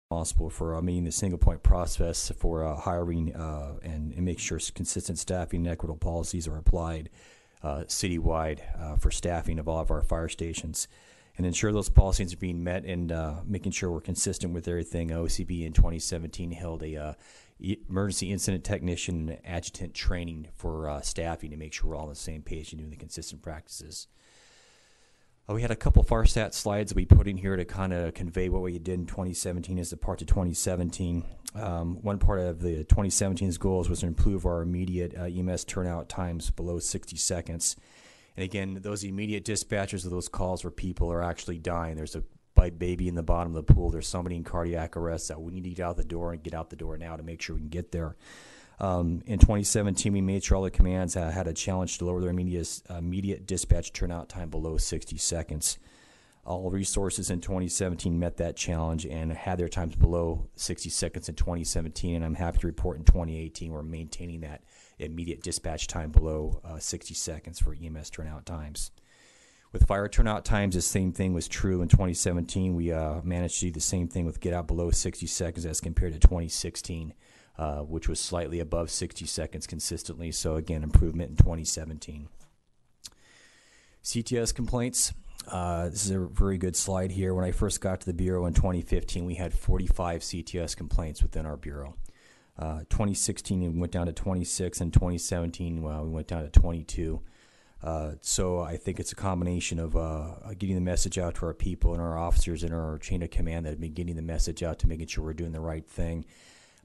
responsible for meeting the single point process for hiring and make sure consistent staffing and equitable policies are applied citywide for staffing of all of our fire stations, and ensure those policies are being met, and making sure we're consistent with everything. OCB in 2017 held a emergency incident technician and adjutant training for staffing to make sure we're all on the same page and doing the consistent practices. We had a couple FARSTAT slides we put in here to kind of convey what we did in 2017 as a part of 2017. One part of the 2017's goals was to improve our immediate EMS turnout times below 60 seconds. And again, those immediate dispatchers of those calls where people are actually dying. There's a baby in the bottom of the pool. There's somebody in cardiac arrest that we need to get out the door and get out the door now to make sure we can get there. In 2017, we made sure all the commands had a challenge to lower their immediate dispatch turnout time below 60 seconds. All resources in 2017 met that challenge and had their times below 60 seconds in 2017, and I'm happy to report in 2018 we're maintaining that immediate dispatch time below 60 seconds for EMS turnout times. With fire turnout times, the same thing was true in 2017. We managed to do the same thing with get out below 60 seconds as compared to 2016. Which was slightly above 60 seconds consistently. So again, improvement in 2017. CTS complaints. This is a very good slide here. When I first got to the Bureau in 2015, we had 45 CTS complaints within our Bureau. 2016, we went down to 26, and 2017, we went down to 22. So I think it's a combination of getting the message out to our people and our officers and our chain of command that have been getting the message out to making sure we're doing the right thing.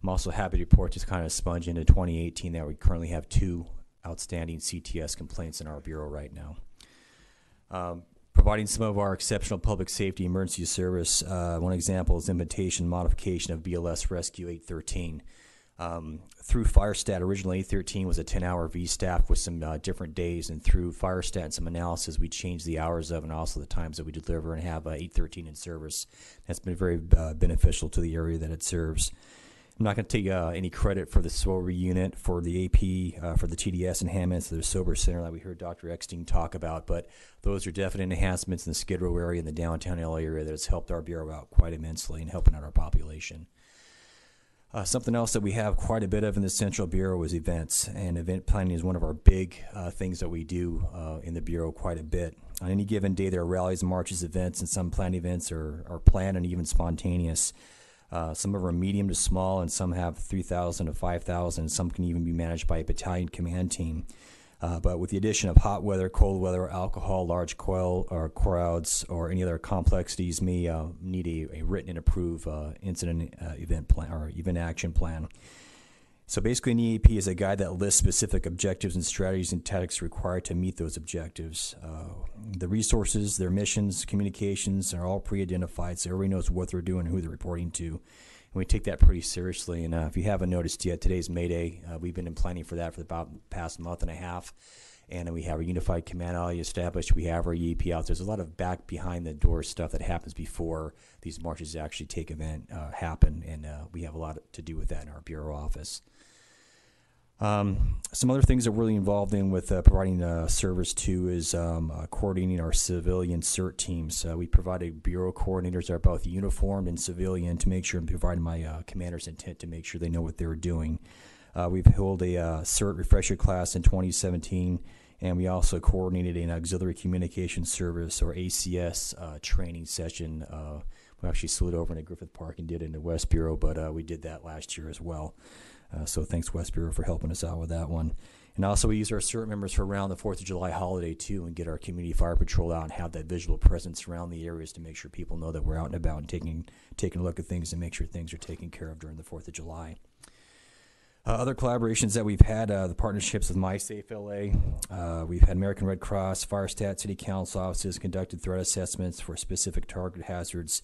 I'm also happy to report, just kind of sponge into 2018, that we currently have 2 outstanding CTS complaints in our Bureau right now. Providing some of our exceptional public safety emergency service. One example is invitation modification of BLS Rescue 813. Through FireStat, originally 813 was a 10-hour V-staff with some different days, and through FireStat and some analysis, we changed the hours of and also the times that we deliver and have 813 in service. That's been very beneficial to the area that it serves. I'm not going to take any credit for the SOBR unit, for the AP, for the TDS enhancements, the SOBR Center that we heard Dr. Eckstein talk about, but those are definite enhancements in the Skid Row area and the downtown LA area that has helped our Bureau out quite immensely in helping out our population. Something else that we have quite a bit of in the Central Bureau is events, and event planning is one of our big things that we do in the Bureau quite a bit. On any given day, there are rallies, marches, events, and some planned events are planned and even spontaneous. Some of them are medium to small, and some have 3,000 to 5,000. Some can even be managed by a battalion command team. But with the addition of hot weather, cold weather, alcohol, large crowds, or any other complexities may need a written and approved incident event plan or event action plan. So basically, an EAP is a guide that lists specific objectives and strategies and tactics required to meet those objectives. The resources, their missions, communications are all pre-identified, so everybody knows what they're doing and who they're reporting to. And we take that pretty seriously. And if you haven't noticed yet, today's May Day. We've been in planning for that for about the past month and a half. And we have a unified command already established. We have our EAP out. There's a lot of back behind the door stuff that happens before these marches actually happen. And we have a lot to do with that in our Bureau office. Some other things that we're really involved in with providing service to is coordinating our civilian CERT teams. We provided Bureau coordinators that are both uniformed and civilian to make sure and provide my commander's intent to make sure they know what they're doing. We've held a CERT refresher class in 2017, and we also coordinated an auxiliary communication service or ACS training session. We actually slid over into Griffith Park and did it in the West Bureau, but we did that last year as well. So thanks, West Bureau, for helping us out with that one. And also we use our CERT members for around the 4th of July holiday, too, and get our community fire patrol out and have that visual presence around the areas to make sure people know that we're out and about and taking a look at things and make sure things are taken care of during the 4th of July. Other collaborations that we've had, the partnerships with MySafe LA. We've had American Red Cross, FireStat, City Council offices conducted threat assessments for specific target hazards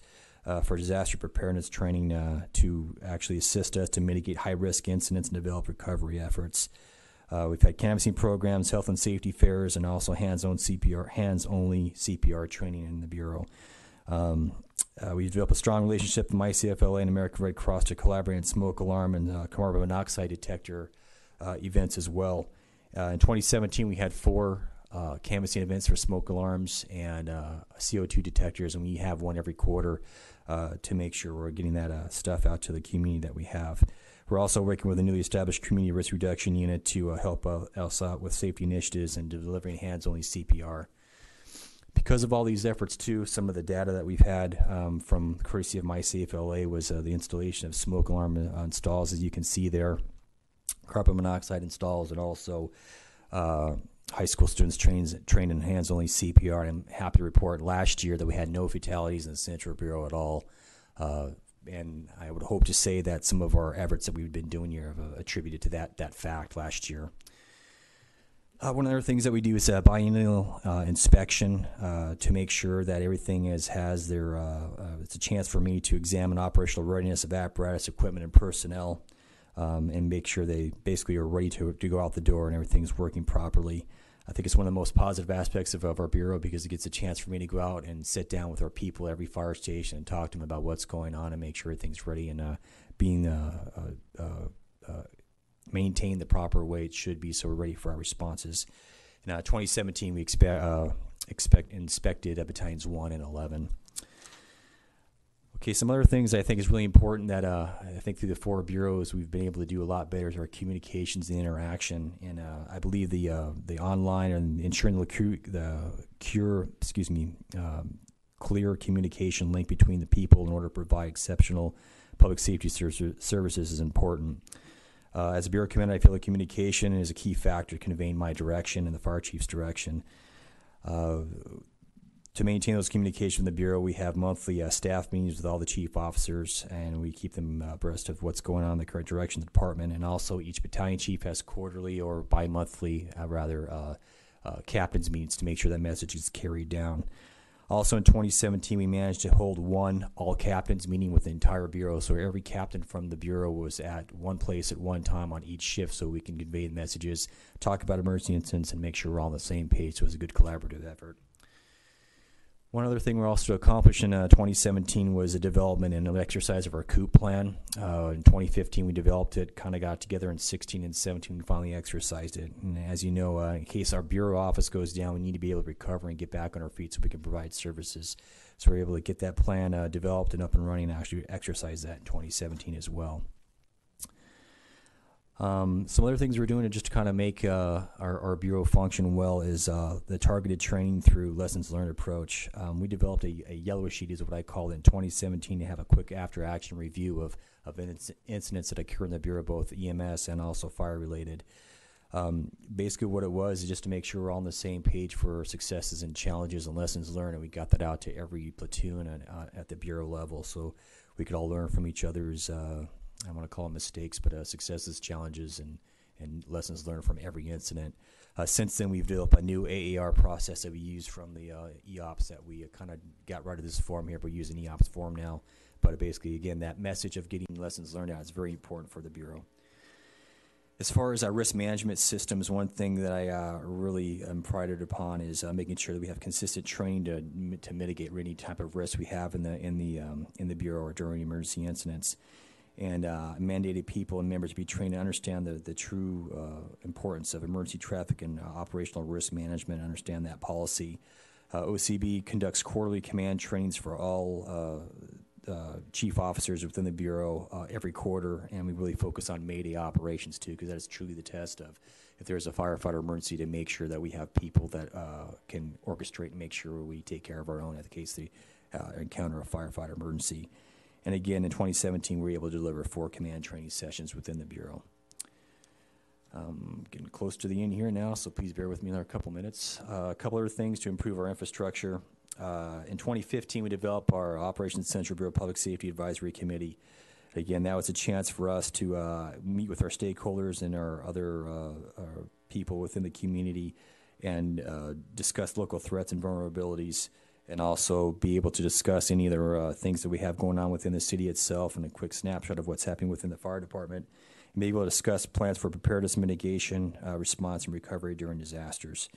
for disaster preparedness training to actually assist us to mitigate high-risk incidents and develop recovery efforts. We've had canvassing programs, health and safety fairs, and also hands-only CPR training in the Bureau. We've developed a strong relationship with MyCFLA and American Red Cross to collaborate on smoke alarm and carbon monoxide detector events as well. In 2017, we had 4 canvassing events for smoke alarms and CO2 detectors, and we have one every quarter to make sure we're getting that stuff out to the community that we have. We're also working with a newly established community risk reduction unit to help us out with safety initiatives and delivering hands-only CPR. Because of all these efforts, too, some of the data that we've had from courtesy of MySafe LA was the installation of smoke alarm installs, as you can see there, carbon monoxide installs, and also high school students trained in hands-only CPR. And I'm happy to report last year that we had no fatalities in the Central Bureau at all. And I would hope to say that some of our efforts that we've been doing here have attributed to that fact last year. One of the other things that we do is a biennial inspection to make sure that everything has their, it's a chance for me to examine operational readiness of apparatus, equipment, and personnel, and make sure they basically are ready to go out the door and everything's working properly. I think it's one of the most positive aspects of our Bureau because it gets a chance for me to go out and sit down with our people at every fire station and talk to them about what's going on and make sure everything's ready and being maintained the proper way it should be, so we're ready for our responses. In 2017, we inspected battalions 1 and 11. Okay, some other things I think is really important that I think through the 4 bureaus we've been able to do a lot better is our communications and interaction. And I believe the online and ensuring clear communication link between the people in order to provide exceptional public safety services is important. As a bureau commander, I feel that communication is a key factor conveying my direction and the fire chief's direction. To maintain those communications with the Bureau, we have monthly staff meetings with all the chief officers, and we keep them abreast of what's going on in the current direction of the department. And also, each battalion chief has quarterly or bi-monthly, captain's meetings to make sure that message is carried down. Also, in 2017, we managed to hold one all-captains meeting with the entire Bureau, so every captain from the Bureau was at one place at one time on each shift so we can convey the messages, talk about emergency incidents, and make sure we're all on the same page. So it was a good collaborative effort. One other thing we're also accomplished in 2017 was a development and an exercise of our COOP plan. In 2015, we developed it, kind of got together in 16 and 17, we finally exercised it. And as you know, in case our Bureau office goes down, we need to be able to recover and get back on our feet so we can provide services. So we're able to get that plan developed and up and running and actually exercise that in 2017 as well. Some other things we're doing to just kind of make our Bureau function well is the targeted training through lessons learned approach. We developed a yellow sheet, is what I called it, in 2017 to have a quick after-action review of incidents that occur in the Bureau, both EMS and also fire-related. Basically what it was is just to make sure we're all on the same page for successes and challenges and lessons learned, and we got that out to every platoon and, at the Bureau level so we could all learn from each other's I want to call them mistakes, but successes, challenges, and lessons learned from every incident. Since then, we've developed a new AAR process that we use from the EOPS that we kind of got rid of this form here, but we use an EOPS form now. But basically, again, that message of getting lessons learned out is very important for the Bureau. As far as our risk management systems, one thing that I really am prided upon is making sure that we have consistent training to mitigate any type of risk we have in the Bureau or during emergency incidents. And mandated people and members to be trained to understand the true importance of emergency traffic and operational risk management, understand that policy. OCB conducts quarterly command trainings for all chief officers within the Bureau every quarter, and we really focus on Mayday operations too, because that is truly the test of if there's a firefighter emergency, to make sure that we have people that can orchestrate and make sure we take care of our own in the case they encounter a firefighter emergency. And again, in 2017, we were able to deliver 4 command training sessions within the Bureau. Getting close to the end here now, so please bear with me another couple minutes. A couple other things to improve our infrastructure. In 2015, we developed our Operations Central Bureau Public Safety Advisory Committee. Again, that was a chance for us to meet with our stakeholders and our other people within the community and discuss local threats and vulnerabilities, and also be able to discuss any other things that we have going on within the city itself and a quick snapshot of what's happening within the fire department, and be able to discuss plans for preparedness, mitigation, response, and recovery during disasters.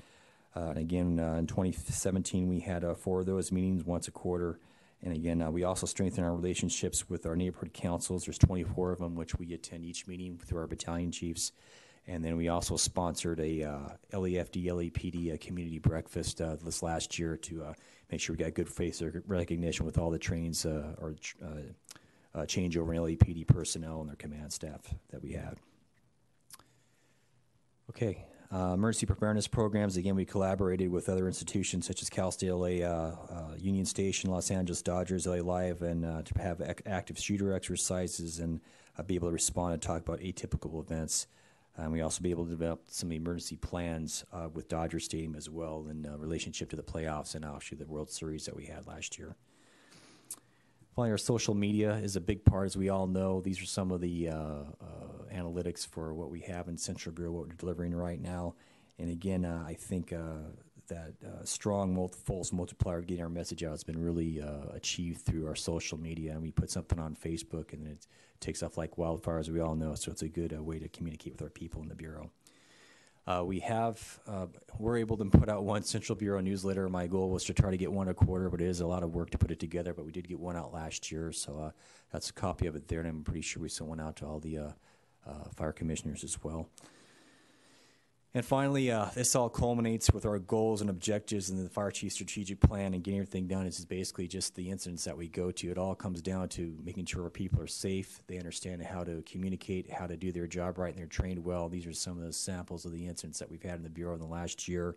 And again, in 2017, we had 4 of those meetings once a quarter. And again, we also strengthen our relationships with our neighborhood councils. There's 24 of them, which we attend each meeting through our battalion chiefs. And then we also sponsored a LAFD, LAPD community breakfast this last year to make sure we got good face recognition with all the trains changeover in LAPD personnel and their command staff that we had. Okay, emergency preparedness programs. Again, we collaborated with other institutions such as Cal State LA, Union Station, Los Angeles Dodgers, LA Live, and to have active shooter exercises and be able to respond and talk about atypical events. And we also be able to develop some emergency plans with Dodger Stadium as well in relationship to the playoffs and actually the World Series that we had last year. Finally, our social media is a big part, as we all know. These are some of the analytics for what we have in Central Bureau, what we're delivering right now. And again, I think that strong force multiplier of getting our message out has been really achieved through our social media. And we put something on Facebook, and it takes off like wildfire, as we all know. So it's a good way to communicate with our people in the Bureau. We're able to put out one Central Bureau newsletter. My goal was to try to get one a quarter, but it is a lot of work to put it together. But we did get one out last year, so that's a copy of it there, and I'm pretty sure we sent one out to all the fire commissioners as well. And finally, this all culminates with our goals and objectives in the fire chief strategic plan, and getting everything done is basically just the incidents that we go to. It all comes down to making sure our people are safe, they understand how to communicate, how to do their job right, and they're trained well. These are some of the samples of the incidents that we've had in the Bureau in the last year.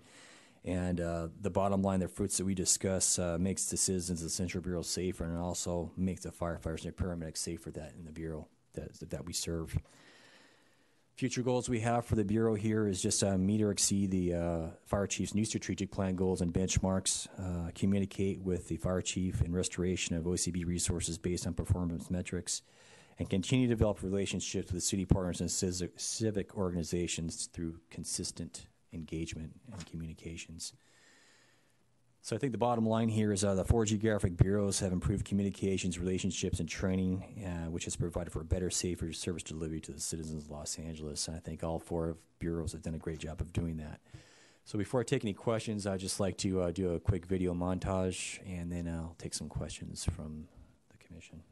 And the bottom line, the fruits that we discuss, makes the citizens of the Central Bureau safer, and it also makes the firefighters and the paramedics safer in the Bureau that we serve. Future goals we have for the Bureau here is just meet or exceed the fire chief's new strategic plan goals and benchmarks, communicate with the fire chief in restoration of OCB resources based on performance metrics, and continue to develop relationships with city partners and civic organizations through consistent engagement and communications. So I think the bottom line here is the 4 geographic bureaus have improved communications, relationships, and training, which has provided for a better, safer service delivery to the citizens of Los Angeles. And I think all 4 bureaus have done a great job of doing that. So before I take any questions, I'd just like to do a quick video montage, and then I'll take some questions from the commission.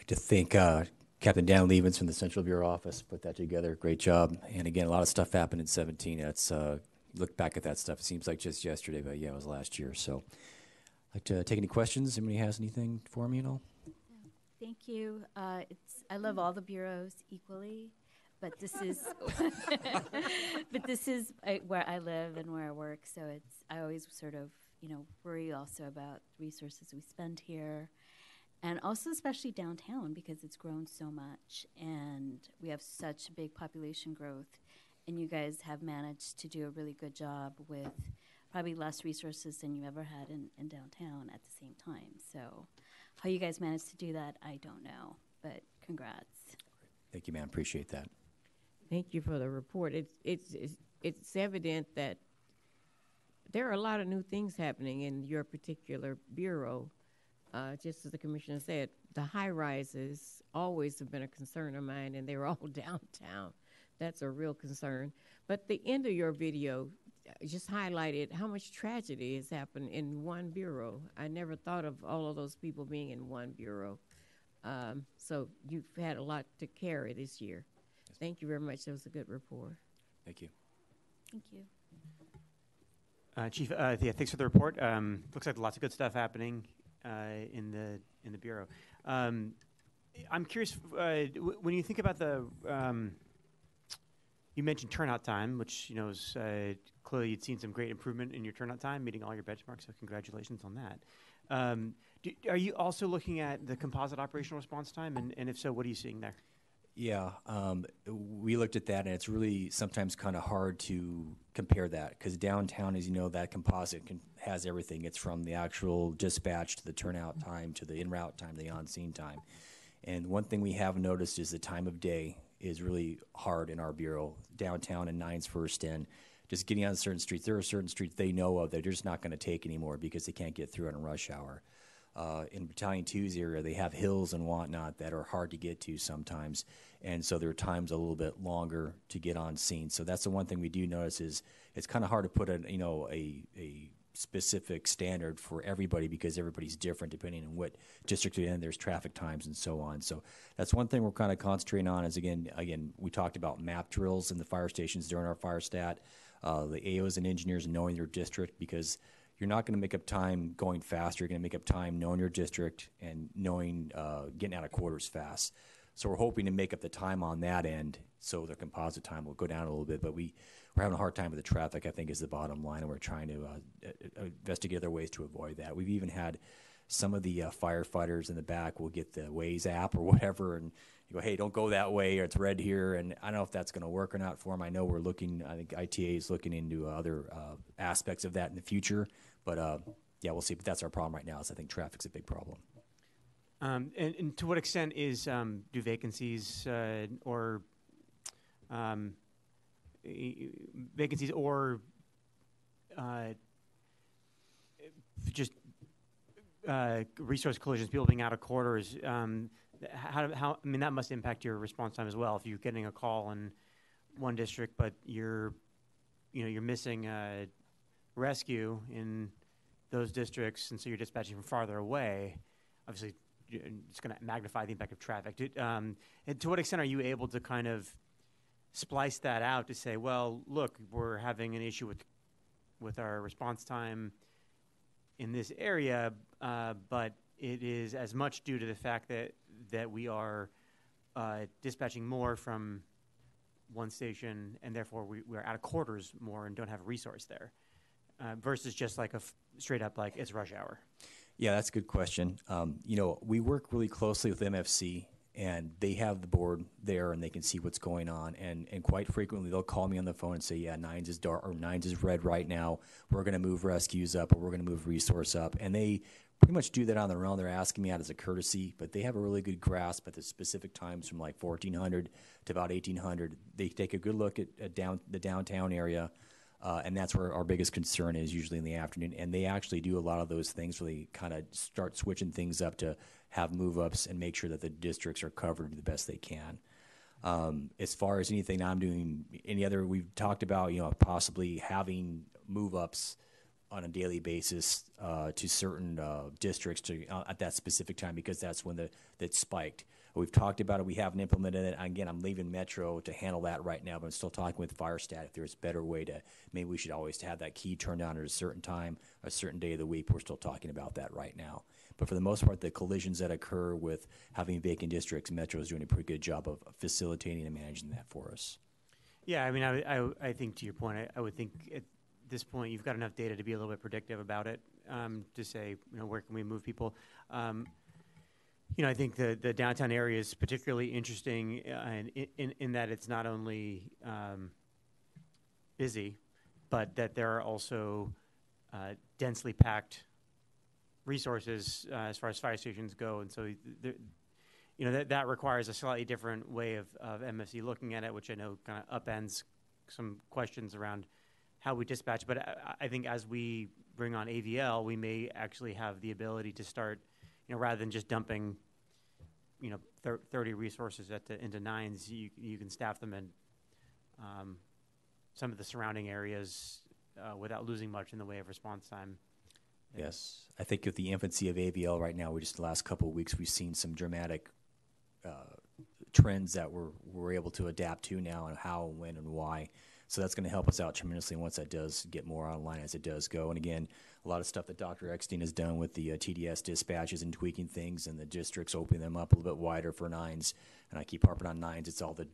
like to thank Captain Dan Levens from the Central Bureau Office, put that together. Great job. And again, a lot of stuff happened in 17. It's look back at that stuff. It seems like just yesterday, but yeah, it was last year. So I'd like to take any questions. Anybody has anything for me at all? Thank you. I love all the bureaus equally, but this is where I live and where I work. So I always sort of worry also about resources we spend here, and also especially downtown because it's grown so much and we have such big population growth. And you guys have managed to do a really good job with probably less resources than you ever had in downtown at the same time. So how you guys managed to do that, I don't know, but congrats. Thank you, ma'am. Appreciate that. Thank you for the report. It's evident that there are a lot of new things happening in your particular bureau. Just as the commissioner said, the high rises always have been a concern of mine, and they're all downtown. That's a real concern. But the end of your video just highlighted how much tragedy has happened in one bureau. I never thought of all of those people being in one bureau. So you've had a lot to carry this year. Yes. Thank you very much. That was a good report. Thank you. Thank you. Chief, thanks for the report. Looks like lots of good stuff happening in the bureau. I'm curious when you think about the. You mentioned turnout time, which is clearly you'd seen some great improvement in your turnout time, meeting all your benchmarks. So congratulations on that. Are you also looking at the composite operational response time, and if so, what are you seeing there? Yeah, we looked at that, and it's really sometimes kind of hard to compare that because downtown, as you know, that composite has everything. It's from the actual dispatch to the turnout time to the en route time, the on scene time. And one thing we have noticed is the time of day is really hard in our bureau. Downtown and Nines First and just getting on certain streets. There are certain streets they know of that they're just not going to take anymore because they can't get through on a rush hour. In Battalion 2's area, they have hills and whatnot that are hard to get to sometimes, and so there are times a little bit longer to get on scene. So that's the one thing we do notice is it's kind of hard to put a specific standard for everybody because everybody's different depending on what district you're in. There's traffic times and so on. So that's one thing we're kind of concentrating on is again we talked about map drills in the fire stations during our fire stat, the AOs and engineers knowing their district because you're not going to make up time going fast. You're going to make up time knowing your district and knowing getting out of quarters fast. So we're hoping to make up the time on that end so the composite time will go down a little bit. But we're having a hard time with the traffic, I think, is the bottom line, and we're trying to investigate other ways to avoid that. We've even had some of the firefighters in the back will get the Waze app or whatever, and you go, hey, don't go that way, or it's red here. And I don't know if that's going to work or not for them. I know we're looking, I think ITA is looking into other aspects of that in the future. But, yeah, we'll see. But that's our problem right now is I think traffic's a big problem. And to what extent is do vacancies or just resource collisions, people being out of quarters, how that must impact your response time as well. If you're getting a call in one district, but you're missing rescue in those districts, and so you're dispatching from farther away, obviously it's going to magnify the impact of traffic. And to what extent are you able to kind of splice that out to say, well, look, we're having an issue with our response time in this area, but it is as much due to the fact that we are dispatching more from one station, and therefore we're out of quarters more and don't have a resource there, versus just like straight up like it's rush hour? Yeah, that's a good question. We work really closely with MFC, and they have the board there, and they can see what's going on. And quite frequently, they'll call me on the phone and say, yeah, Nines is dark, or Nines is red right now. We're going to move rescues up, or we're going to move resource up. And they pretty much do that on their own. They're asking me out as a courtesy, but they have a really good grasp at the specific times from like 1400 to about 1800. They take a good look at the downtown area. And that's where our biggest concern is usually in the afternoon. And they actually do a lot of those things where they kind of start switching things up to have move-ups and make sure that the districts are covered the best they can. As far as anything I'm doing, we've talked about, possibly having move-ups on a daily basis to certain districts at that specific time because that's when that spiked. We've talked about it. We haven't implemented it. Again, I'm leaving Metro to handle that right now, but I'm still talking with FireStat if there's a better way to. Maybe we should always have that key turned on at a certain time, a certain day of the week. We're still talking about that right now. But for the most part, the collisions that occur with having vacant districts, Metro is doing a pretty good job of facilitating and managing that for us. Yeah, I mean, I think to your point, I would think at this point you've got enough data to be a little bit predictive about it, to say, where can we move people. I think the downtown area is particularly interesting in that it's not only busy, but that there are also densely packed resources as far as fire stations go, and so that requires a slightly different way of MFC looking at it, which I know kind of upends some questions around how we dispatch. But I think as we bring on AVL, we may actually have the ability to start, rather than just dumping, 30 resources into nines, you can staff them in some of the surrounding areas without losing much in the way of response time. Yes, I think with the infancy of AVL right now, the last couple of weeks, we've seen some dramatic trends that we're able to adapt to now, and how, and when, and why. So that's going to help us out tremendously once that does get more online as it does go. And again, a lot of stuff that Dr. Eckstein has done with the TDS dispatches and tweaking things, and the districts opening them up a little bit wider for nines. And I keep harping on nines. It's all the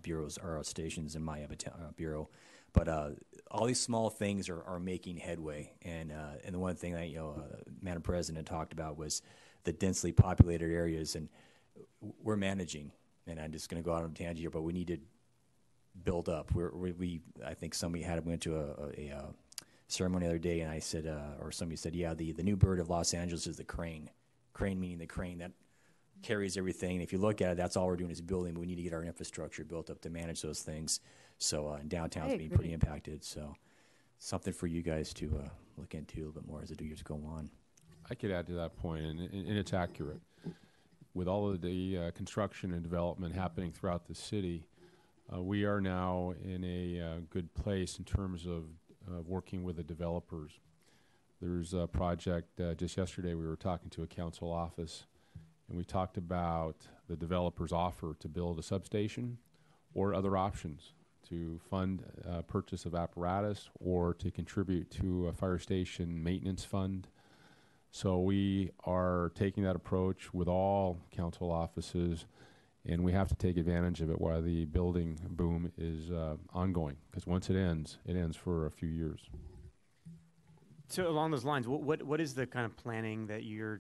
bureaus or stations in my bureau. But all these small things are making headway. And the one thing that Madam President talked about was the densely populated areas, and we're managing. And I'm just going to go out on a tangent here, but we need to build up. I think somebody went to a ceremony the other day, and I said, or somebody said, yeah, the new bird of Los Angeles is the crane. Crane meaning the crane that carries everything. And if you look at it, that's all we're doing is building, but we need to get our infrastructure built up to manage those things. So and downtown's being pretty impacted. So something for you guys to look into a little bit more as the years go on. I could add to that point, and it's accurate. With all of the construction and development happening throughout the city, we are now in a good place in terms of working with the developers. There's a project, just yesterday we were talking to a council office, and we talked about the developer's offer to build a substation or other options to fund purchase of apparatus or to contribute to a fire station maintenance fund. So we are taking that approach with all council offices, and we have to take advantage of it while the building boom is ongoing, because once it ends for a few years. So along those lines, what is the kind of planning that you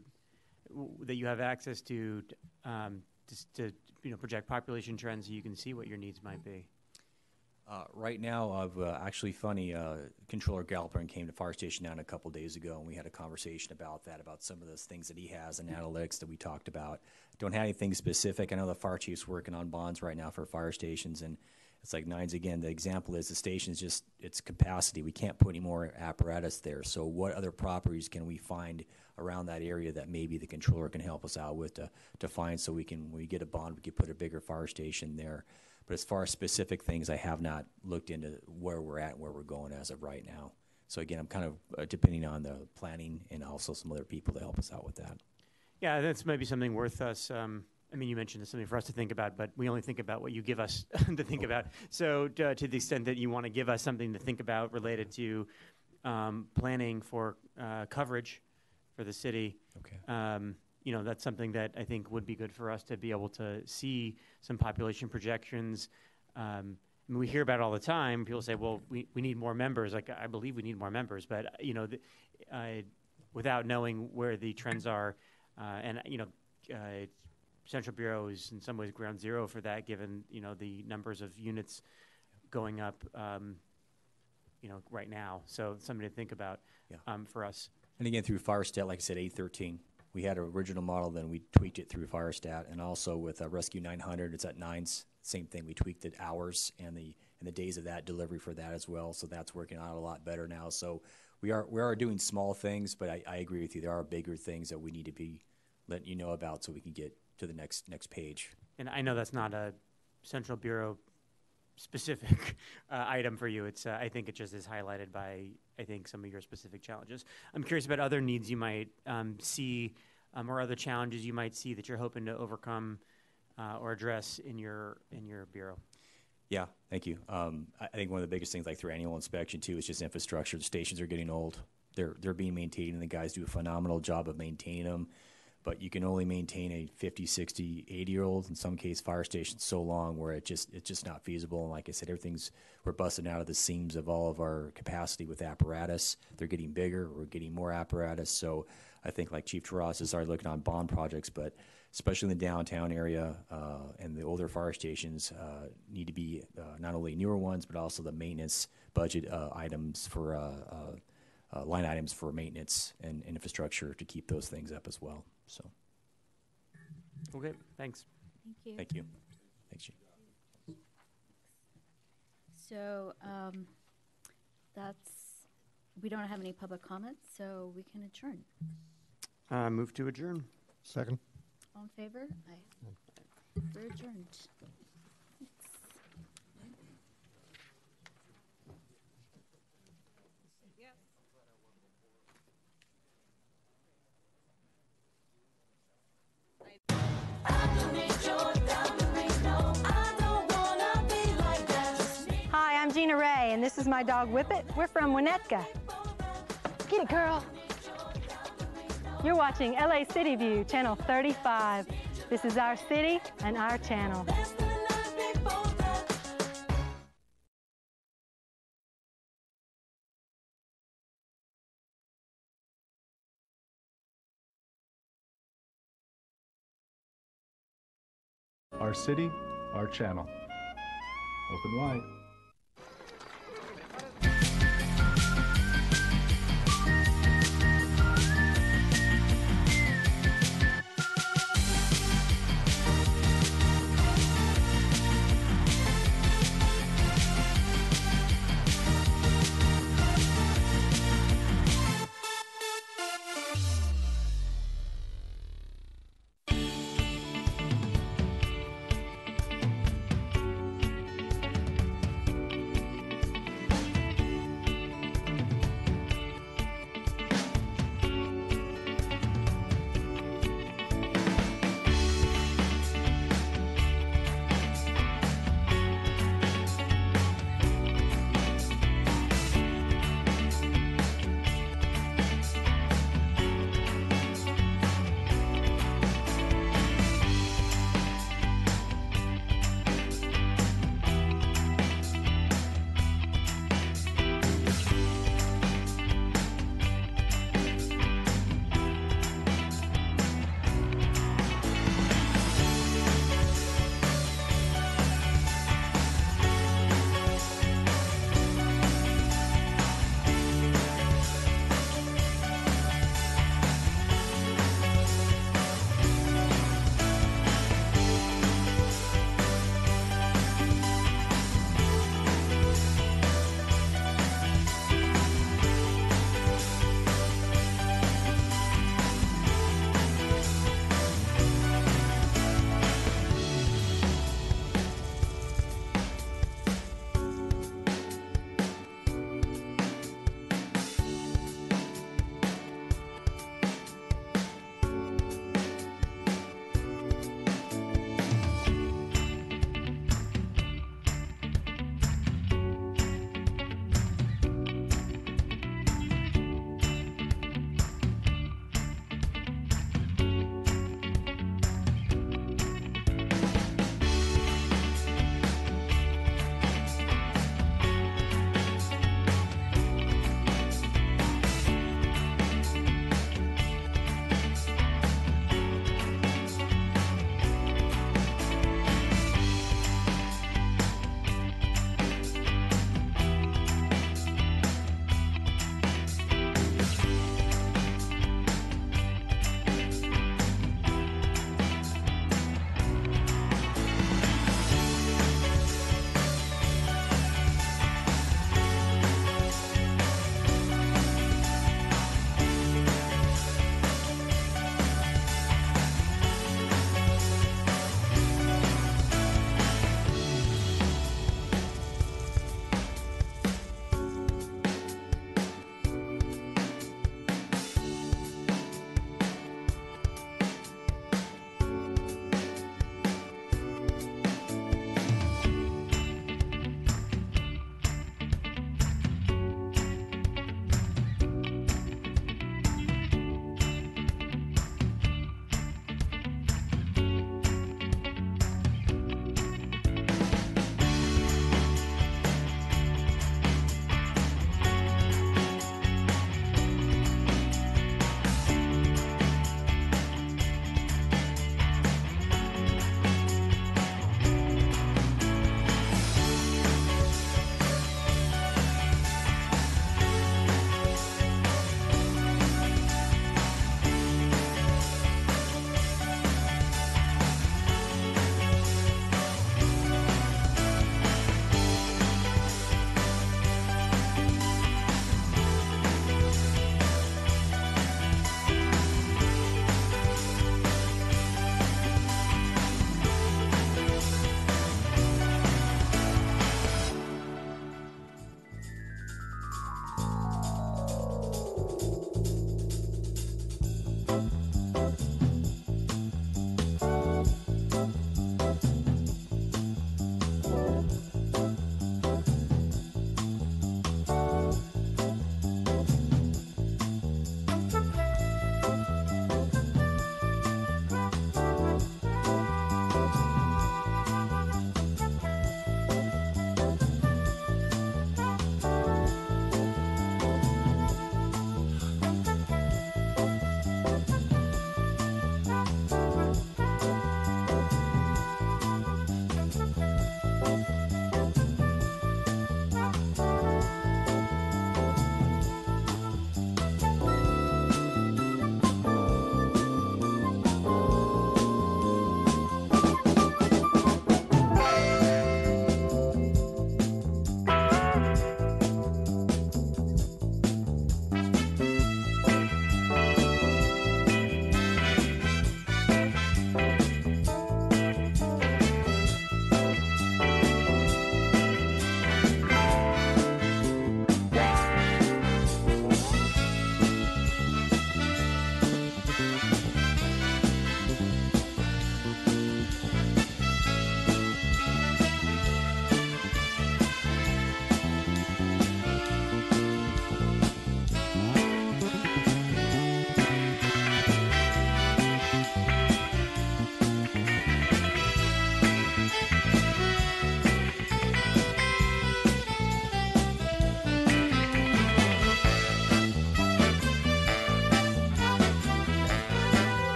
have access to project population trends so you can see what your needs might be? Right now, actually funny, Controller Galperin came to Fire Station 9 a couple days ago, and we had a conversation about some of those things that he has and analytics that we talked about. Don't have anything specific. I know the fire chief's working on bonds right now for fire stations, and it's like nines again. The example is the station is just its capacity. We can't put any more apparatus there. So what other properties can we find around that area that maybe the controller can help us out with to find, so when we get a bond, we can put a bigger fire station there. But as far as specific things, I have not looked into where we're at and where we're going as of right now. So again, I'm kind of depending on the planning and also some other people to help us out with that. Yeah, that's maybe something worth us. You mentioned it's something for us to think about, but we only think about what you give us to think about. So to the extent that you want to give us something to think about related to planning for coverage for the city, okay. That's something that I think would be good for us to be able to see some population projections. We hear about it all the time. People say, well, we need more members. Like, I believe we need more members, but, without knowing where the trends are, Central Bureau is in some ways ground zero for that, given, the numbers of units going up, right now. So something to think about for us. And again, through FireStat, like I said, 813. We had an original model, then we tweaked it through FireStat, and also with Rescue 900, it's at nines. Same thing. We tweaked the hours and the days of that delivery for that as well. So that's working out a lot better now. So we are doing small things, but I agree with you. There are bigger things that we need to be letting you know about so we can get to the next page. And I know that's not a Central Bureau specific item for you. It's I think it just is highlighted by I think, some of your specific challenges. I'm curious about other needs you might see or other challenges you might see that you're hoping to overcome or address in your bureau. Yeah, thank you. I think one of the biggest things, like through annual inspection too, is just infrastructure. The stations are getting old. They're being maintained, and the guys do a phenomenal job of maintaining them. But you can only maintain a 50, 60, 80-year-old, in some case, fire station so long where it's just not feasible. And like I said, we're busting out of the seams of all of our capacity with apparatus. They're getting bigger. We're getting more apparatus. So I think, like Chief Taras has started looking on bond projects, but especially in the downtown area and the older fire stations need to be not only newer ones, but also the maintenance budget items for line items for maintenance and infrastructure to keep those things up as well. So, Okay, thanks. Thank you. thank you. Thanks, Chief. So we don't have any public comments, so we can adjourn. Move to adjourn. Second. All in favor? Aye. We're adjourned. Hi, I'm Gina Ray, and this is my dog Whippet. We're from Winnetka. Get it, girl. You're watching LA City View, Channel 35. This is our city and our channel. Our city, our channel. Open wide.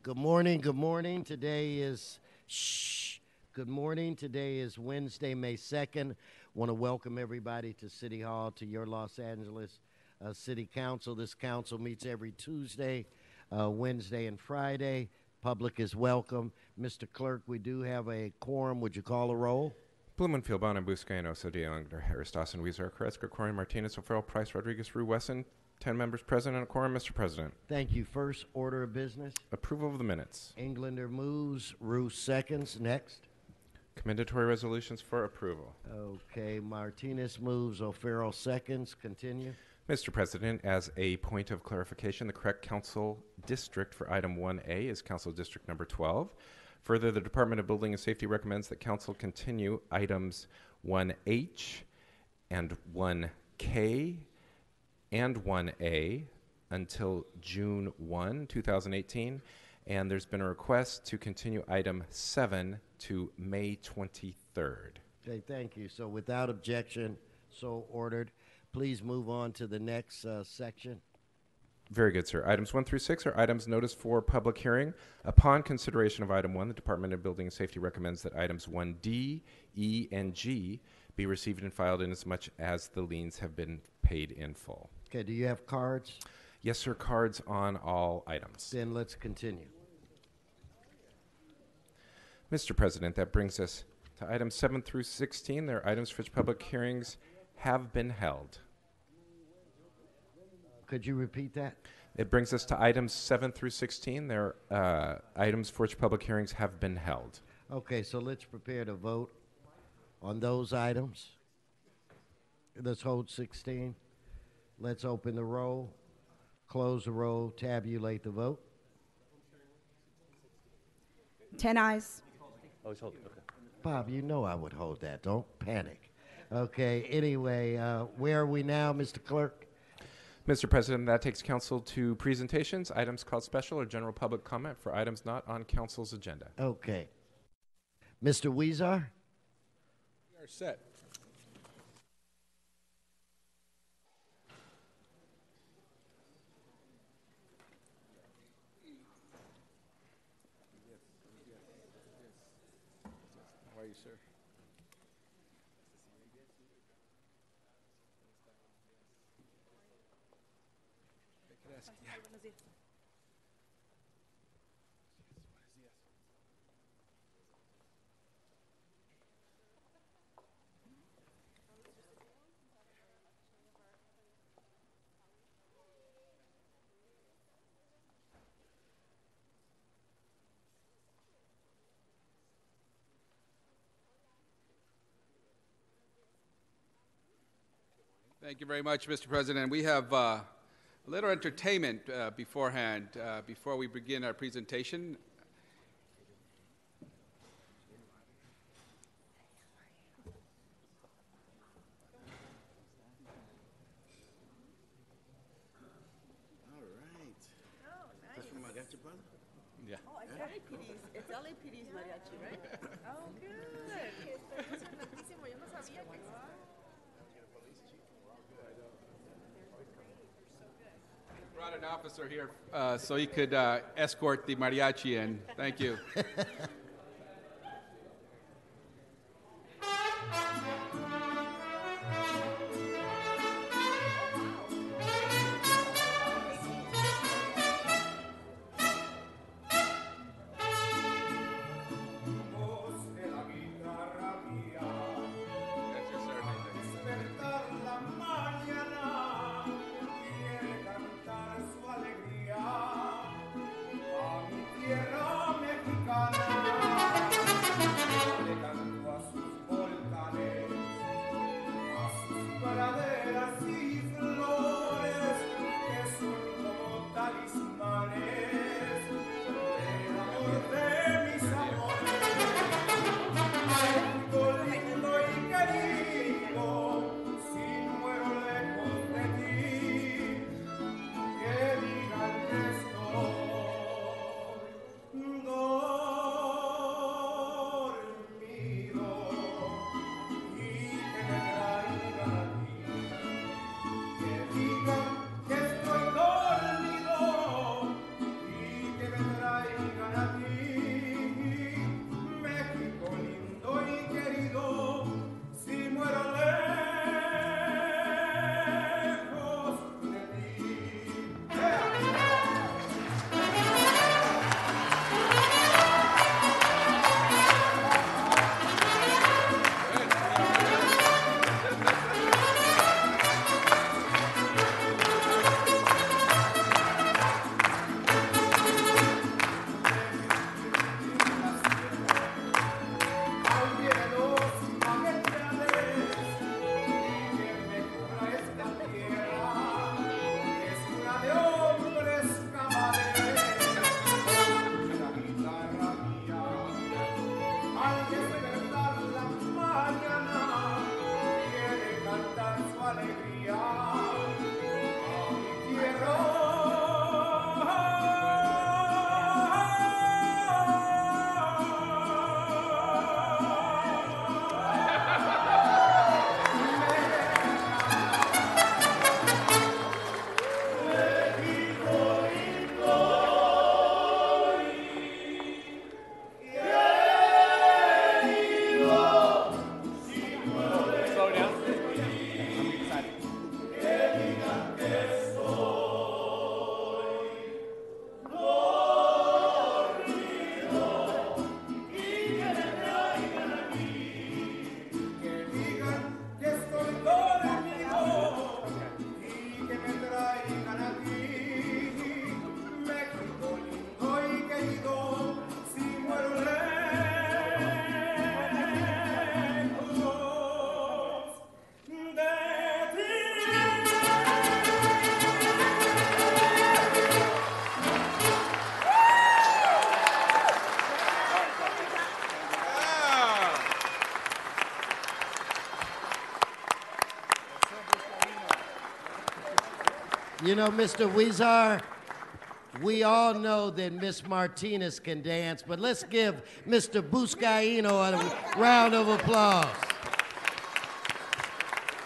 Good morning. Good morning. Today is Good morning. Today is Wednesday, May 2nd. Want to welcome everybody to City Hall, to your Los Angeles City Council. This council meets every Tuesday, Wednesday, and Friday. Public is welcome. Mr. Clerk, we do have a quorum. Would you call a roll? Blumenfield, Bonham, Buscaino, Sodillo, Angler, Harris, Dawson, Weezer, Carrasco, Corey, Martinez, O'Farrell, Price, Rodriguez, Rue, Wesson. 10 members present and a quorum, Mr. President. Thank you. First order of business. Approval of the minutes. Englander moves. Rue seconds. Next. Commendatory resolutions for approval. Okay. Martinez moves. O'Farrell seconds. Continue. Mr. President, as a point of clarification, the correct council district for item 1A is Council District Number 12. Further, the Department of Building and Safety recommends that council continue items 1H and 1K and 1A until June 1, 2018. And there's been a request to continue item 7 to May 23rd. Okay, thank you. So without objection, so ordered. Please move on to the next section. Very good, sir. Items 1 through 6 are items noticed for public hearing. Upon consideration of item 1, the Department of Building and Safety recommends that items 1D, E, and G be received and filed inasmuch as the liens have been paid in full. Okay, do you have cards? Yes, sir. Cards on all items. Then let's continue. Mr. President, that brings us to items 7 through 16. They're items for which public hearings have been held. Could you repeat that? It brings us to items 7 through 16. They're items for which public hearings have been held. Okay, so let's prepare to vote on those items. Let's hold 16. Let's open the roll, close the roll, tabulate the vote. 10 ayes. Bob, you know I would hold that. Don't panic. Okay, anyway, where are we now, Mr. Clerk? Mr. President, that takes council to presentations, items called special or general public comment for items not on council's agenda. Okay. Mr. Weezer? We are set. How are you, sir? Thank you very much, Mr. President. We have a little entertainment beforehand, before we begin our presentation. All right. That's from Mariachi Brother? Yeah. Oh, it's LAPD's mariachi, right? Oh, good. Brought an officer here so he could escort the mariachi in. Thank you. That's your surname. Tierra mexicana. You know, Mr. Weezar, we all know that Miss Martinez can dance, but let's give Mr. Buscaino a round of applause.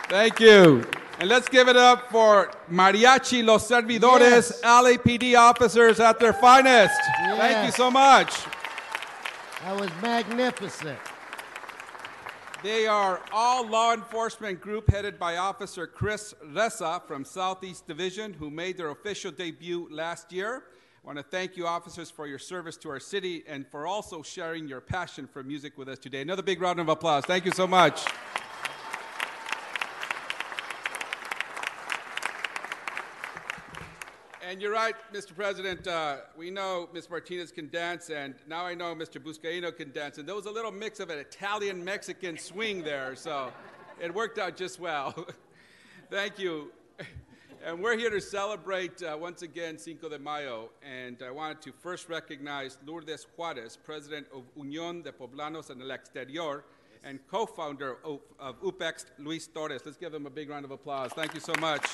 Thank you. And let's give it up for Mariachi Los Servidores, Yes. LAPD officers at their finest. Thank you Yes. so much. That was magnificent. They are all law enforcement group headed by Officer Chris Reza from Southeast Division, who made their official debut last year. I want to thank you, officers, for your service to our city and for also sharing your passion for music with us today. Another big round of applause. Thank you so much. And you're right, Mr. President. We know Ms. Martinez can dance, and now I know Mr. Buscaino can dance. And there was a little mix of an Italian-Mexican swing there, so it worked out just well. Thank you. And we're here to celebrate, once again, Cinco de Mayo. And I wanted to first recognize Lourdes Juarez, president of Unión de Poblanos en el Exterior, and co-founder of UPEX, Luis Torres. Let's give them a big round of applause. Thank you so much.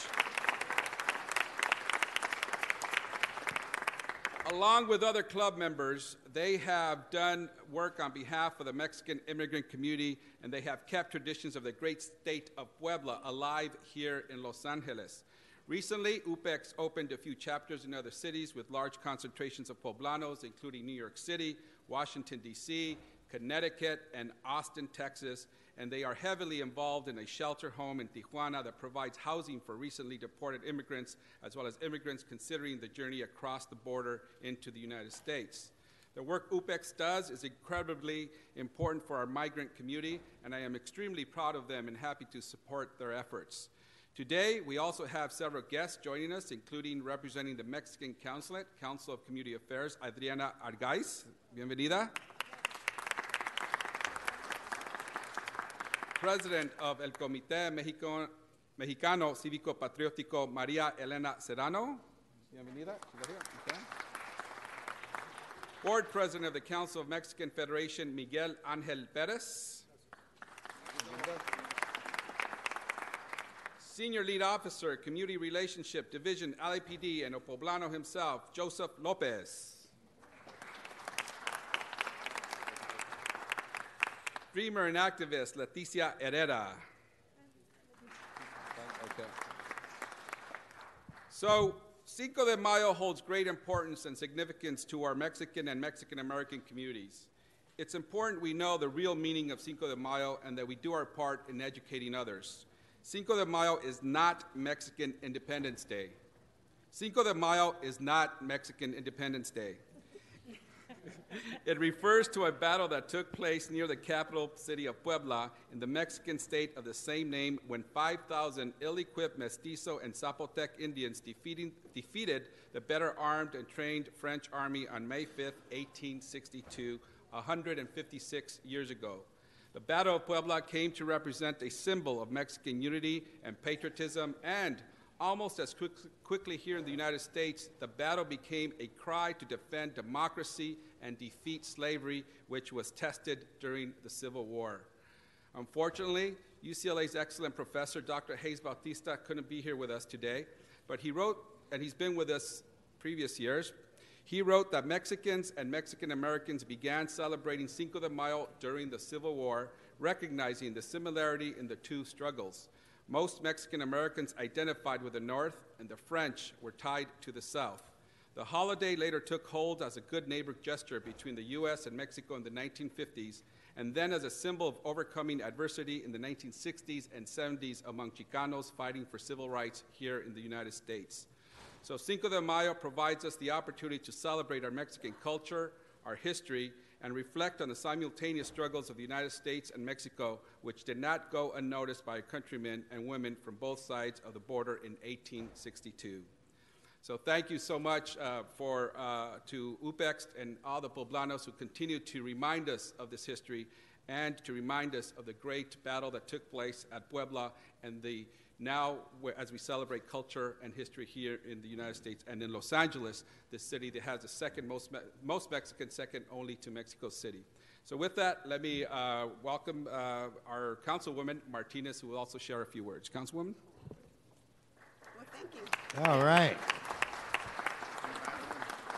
Along with other club members, they have done work on behalf of the Mexican immigrant community, and they have kept traditions of the great state of Puebla alive here in Los Angeles. Recently, UPEX opened a few chapters in other cities with large concentrations of Poblanos, including New York City, Washington, D.C., Connecticut, and Austin, Texas, and they are heavily involved in a shelter home in Tijuana that provides housing for recently deported immigrants, as well as immigrants considering the journey across the border into the United States. The work UPEX does is incredibly important for our migrant community, and I am extremely proud of them and happy to support their efforts. Today, we also have several guests joining us, including representing the Mexican Consulate, Council of Community Affairs, Adriana Argaiz. Bienvenida. President of El Comité Mexicano Cívico Patriótico, María Elena Serrano. Bienvenida. Okay. Board President of the Council of Mexican Federation, Miguel Ángel Pérez. Senior Lead Officer, Community Relationship Division, LAPD, and a Poblano himself, Joseph Lopez. Dreamer and activist, Leticia Herrera. Okay. So, Cinco de Mayo holds great importance and significance to our Mexican and Mexican-American communities. It's important we know the real meaning of Cinco de Mayo and that we do our part in educating others. Cinco de Mayo is not Mexican Independence Day. Cinco de Mayo is not Mexican Independence Day. It refers to a battle that took place near the capital city of Puebla in the Mexican state of the same name when 5,000 ill-equipped Mestizo and Zapotec Indians defeated the better armed and trained French army on May 5, 1862, 156 years ago. The Battle of Puebla came to represent a symbol of Mexican unity and patriotism, and almost as quickly here in the United States, the battle became a cry to defend democracy and defeat slavery, which was tested during the Civil War. Unfortunately, UCLA's excellent professor, Dr. Hayes Bautista, couldn't be here with us today, but he wrote, and he's been with us previous years, he wrote that Mexicans and Mexican Americans began celebrating Cinco de Mayo during the Civil War, recognizing the similarity in the two struggles. Most Mexican Americans identified with the North, and the French were tied to the South. The holiday later took hold as a good neighbor gesture between the U.S. and Mexico in the 1950s, and then as a symbol of overcoming adversity in the 1960s and 70s among Chicanos fighting for civil rights here in the United States. So Cinco de Mayo provides us the opportunity to celebrate our Mexican culture, our history, and reflect on the simultaneous struggles of the United States and Mexico, which did not go unnoticed by countrymen and women from both sides of the border in 1862. So thank you so much to UPEX and all the Poblanos who continue to remind us of this history and to remind us of the great battle that took place at Puebla and now, as we celebrate culture and history here in the United States and in Los Angeles, the city that has the second most Mexican, second only to Mexico City. So with that, let me welcome our Councilwoman, Martinez, who will also share a few words. Councilwoman? Well, thank you. All right.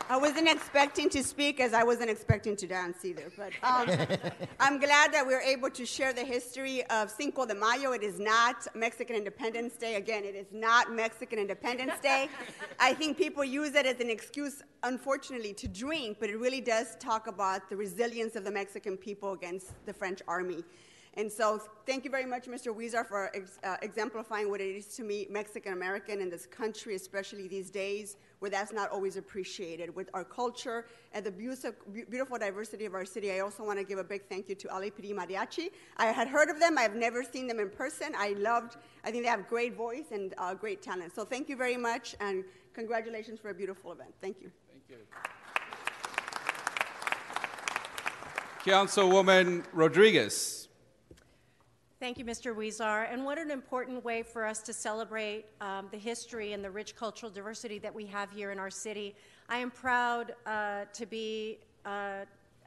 I wasn't expecting to speak as I wasn't expecting to dance either, but I'm glad that we're able to share the history of Cinco de Mayo. It is not Mexican Independence Day. Again, it is not Mexican Independence Day. I think people use it as an excuse, unfortunately, to drink, but it really does talk about the resilience of the Mexican people against the French army. And so thank you very much, Mr. Huizar, for exemplifying what it is to me Mexican-American in this country, especially these days, where that's not always appreciated. With our culture and the beautiful diversity of our city, I also want to give a big thank you to LAPD Mariachi. I had heard of them. I have never seen them in person. I think they have great voice and great talent. So thank you very much, and congratulations for a beautiful event. Thank you. Thank you. Councilwoman Rodriguez. Thank you, Mr. Huizar. And what an important way for us to celebrate the history and the rich cultural diversity that we have here in our city. I am proud to be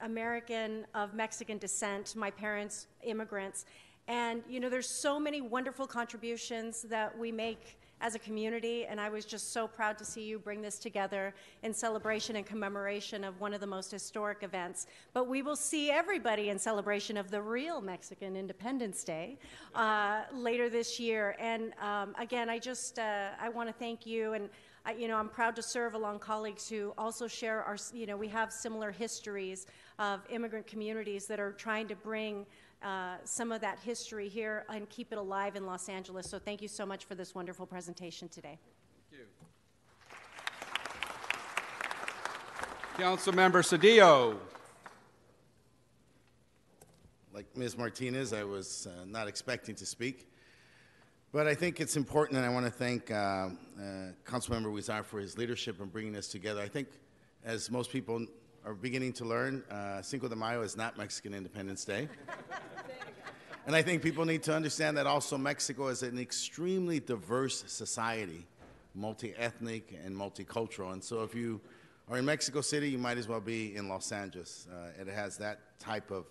American of Mexican descent. My parents, immigrants. And, you know, there's so many wonderful contributions that we make as a community, and I was just so proud to see you bring this together in celebration and commemoration of one of the most historic events. But we will see everybody in celebration of the real Mexican Independence Day later this year. And again, I want to thank you, and I'm proud to serve along colleagues who also share our, we have similar histories of immigrant communities that are trying to bring some of that history here and keep it alive in Los Angeles. So thank you so much for this wonderful presentation today. Thank you. Councilmember Cedillo. Like Ms. Martinez, I was not expecting to speak, but I think it's important, and I want to thank Councilmember Huizar for his leadership in bringing this together. I think, as most people are beginning to learn, Cinco de Mayo is not Mexican Independence Day. And I think people need to understand that also Mexico is an extremely diverse society, multi-ethnic and multicultural. And so if you are in Mexico City, you might as well be in Los Angeles. It has that type of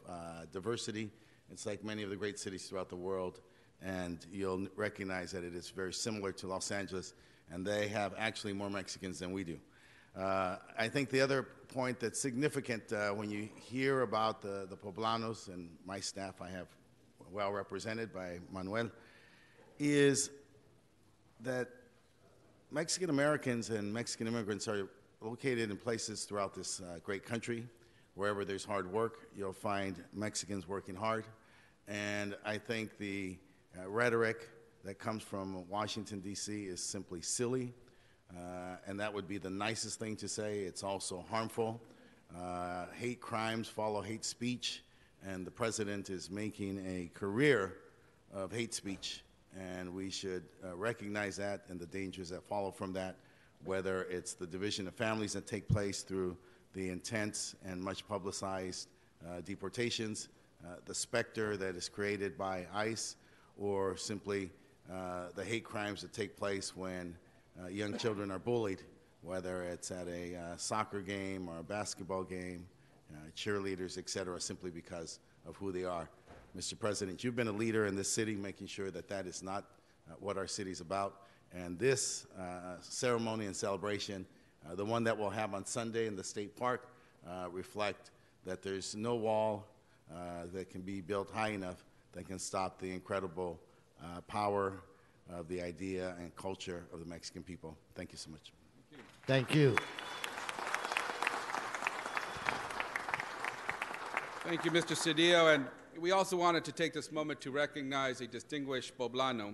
diversity. It's like many of the great cities throughout the world. And you'll recognize that it is very similar to Los Angeles. And they have actually more Mexicans than we do. I think the other point that's significant when you hear about the Poblanos, and my staff I have well represented by Manuel, is that Mexican Americans and Mexican immigrants are located in places throughout this great country. Wherever there's hard work, you'll find Mexicans working hard. And I think the rhetoric that comes from Washington, D.C. is simply silly. And that would be the nicest thing to say. It's also harmful. Hate crimes follow hate speech, and the president is making a career of hate speech, and we should recognize that and the dangers that follow from that, whether it's the division of families that take place through the intense and much publicized deportations, the specter that is created by ICE, or simply the hate crimes that take place when young children are bullied, whether it's at a soccer game or a basketball game, cheerleaders, et cetera, simply because of who they are. Mr. President, you've been a leader in this city, making sure that that is not what our city's about. And this ceremony and celebration, the one that we'll have on Sunday in the State Park, reflect that there's no wall that can be built high enough that can stop the incredible power of the idea and culture of the Mexican people. Thank you so much. Thank you. Thank you, Mr. Cedillo. And we also wanted to take this moment to recognize a distinguished Poblano.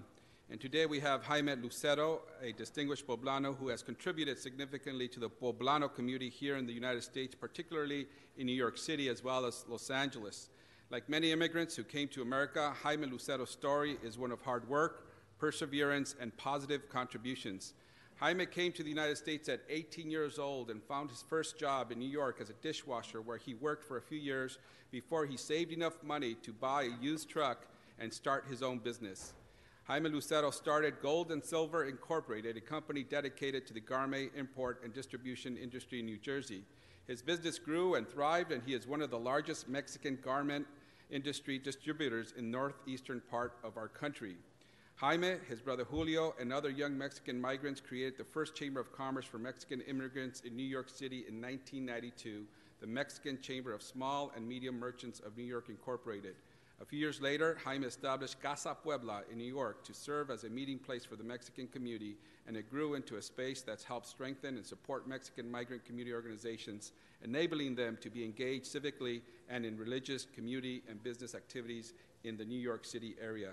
And today we have Jaime Lucero, a distinguished Poblano who has contributed significantly to the Poblano community here in the United States, particularly in New York City as well as Los Angeles. Like many immigrants who came to America, Jaime Lucero's story is one of hard work, perseverance, and positive contributions. Jaime came to the United States at 18 years old and found his first job in New York as a dishwasher, where he worked for a few years before he saved enough money to buy a used truck and start his own business. Jaime Lucero started Gold and Silver Incorporated, a company dedicated to the gourmet import and distribution industry in New Jersey. His business grew and thrived, and he is one of the largest Mexican garment industry distributors in northeastern part of our country. Jaime, his brother Julio, and other young Mexican migrants created the first Chamber of Commerce for Mexican immigrants in New York City in 1992, the Mexican Chamber of Small and Medium Merchants of New York Incorporated. A few years later, Jaime established Casa Puebla in New York to serve as a meeting place for the Mexican community, and it grew into a space that's helped strengthen and support Mexican migrant community organizations, enabling them to be engaged civically and in religious, community, and business activities in the New York City area.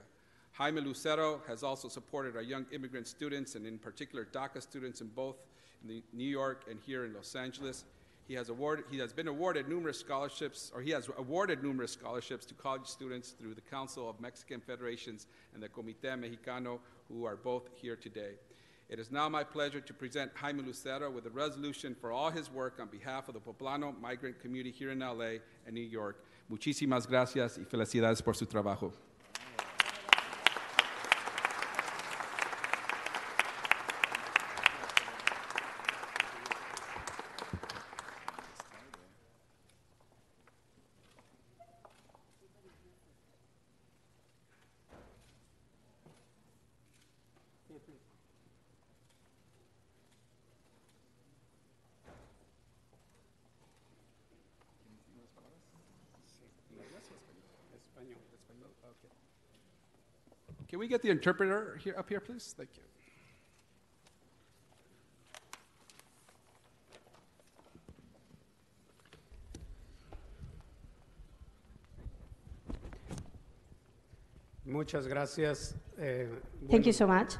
Jaime Lucero has also supported our young immigrant students, and in particular DACA students in both New York and here in Los Angeles. He has awarded numerous scholarships to college students through the Council of Mexican Federations and the Comité Mexicano, who are both here today. It is now my pleasure to present Jaime Lucero with a resolution for all his work on behalf of the Poblano migrant community here in LA and New York. Muchísimas gracias y felicidades por su trabajo. Can we get the interpreter here up here, please? Thank you. Muchas gracias. Thank you so much.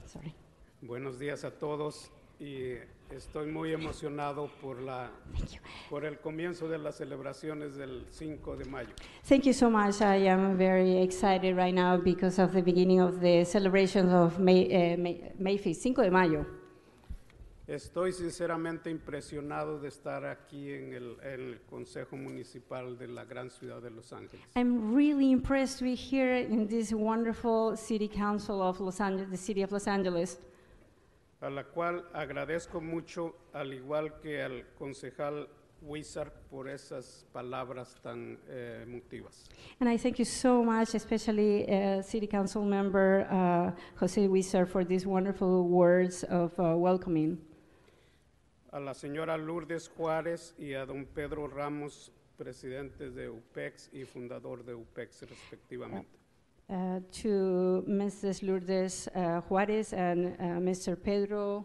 Sorry. Buenos días a todos y estoy muy emocionado por el comienzo de las celebraciones del 5 de mayo. Thank you so much. I am very excited right now because of the beginning of the celebrations of May 5th, 5 de Mayo. Estoy sinceramente impresionado de estar aquí en el Consejo Municipal de la gran ciudad de Los Ángeles. I'm really impressed to be here in this wonderful City Council of Los Angeles, the City of Los Angeles. A la cual agradezco mucho, al igual que al concejal Wizard, por esas palabras tan emotivas. And I thank you so much, especially City Council member Jose Wizard, for these wonderful words of welcoming. A la señora Lourdes Juárez y a don Pedro Ramos, presidentes de UPEX y fundador de UPEX respectivamente. To Mrs. Lourdes Juárez and Mr. Pedro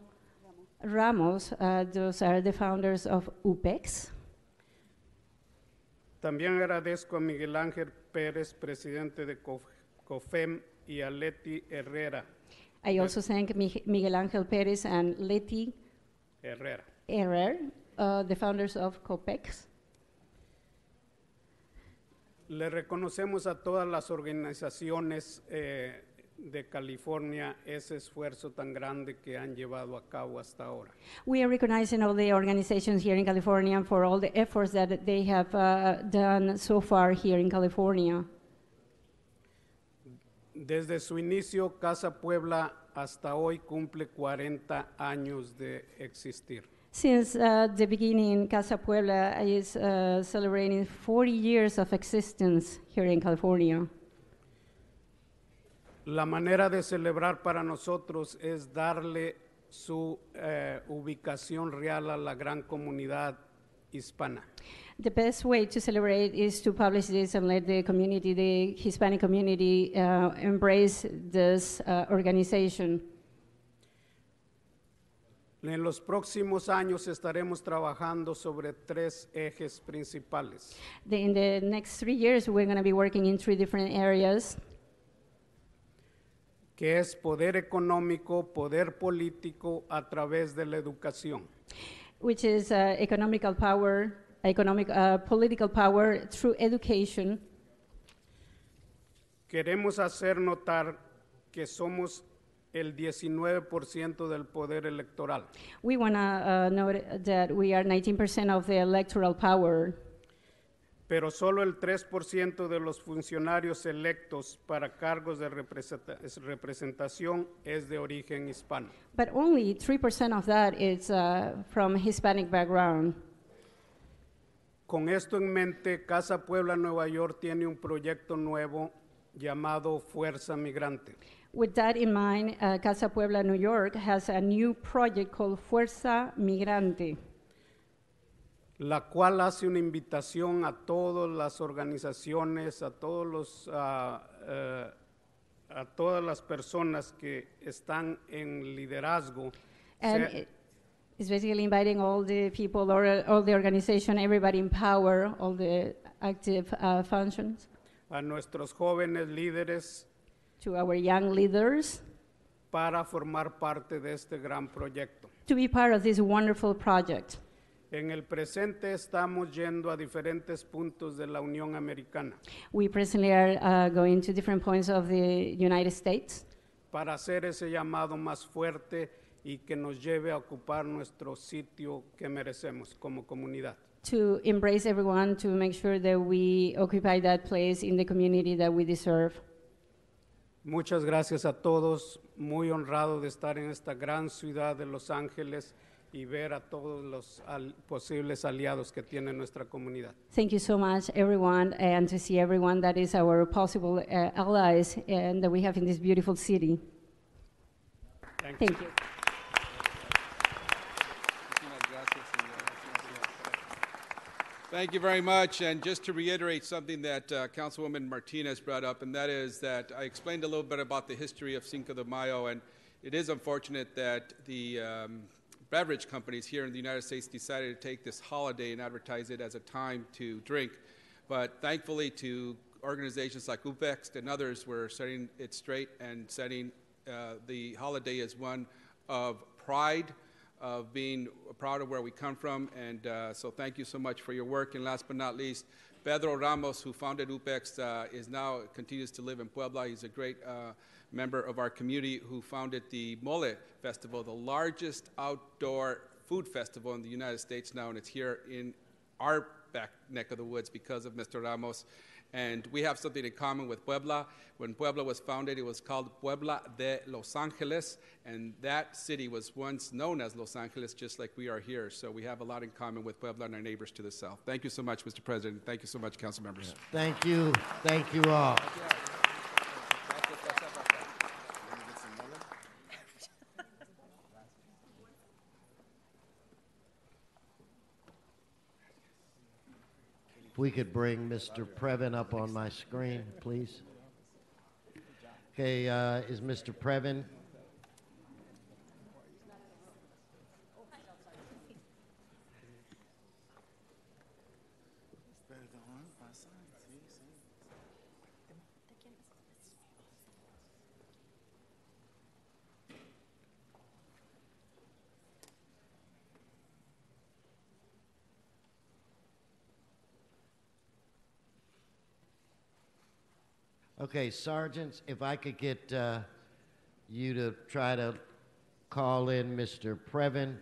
Ramos, those are the founders of UPEX. También agradezco a Miguel Ángel Pérez, presidente de COFEM, y a Leti Herrera. I also thank Miguel Ángel Pérez and Leti Herrera, the founders of COPEX. Le reconocemos a todas las organizaciones de California ese esfuerzo tan grande que han llevado a cabo hasta ahora. We are recognizing all the organizations here in California for all the efforts that they have done so far here in California. Desde su inicio, Casa Puebla hasta hoy cumple 40 años de existir. Since the beginning, Casa Puebla is celebrating 40 years of existence here in California. La manera de celebrar para nosotros es darle su ubicación real a la gran comunidad hispana. The best way to celebrate is to publish this and let the community, the Hispanic community, embrace this organization. En los próximos años estaremos trabajando sobre 3 ejes principales. In the next 3 years, we're going to be working in 3 different areas. Que es poder económico, poder político a través de la educación. Which is political power through education. Queremos hacer notar que somos el 19% del poder electoral. We want to note that we are 19% of the electoral power. Pero solo el 3% de los funcionarios electos para cargos de representación es de origen hispano. But only 3% of that is from Hispanic background. Con esto en mente, Casa Puebla Nueva York tiene un proyecto nuevo llamado Fuerza Migrante. With that in mind, Casa Puebla, New York has a new project called Fuerza Migrante, la cual hace una invitación a todas las organizaciones, a todas las personas que están en liderazgo. and it's basically inviting all the people, or all the organization, everybody in power, all the active functions, A nuestros jóvenes líderes to our young leaders, para formar parte de este gran proyecto. to be part of this wonderful project. En el presente estamos yendo a diferentes puntos de la Unión Americana We presently are going to different points of the United States para hacer ese llamado más fuerte y que nos lleve a ocupar nuestro sitio que merecemos como comunidad. to embrace everyone, to make sure that we occupy that place in the community that we deserve. Muchas gracias a todos, muy honrado de estar en esta gran ciudad de Los Ángeles y ver a todos los posibles aliados que tiene nuestra comunidad. Thank you so much, everyone, and to see everyone that is our possible allies and that we have in this beautiful city. Thank you. Thank you very much. And just to reiterate something that Councilwoman Martinez brought up, and that is that I explained a little bit about the history of Cinco de Mayo, and it is unfortunate that the beverage companies here in the United States decided to take this holiday and advertise it as a time to drink. But thankfully, to organizations like UPEX and others, we're setting it straight and setting the holiday as one of pride, of being proud of where we come from, and so thank you so much for your work. And last but not least, Pedro Ramos, who founded UPEX, continues to live in Puebla. He's a great member of our community who founded the Mole Festival, the largest outdoor food festival in the United States now, and it's here in our back neck of the woods because of Mr. Ramos. And we have something in common with Puebla. When Puebla was founded, it was called Puebla de Los Angeles, and that city was once known as Los Angeles, just like we are here. So we have a lot in common with Puebla and our neighbors to the south. Thank you so much, Mr. President. Thank you so much, council members. Thank you. Thank you all. If we could bring Mr. Previn up on my screen, please. Okay, is Mr. Previn? Okay, sergeants, if I could get you to try to call in Mr. Previn.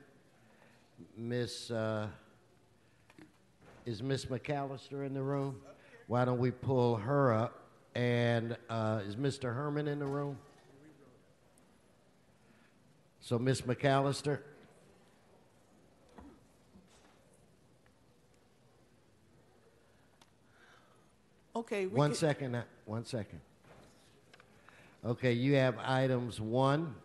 Is Miss McAllister in the room? Why don't we pull her up? And is Mr. Herman in the room? So Miss McAllister. Okay. One second. Okay, you have items 1,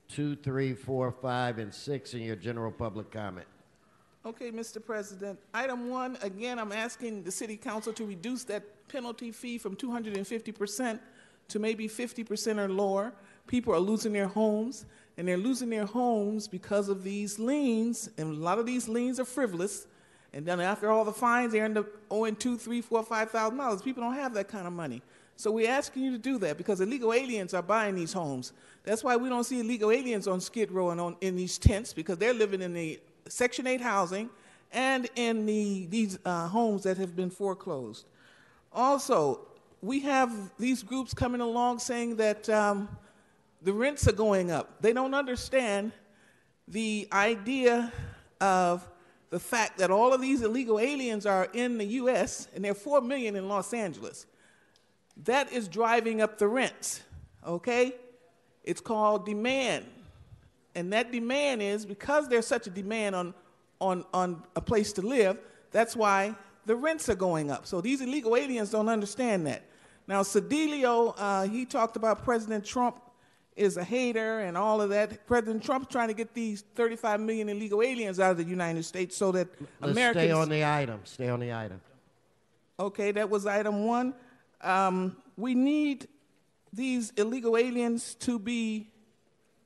2, 3, 4, 5, and 6 in your general public comment. Okay, Mr. President. Item 1, again, I'm asking the City Council to reduce that penalty fee from 250% to maybe 50% or lower. People are losing their homes, and they're losing their homes because of these liens, and a lot of these liens are frivolous. And then after all the fines, they end up owing $2,000, $3,000, $4,000, $5,000. People don't have that kind of money. So we're asking you to do that because illegal aliens are buying these homes. That's why we don't see illegal aliens on Skid Row and in these tents, because they're living in the Section 8 housing and in these homes that have been foreclosed. Also, we have these groups coming along saying that the rents are going up. They don't understand the idea of the fact that all of these illegal aliens are in the U.S., and there are 4 million in Los Angeles. That is driving up the rents, okay? It's called demand. And that demand is, because there's such a demand on a place to live, that's why the rents are going up. So these illegal aliens don't understand that. Now, Cedilio, he talked about President Trump is a hater and all of that. President Trump's trying to get these 35 million illegal aliens out of the United States so that Let's Americans... stay on the item. Stay on the item. Okay, that was item one. We need these illegal aliens to be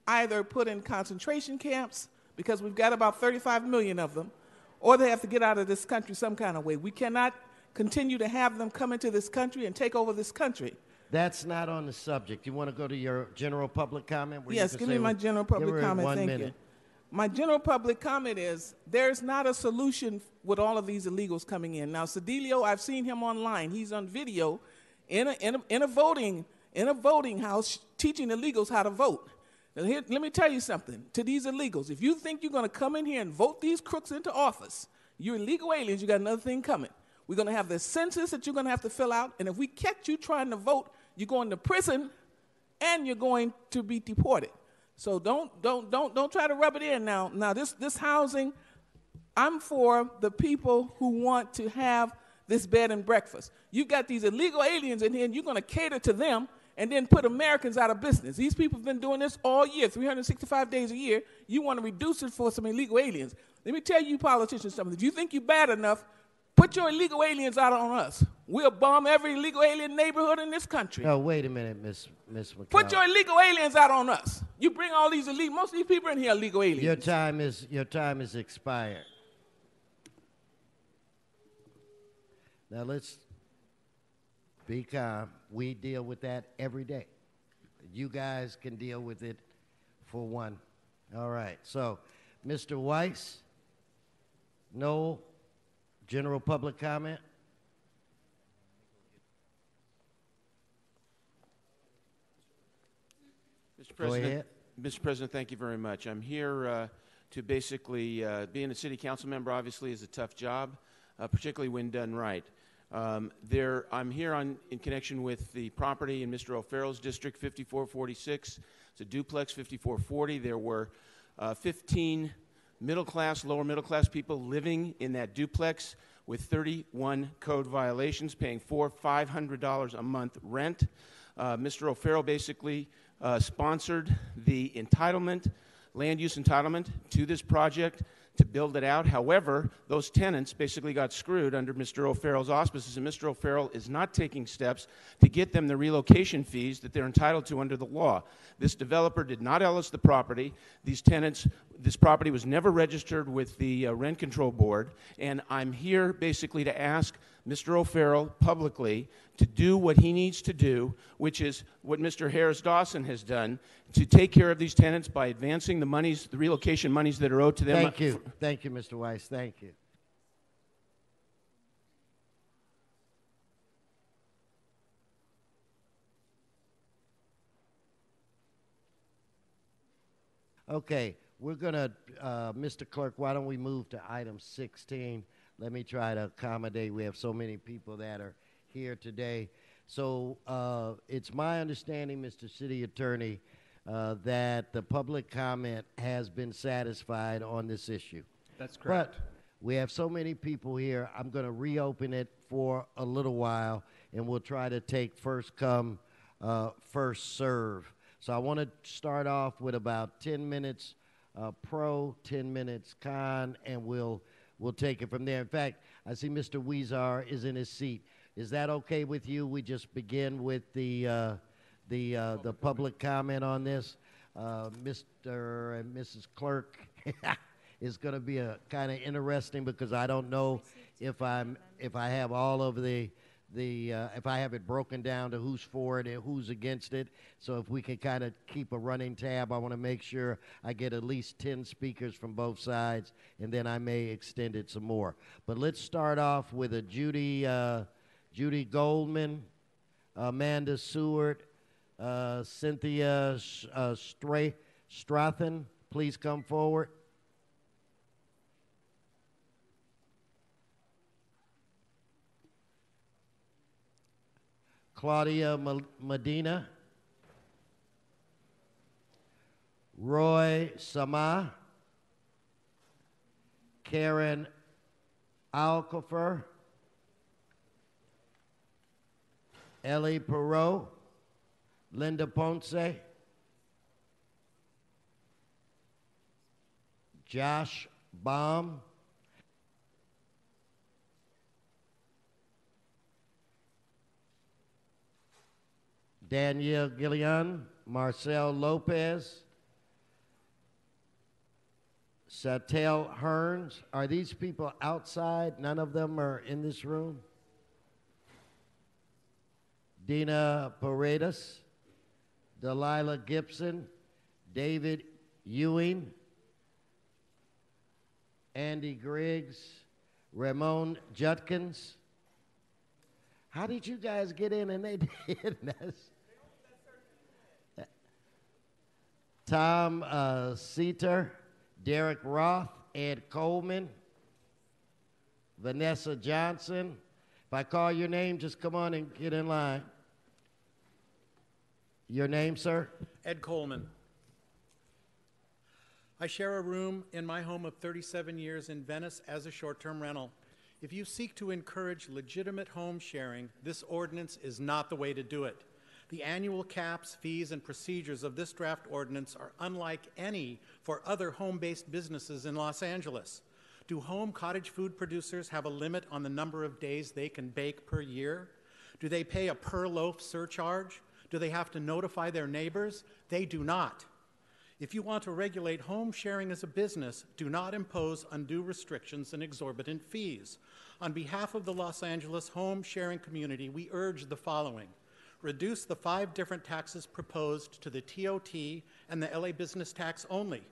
either put in concentration camps, because we've got about 35 million of them, or they have to get out of this country some kind of way. We cannot continue to have them come into this country and take over this country. That's not on the subject. You want to go to your general public comment? Where you Yes, can give say me my what- general give public her comment. 1 Thank minute. you. My general public comment is there's not a solution with all of these illegals coming in. Now, Cedilio, I've seen him online. He's on video in a voting house teaching illegals how to vote. Now, here, let me tell you something to these illegals. If you think you're going to come in here and vote these crooks into office, you're illegal aliens. You got another thing coming. We're going to have the census that you're going to have to fill out, and if we catch you trying to vote, you're going to prison, and you're going to be deported. So don't try to rub it in now. Now this housing, I'm for the people who want to have this bed and breakfast. You got these illegal aliens in here, and you're going to cater to them and then put Americans out of business. These people have been doing this all year, 365 days a year. You want to reduce it for some illegal aliens. Let me tell you politicians something. If you think you're bad enough, put your illegal aliens out on us. We'll bomb every illegal alien neighborhood in this country. No, wait a minute, Miss McCall. Put your illegal aliens out on us. You bring all these illegal, most of these people in here are illegal aliens. Your time is expired. Now let's be calm. We deal with that every day. You guys can deal with it for one. All right. So, Mr. Weiss, no general public comment? Mr. President, thank you very much. I'm here to basically, being a city council member obviously is a tough job, particularly when done right. I'm here in connection with the property in Mr. O'Farrell's district, 5446. It's a duplex, 5440. There were 15 middle-class, lower middle-class people living in that duplex with 31 code violations, paying $500 a month rent. Mr. O'Farrell basically sponsored the entitlement, land use entitlement to this project to build it out. However, those tenants basically got screwed under Mr. O'Farrell's auspices, and Mr. O'Farrell is not taking steps to get them the relocation fees that they're entitled to under the law. This developer did not Ellis the property. These tenants, this property was never registered with the Rent Control Board, and I'm here basically to ask Mr. O'Farrell publicly to do what he needs to do, which is what Mr. Harris Dawson has done, to take care of these tenants by advancing the monies, the relocation monies that are owed to them. Thank you. Thank you, Mr. Weiss. Thank you. Okay, we're going to, Mr. Clerk, why don't we move to item 16? Let me try to accommodate. We have so many people that are here today. So it's my understanding, Mr. City Attorney, that the public comment has been satisfied on this issue. That's correct. But we have so many people here, I'm going to reopen it for a little while, and we'll try to take first come, first serve. So I want to start off with about 10 minutes pro, 10 minutes con, and we'll take it from there. In fact, I see Mr. Weezar is in his seat. Is that okay with you? We just begin with the public comment on this. Mr. and Mrs. Clerk is going to be a kind of interesting because I don't know if I have all of if I have it broken down to who's for it and who's against it. So if we can kind of keep a running tab, I want to make sure I get at least 10 speakers from both sides, and then I may extend it some more. But let's start off with a Judy Goldman, Amanda Seward, Cynthia Strathen. Please come forward. Claudia Medina, Roy Sama, Karen Alcofer, Ellie Perot, Linda Ponce, Josh Baum, Danielle Gillian, Marcel Lopez, Satel Hearns. Are these people outside? None of them are in this room? Dina Paredes, Delilah Gibson, David Ewing, Andy Griggs, Ramon Judkins. How did you guys get in and they didn't? Tom Seater, Derek Roth, Ed Coleman, Vanessa Johnson. If I call your name, just come on and get in line. Your name, sir? Ed Coleman. I share a room in my home of 37 years in Venice as a short-term rental. If you seek to encourage legitimate home sharing, this ordinance is not the way to do it. The annual caps, fees, and procedures of this draft ordinance are unlike any for other home-based businesses in Los Angeles. Do home cottage food producers have a limit on the number of days they can bake per year? Do they pay a per loaf surcharge? Do they have to notify their neighbors? They do not. If you want to regulate home sharing as a business, do not impose undue restrictions and exorbitant fees. On behalf of the Los Angeles home sharing community, we urge the following. Reduce the 5 different taxes proposed to the TOT and the LA business tax only.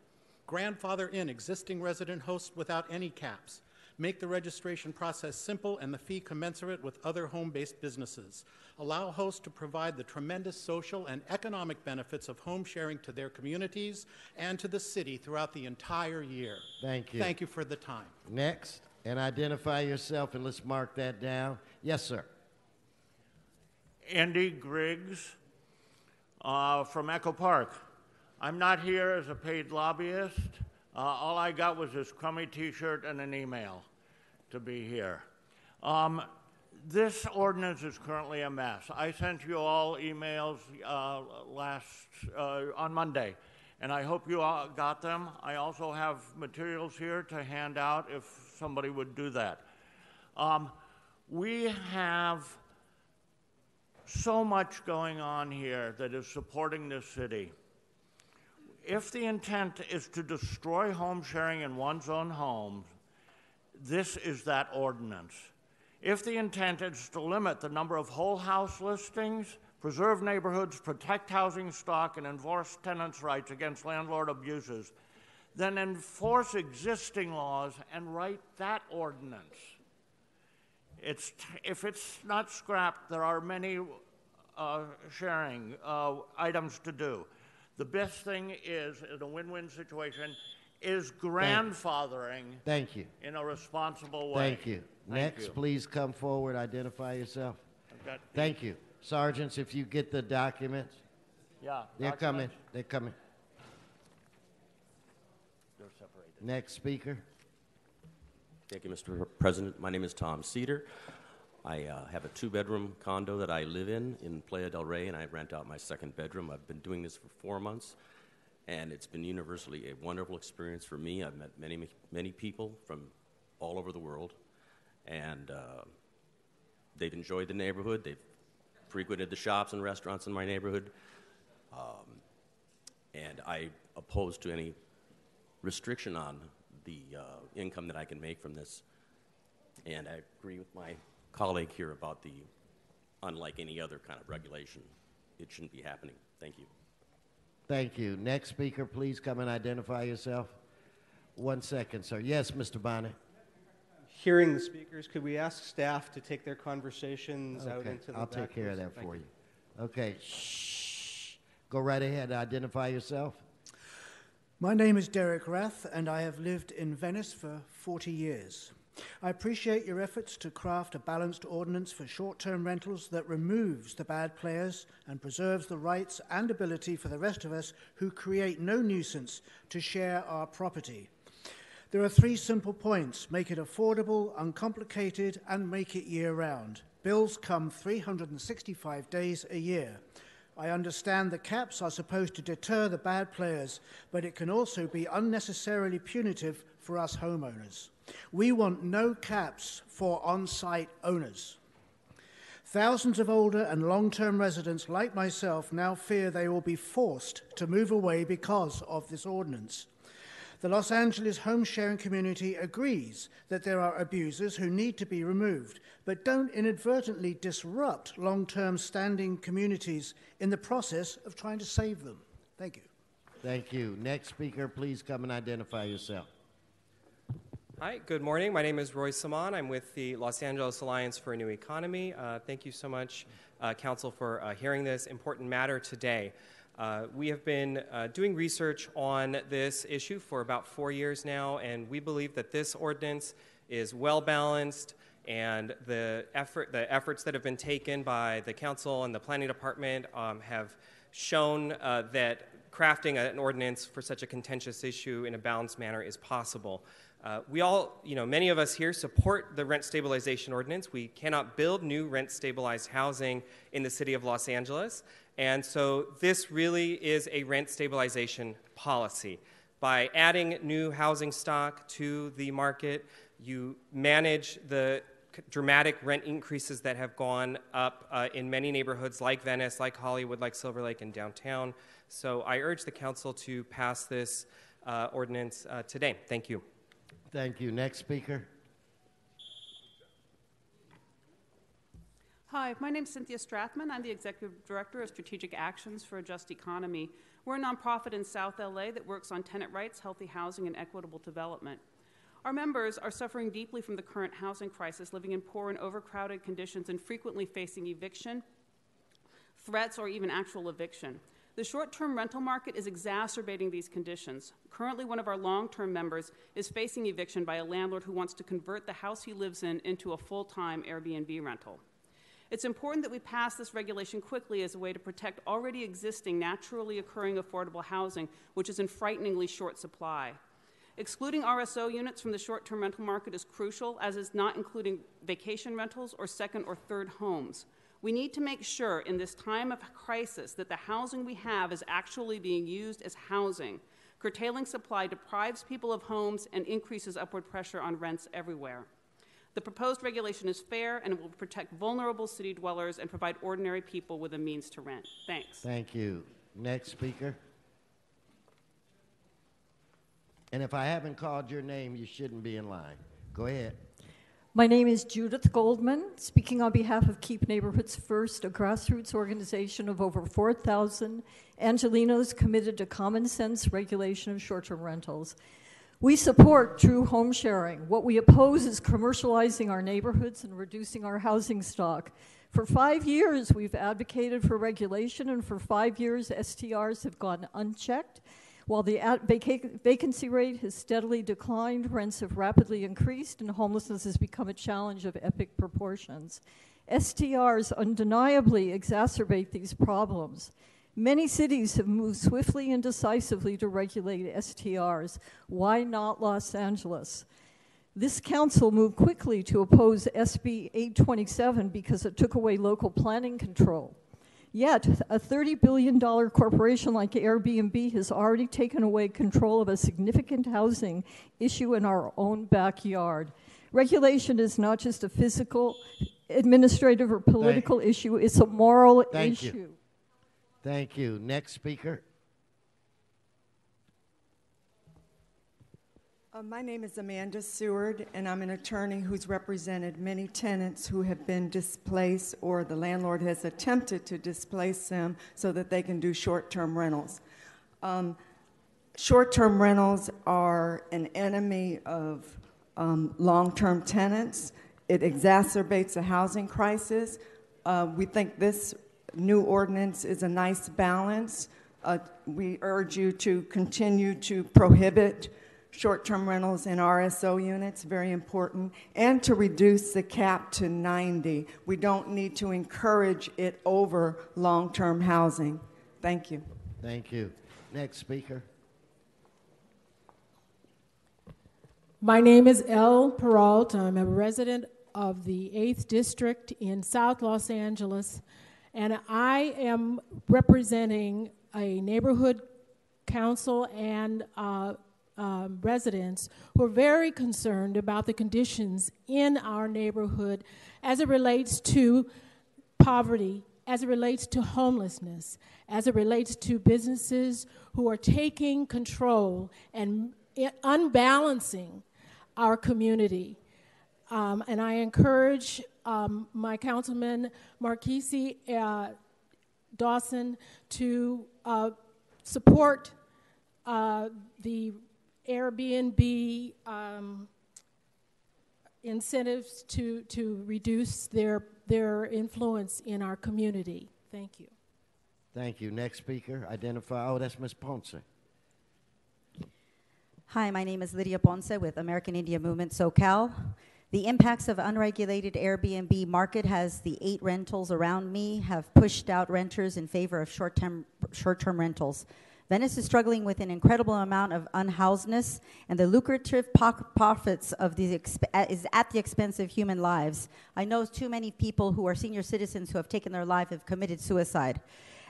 Grandfather in existing resident hosts without any caps. Make the registration process simple and the fee commensurate with other home-based businesses. Allow hosts to provide the tremendous social and economic benefits of home sharing to their communities and to the city throughout the entire year. Thank you. Thank you for the time. Next, and identify yourself, and let's mark that down. Yes, sir. Andy Griggs from Echo Park. I'm not here as a paid lobbyist. All I got was this crummy T-shirt and an email to be here. This ordinance is currently a mess. I sent you all emails on Monday, and I hope you all got them. I also have materials here to hand out if somebody would do that. We have so much going on here that is supporting this city. If the intent is to destroy home sharing in one's own home, this is that ordinance. If the intent is to limit the number of whole house listings, preserve neighborhoods, protect housing stock, and enforce tenants' rights against landlord abuses, then enforce existing laws and write that ordinance. If it's not scrapped, there are many sharing items to do. The best thing is, in a win-win situation, is grandfathering. Thank you. In a responsible way. Thank you. Next, please come forward, identify yourself. Thank you. Sergeants, if you get the documents. Yeah. They're coming. They're coming. They're separated. Next speaker. Thank you, Mr. President. My name is Tom Cedar. I have a 2-bedroom condo that I live in Playa del Rey, and I rent out my 2nd bedroom. I've been doing this for 4 months, and it's been universally a wonderful experience for me. I've met many people from all over the world, and they've enjoyed the neighborhood. They've frequented the shops and restaurants in my neighborhood, and I oppose to any restriction on the income that I can make from this. And I agree with my colleague here about the, unlike any other kind of regulation, it shouldn't be happening. Thank you. Thank you. Next speaker, please come and identify yourself. 1 second, sir. Yes, Mr. Bonnet. Hearing the speakers, could we ask staff to take their conversations out into the I'll back, take care of please? that Thank for you. Okay. Shh. Go right ahead. Identify yourself. My name is Derek Rath, and I have lived in Venice for 40 years. I appreciate your efforts to craft a balanced ordinance for short-term rentals that removes the bad players and preserves the rights and ability for the rest of us who create no nuisance to share our property. There are 3 simple points: make it affordable, uncomplicated, and make it year-round. Bills come 365 days a year. I understand the caps are supposed to deter the bad players, but it can also be unnecessarily punitive for us homeowners. We want no caps for on-site owners. Thousands of older and long-term residents like myself now fear they will be forced to move away because of this ordinance. The Los Angeles home sharing community agrees that there are abusers who need to be removed, but don't inadvertently disrupt long-term standing communities in the process of trying to save them. Thank you. Thank you. Next speaker, please come and identify yourself. Hi, good morning. My name is Roy Saman. I'm with the Los Angeles Alliance for a New Economy. Thank you so much, Council, for hearing this important matter today. We have been doing research on this issue for about 4 years now, and we believe that this ordinance is well balanced, and the efforts that have been taken by the Council and the Planning Department have shown that crafting an ordinance for such a contentious issue in a balanced manner is possible. We all, many of us here support the rent stabilization ordinance. We cannot build new rent stabilized housing in the city of Los Angeles. And so this really is a rent stabilization policy. By adding new housing stock to the market, you manage the dramatic rent increases that have gone up in many neighborhoods like Venice, like Hollywood, like Silver Lake, and downtown. So I urge the council to pass this ordinance today. Thank you. Thank you. Next speaker. Hi, my name is Cynthia Strathman. I'm the Executive Director of Strategic Actions for a Just Economy. We're a nonprofit in South LA that works on tenant rights, healthy housing, and equitable development. Our members are suffering deeply from the current housing crisis, living in poor and overcrowded conditions and frequently facing eviction, threats, or even actual eviction. The short-term rental market is exacerbating these conditions. Currently, one of our long-term members is facing eviction by a landlord who wants to convert the house he lives in into a full-time Airbnb rental. It's important that we pass this regulation quickly as a way to protect already existing, naturally occurring affordable housing, which is in frighteningly short supply. Excluding RSO units from the short-term rental market is crucial, as is not including vacation rentals or second or third homes. We need to make sure in this time of crisis that the housing we have is actually being used as housing. Curtailing supply deprives people of homes and increases upward pressure on rents everywhere. The proposed regulation is fair and it will protect vulnerable city dwellers and provide ordinary people with a means to rent. Thanks. Thank you. Next speaker. And if I haven't called your name, you shouldn't be in line. Go ahead. My name is Judith Goldman, speaking on behalf of Keep Neighborhoods First, a grassroots organization of over 4,000 Angelenos committed to common sense regulation of short-term rentals. We support true home sharing. What we oppose is commercializing our neighborhoods and reducing our housing stock. For 5 years, we've advocated for regulation, and for 5 years, STRs have gone unchecked. While the vacancy rate has steadily declined, rents have rapidly increased, and homelessness has become a challenge of epic proportions. STRs undeniably exacerbate these problems. Many cities have moved swiftly and decisively to regulate STRs. Why not Los Angeles? This council moved quickly to oppose SB 827 because it took away local planning control. Yet, a $30 billion corporation like Airbnb has already taken away control of a significant housing issue in our own backyard. Regulation is not just a physical, administrative, or political issue, it's a moral issue. Thank you. Next speaker. My name is Amanda Seward, and I'm an attorney who's represented many tenants who have been displaced or the landlord has attempted to displace them so that they can do short-term rentals. Short-term rentals are an enemy of long-term tenants. It exacerbates a housing crisis. We think this new ordinance is a nice balance. We urge you to continue to prohibit short-term rentals in RSO units, very important, and to reduce the cap to 90. We don't need to encourage it over long-term housing. Thank you. Thank you. Next speaker. My name is Elle Peralta. I'm a resident of the 8th District in South Los Angeles, and I am representing a neighborhood council and residents who are very concerned about the conditions in our neighborhood as it relates to poverty, as it relates to homelessness, as it relates to businesses who are taking control and unbalancing our community. And I encourage my councilman, Marquise Dawson, to support the Airbnb incentives to reduce their influence in our community. Thank you. Thank you. Next speaker, identify. Oh, that's Ms. Ponce. Hi, my name is Lydia Ponce with American Indian Movement SoCal. The impacts of unregulated Airbnb market has the 8 rentals around me have pushed out renters in favor of short-term rentals. Venice is struggling with an incredible amount of unhousedness, and the lucrative profits of these is at the expense of human lives. I know too many people who are senior citizens who have taken their life have committed suicide.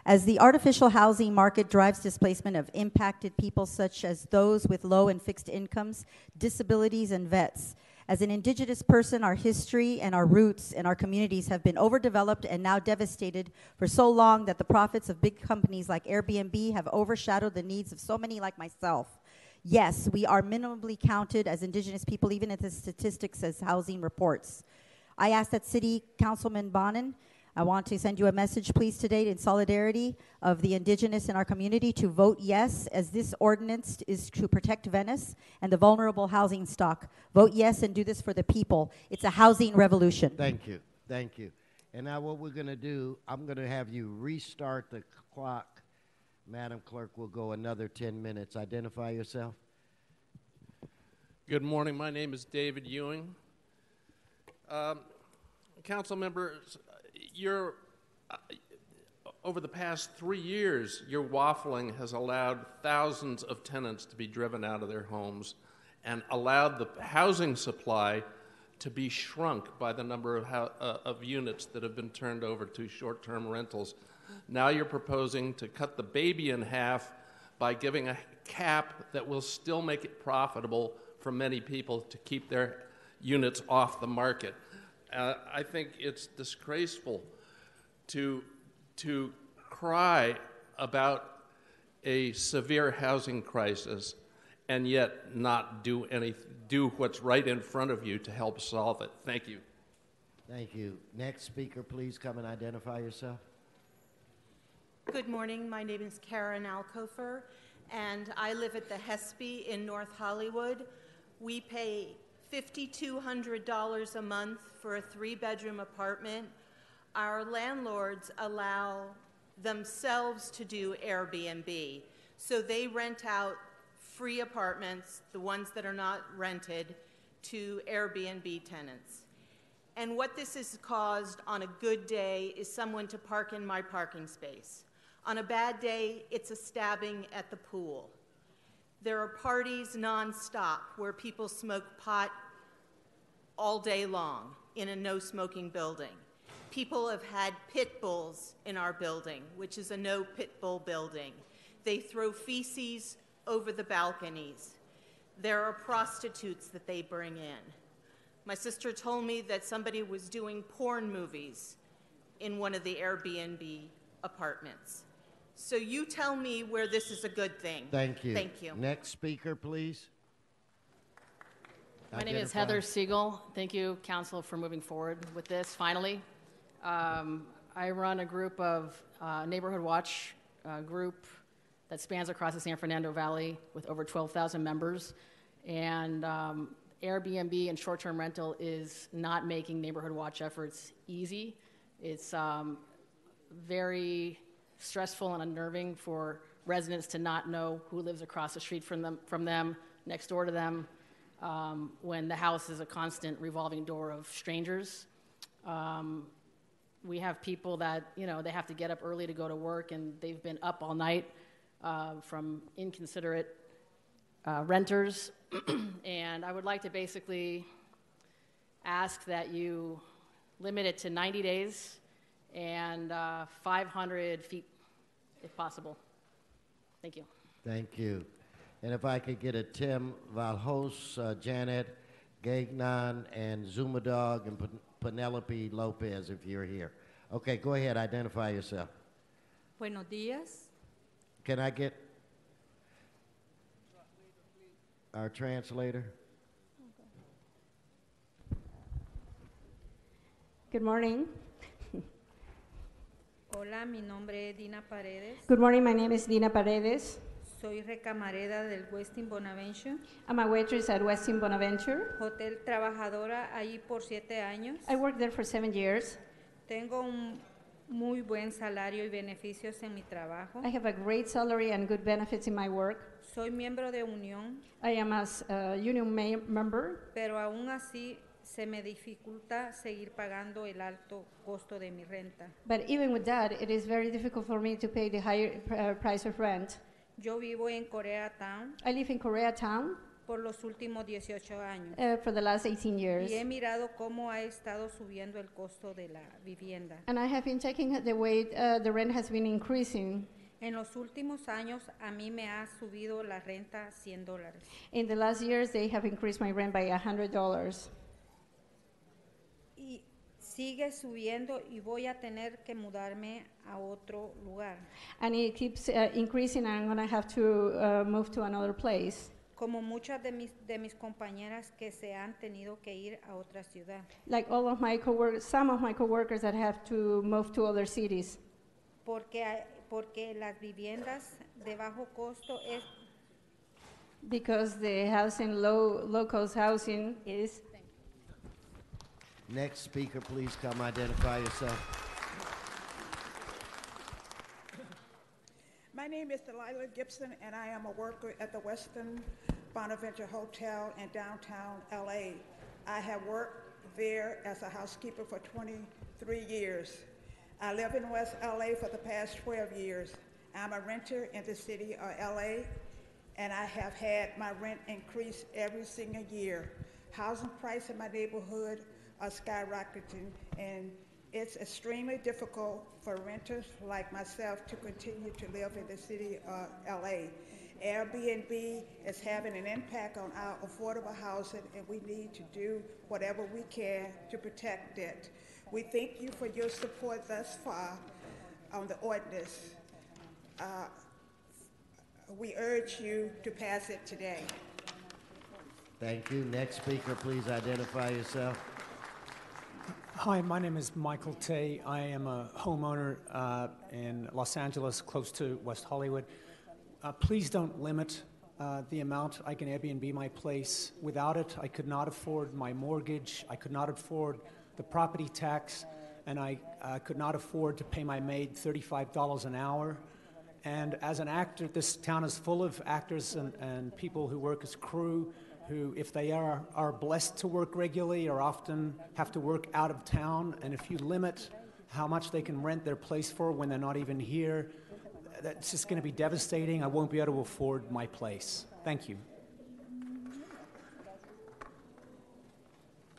As the artificial housing market drives displacement of impacted people such as those with low and fixed incomes, disabilities, and vets. As an indigenous person, our history and our roots and our communities have been overdeveloped and now devastated for so long that the profits of big companies like Airbnb have overshadowed the needs of so many like myself. Yes, we are minimally counted as indigenous people, even if the statistics says housing reports. I ask that City Councilman Bonin, I want to send you a message, please, today in solidarity of the indigenous in our community to vote yes, as this ordinance is to protect Venice and the vulnerable housing stock. Vote yes and do this for the people. It's a housing revolution. Thank you. Thank you. And now what we're going to do, I'm going to have you restart the clock. Madam Clerk will go another 10 minutes. Identify yourself. Good morning. My name is David Ewing. Council members, over the past 3 years, your waffling has allowed thousands of tenants to be driven out of their homes and allowed the housing supply to be shrunk by the number of units that have been turned over to short-term rentals. Now you're proposing to cut the baby in half by giving a cap that will still make it profitable for many people to keep their units off the market. I think it's disgraceful to cry about a severe housing crisis and yet not do what's right in front of you to help solve it. Thank you. Thank you. Next speaker, please come and identify yourself. Good morning. My name is Karen Alcofer, and I live at the Hespy in North Hollywood. We pay $5,200 a month for a 3-bedroom apartment. Our landlords allow themselves to do Airbnb, so they rent out free apartments, the ones that are not rented, to Airbnb tenants. And what this has caused on a good day is someone to park in my parking space. On a bad day, it's a stabbing at the pool. There are parties nonstop where people smoke pot all day long in a no-smoking building. People have had pit bulls in our building, which is a no pit bull building. They throw feces over the balconies. There are prostitutes that they bring in. My sister told me that somebody was doing porn movies in one of the Airbnb apartments. So you tell me where this is a good thing. Thank you. Thank you. Next speaker, please. My name is Heather Siegel. Thank you, Council, for moving forward with this, finally. I run a group of Neighborhood Watch group that spans across the San Fernando Valley with over 12,000 members. And Airbnb and short-term rental is not making Neighborhood Watch efforts easy. It's very stressful and unnerving for residents to not know who lives across the street from them, next door to them, when the house is a constant revolving door of strangers. We have people that, they have to get up early to go to work, and they've been up all night from inconsiderate renters. And I would like to basically ask that you limit it to 90 days and 500 feet, if possible. Thank you. Thank you. And if I could get a Tim Valhos, Janet Gagnon, and Zumadog, and Penelope Lopez, if you're here. Okay, go ahead, identify yourself. Buenos días. Can I get our translator? Good morning. Hola, mi nombre es Dina Paredes. Good morning, my name is Dina Paredes. Soy recamarera del Westin Bonaventure. I'm a waitress at Westin Bonaventure. Hotel trabajadora allí por 7 años. I worked there for 7 years. Tengo un muy buen salario y beneficios en mi trabajo. I have a great salary and good benefits in my work. Soy miembro de Unión. I am a union member. Pero aún así se me dificulta seguir pagando el alto costo de mi renta. But even with that, it is very difficult for me to pay the higher price of rent. Yo vivo en Koreatown. I live in Koreatown. Por los últimos 18 años. For the last 18 years. Y he mirado cómo ha estado subiendo el costo de la vivienda. And I have been checking the way the rent has been increasing. En los últimos años, a mí me ha subido la renta $100. In the last years, they have increased my rent by $100. Y sigue subiendo y voy a tener que mudarme a otro lugar. And it keeps increasing, and I'm going to have to move to another place. Como muchas de mis compañeras que se han tenido que ir a otra ciudad. Like all of my coworkers, some of my coworkers that have to move to other cities. Porque las viviendas de bajo costo es. Because the housing, low cost housing is. Next speaker, please come identify yourself. My name is Delilah Gibson, and I am a worker at the Westin Bonaventure Hotel in downtown LA. I have worked there as a housekeeper for 23 years. I live in West LA for the past 12 years. I'm a renter in the city of LA, and I have had my rent increase every single year. Housing prices in my neighborhood are skyrocketing, and it's extremely difficult for renters like myself to continue to live in the city of LA. Airbnb is having an impact on our affordable housing, and we need to do whatever we can to protect it. We thank you for your support thus far on the ordinance. We urge you to pass it today. Thank you. Next speaker, please identify yourself. Hi, my name is Michael Tay. I am a homeowner in Los Angeles, close to West Hollywood. Please don't limit the amount I can Airbnb my place. Without it, I could not afford my mortgage. I could not afford the property tax, and I could not afford to pay my maid $35 an hour. And as an actor, this town is full of actors and people who work as crew, who, if they are blessed to work regularly, or often have to work out of town. And if you limit how much they can rent their place for when they're not even here, that's just going to be devastating. I won't be able to afford my place. Thank you.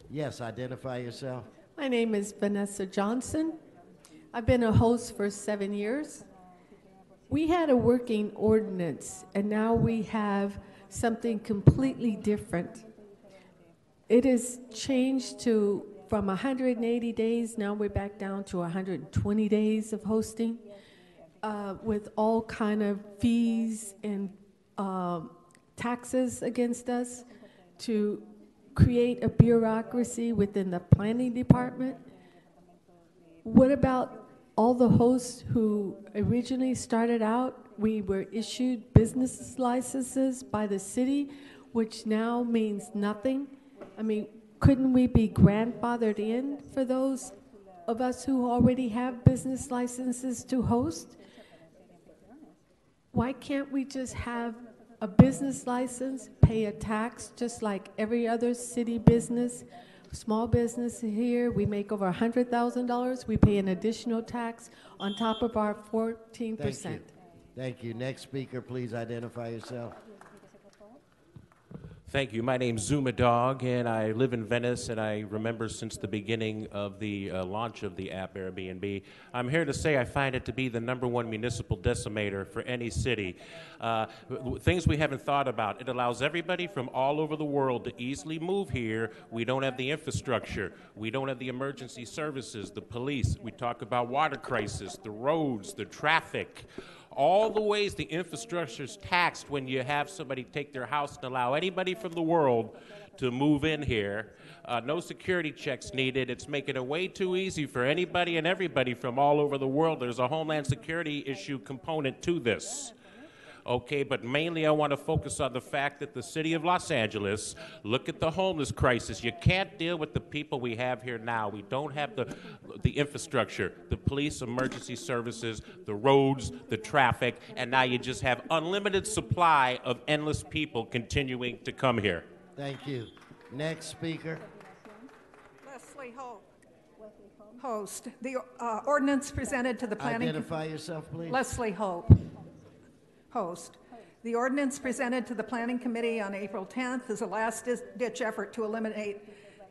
Yes, identify yourself. My name is Vanessa Johnson. I've been a host for 7 years. We had a working ordinance, and now we have something completely different. It is changed from 180 days, now we're back down to 120 days of hosting, with all kind of fees and taxes against us to create a bureaucracy within the planning department. What about all the hosts who originally started out? We were issued business licenses by the city, which now means nothing. I mean, couldn't we be grandfathered in for those of us who already have business licenses to host? Why can't we just have a business license, pay a tax just like every other city business? Small business here, we make over $100,000. We pay an additional tax on top of our 14%. Thank you. Thank you. Next speaker, please identify yourself. Thank you. My name's Zuma Dog, and I live in Venice, and I remember since the beginning of the launch of the app Airbnb. I'm here to say I find it to be the #1 municipal decimator for any city. Things we haven't thought about. It allows everybody from all over the world to easily move here. We don't have the infrastructure. We don't have the emergency services, the police. We talk about water crisis, the roads, the traffic. All the ways the infrastructure is taxed when you have somebody take their house and allow anybody from the world to move in here. No security checks needed. It's making it way too easy for anybody and everybody from all over the world. There's a homeland security issue component to this. Okay, but mainly I want to focus on the fact that the city of Los Angeles, look at the homeless crisis. You can't deal with the people we have here now. We don't have the infrastructure, the police, emergency services, the roads, the traffic, and now you just have unlimited supply of endless people continuing to come here. Thank you. Next speaker. Leslie Host. The ordinance presented to the planning... Identify yourself, please. Leslie Host. The ordinance presented to the Planning Committee on April 10th is a last-ditch effort to eliminate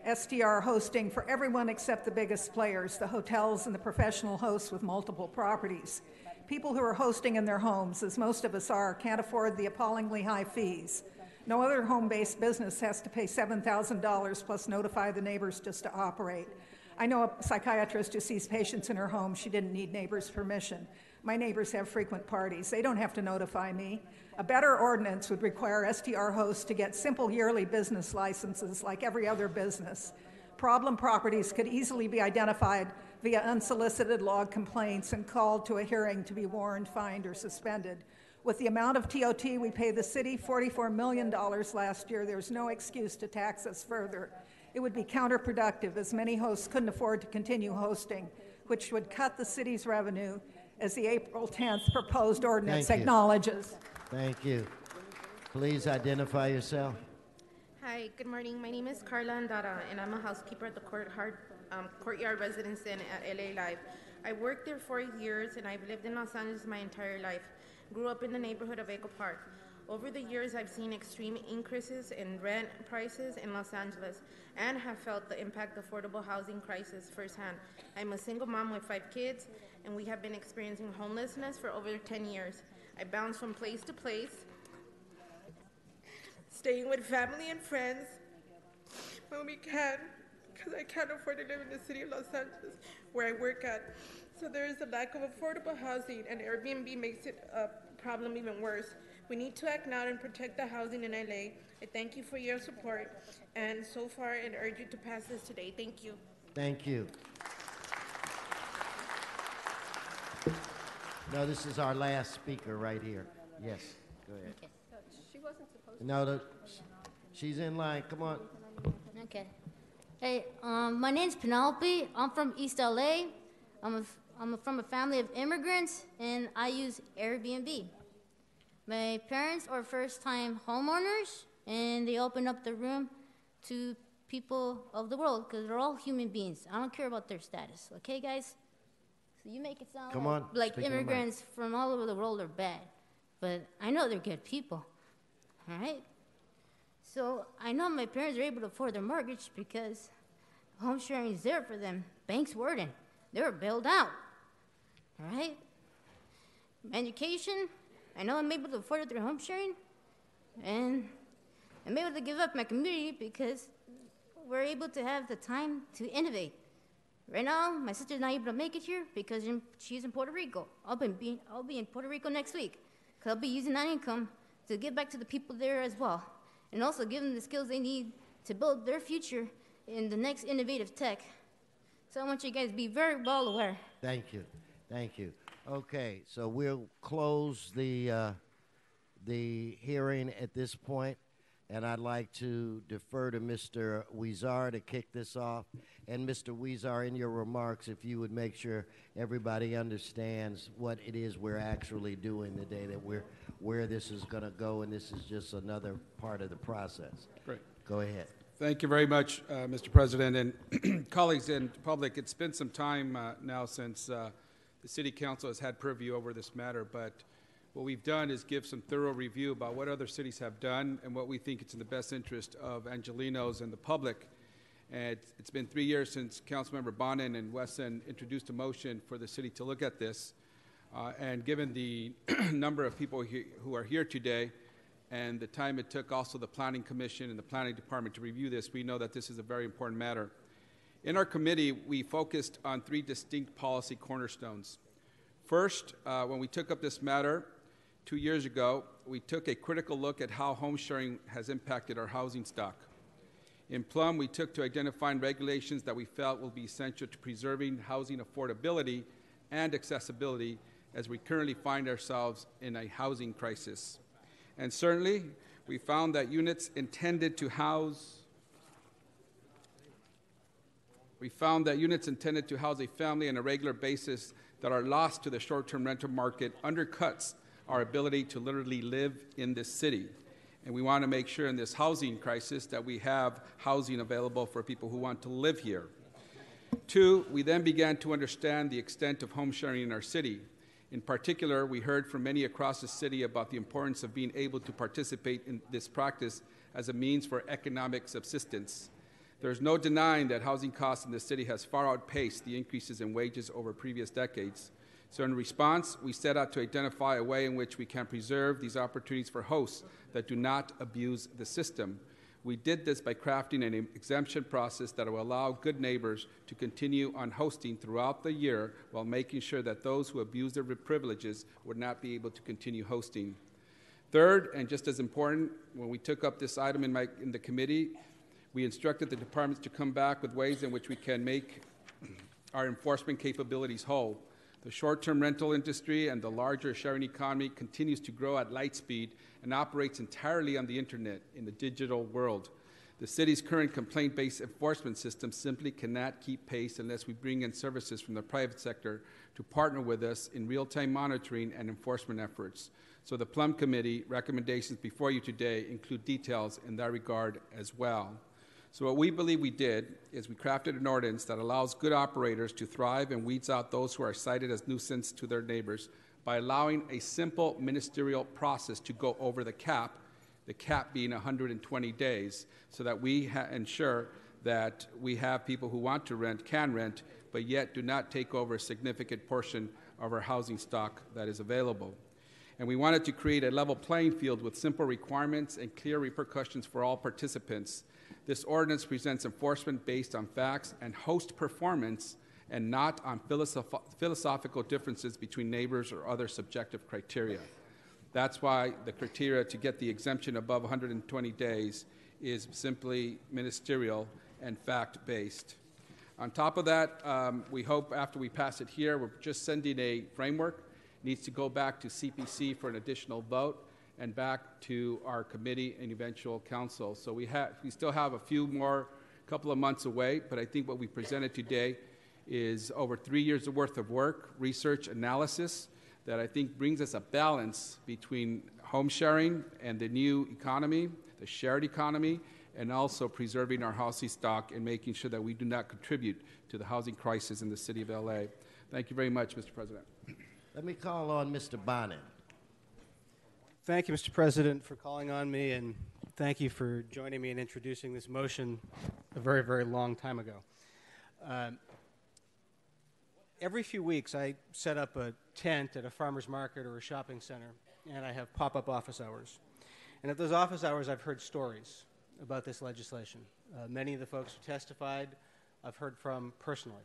STR hosting for everyone except the biggest players, the hotels and the professional hosts with multiple properties. People who are hosting in their homes, as most of us are, can't afford the appallingly high fees. No other home-based business has to pay $7,000 plus notify the neighbors just to operate. I know a psychiatrist who sees patients in her home. She didn't need neighbors' permission. My neighbors have frequent parties. They don't have to notify me. A better ordinance would require STR hosts to get simple yearly business licenses like every other business. Problem properties could easily be identified via unsolicited log complaints and called to a hearing to be warned, fined, or suspended. With the amount of TOT we pay the city, $44 million last year, there's no excuse to tax us further. It would be counterproductive, as many hosts couldn't afford to continue hosting, which would cut the city's revenue, as the April 10th proposed ordinance acknowledges. Thank you. Please identify yourself. Hi, good morning. My name is Carla Andara, and I'm a housekeeper at the Courtyard Residence Inn at LA Live. I worked there for years, and I've lived in Los Angeles my entire life. Grew up in the neighborhood of Echo Park. Over the years, I've seen extreme increases in rent prices in Los Angeles and have felt the impact of affordable housing crisis firsthand. I'm a single mom with 5 kids, and we have been experiencing homelessness for over 10 years. I bounce from place to place, staying with family and friends when we can, because I can't afford to live in the city of Los Angeles where I work at. So there is a lack of affordable housing, and Airbnb makes it a problem even worse. We need to act now and protect the housing in LA. I thank you for your support, and so far, and urge you to pass this today. Thank you. Thank you. No, this is our last speaker right here. Yes, go ahead. Okay. She wasn't supposed to. No, she's in line. Come on. Okay. Hey, my name's Penelope. I'm from East LA. I'm from a family of immigrants, and I use Airbnb. My parents are first-time homeowners, and they open up the room to people of the world because they're all human beings. I don't care about their status. Okay, guys? So you make it sound like immigrants from all over the world are bad, but I know they're good people. All right? So I know my parents are able to afford their mortgage because home sharing is there for them. Banks weren't. They were bailed out. All right? Education, I know I'm able to afford it through home sharing, and I'm able to give up my community because we're able to have the time to innovate. Right now, my sister's not able to make it here because she's in Puerto Rico. I'll be in Puerto Rico next week because I'll be using that income to give back to the people there as well, and also give them the skills they need to build their future in the next innovative tech. So I want you guys to be very well aware. Thank you. Thank you. Okay, so we'll close the hearing at this point, and I'd like to defer to Mr. Huizar to kick this off. And Mr. Huizar, in your remarks, if you would make sure everybody understands what it is we're actually doing today, that where this is going to go, and this is just another part of the process. Great. Go ahead. Thank you very much, Mr. President, and colleagues and public. It's been some time now since the City Council has had purview over this matter, but What we've done is give some thorough review about what other cities have done and what we think it's in the best interest of Angelenos and the public. And it's been 3 years since Councilmember Bonin and Wesson introduced a motion for the city to look at this. And given the number of people who are here today and the time it took also the Planning Commission and the Planning Department to review this, we know that this is a very important matter. In our committee, we focused on 3 distinct policy cornerstones. First, when we took up this matter 2 years ago, we took a critical look at how home sharing has impacted our housing stock. In Plum, we took to identifying regulations that we felt will be essential to preserving housing affordability and accessibility as we currently find ourselves in a housing crisis. And certainly, we found that units intended to house a family on a regular basis that are lost to the short-term rental market undercuts our ability to literally live in this city. And we want to make sure in this housing crisis that we have housing available for people who want to live here. 2, we then began to understand the extent of home sharing in our city. In particular, we heard from many across the city about the importance of being able to participate in this practice as a means for economic subsistence. There is no denying that housing costs in the city has far outpaced the increases in wages over previous decades. So in response, we set out to identify a way in which we can preserve these opportunities for hosts that do not abuse the system. We did this by crafting an exemption process that will allow good neighbors to continue on hosting throughout the year while making sure that those who abuse their privileges would not be able to continue hosting. Third, and just as important, when we took up this item in the committee, we instructed the departments to come back with ways in which we can make our enforcement capabilities whole. The short-term rental industry and the larger sharing economy continues to grow at light speed and operates entirely on the internet in the digital world. The city's current complaint-based enforcement system simply cannot keep pace unless we bring in services from the private sector to partner with us in real-time monitoring and enforcement efforts. So the Plum Committee recommendations before you today include details in that regard as well. So what we believe we did is we crafted an ordinance that allows good operators to thrive and weeds out those who are cited as nuisance to their neighbors by allowing a simple ministerial process to go over the cap being 120 days, so that we ensure that we have people who want to rent can rent, but yet do not take over a significant portion of our housing stock that is available. And we wanted to create a level playing field with simple requirements and clear repercussions for all participants. This ordinance presents enforcement based on facts and host performance and not on philosophical differences between neighbors or other subjective criteria. That's why the criteria to get the exemption above 120 days is simply ministerial and fact-based. On top of that, we hope after we pass it here, we're just sending a framework. It needs to go back to CPC for an additional vote and back to our committee and eventual council. So we still have a couple of months away, but I think what we presented today is over 3 years worth of work, research, analysis, that I think brings us a balance between home sharing and the new economy, the shared economy, and also preserving our housing stock and making sure that we do not contribute to the housing crisis in the city of LA. Thank you very much, Mr. President. Let me call on Mr. Bonin. Thank you, Mr. President, for calling on me, and thank you for joining me in introducing this motion a very, very long time ago. Every few weeks, I set up a tent at a farmer's market or a shopping center, and I have pop-up office hours. And at those office hours, I've heard stories about this legislation. Many of the folks who testified, I've heard from personally.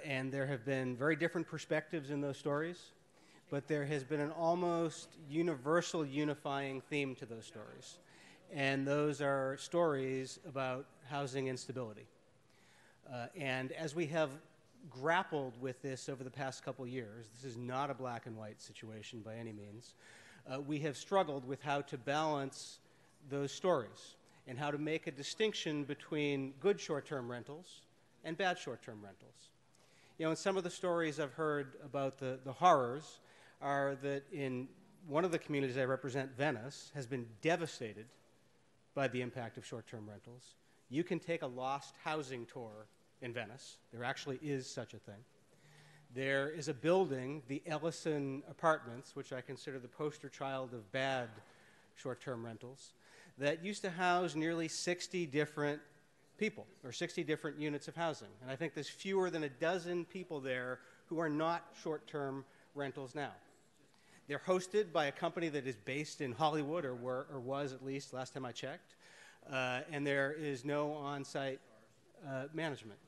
And there have been very different perspectives in those stories, but there has been an almost universal unifying theme to those stories. And those are stories about housing instability. And as we have grappled with this over the past couple years, this is not a black and white situation by any means, we have struggled with how to balance those stories and how to make a distinction between good short-term rentals and bad short-term rentals. You know, and some of the stories I've heard about the horrors are that in one of the communities I represent, Venice, has been devastated by the impact of short-term rentals. You can take a lost housing tour in Venice. There actually is such a thing. There is a building, the Ellison Apartments, which I consider the poster child of bad short-term rentals, that used to house nearly 60 different people, or 60 different units of housing. And I think there's fewer than a dozen people there who are not short-term rentals now. They're hosted by a company that is based in Hollywood, or was at least last time I checked, and there is no on-site management.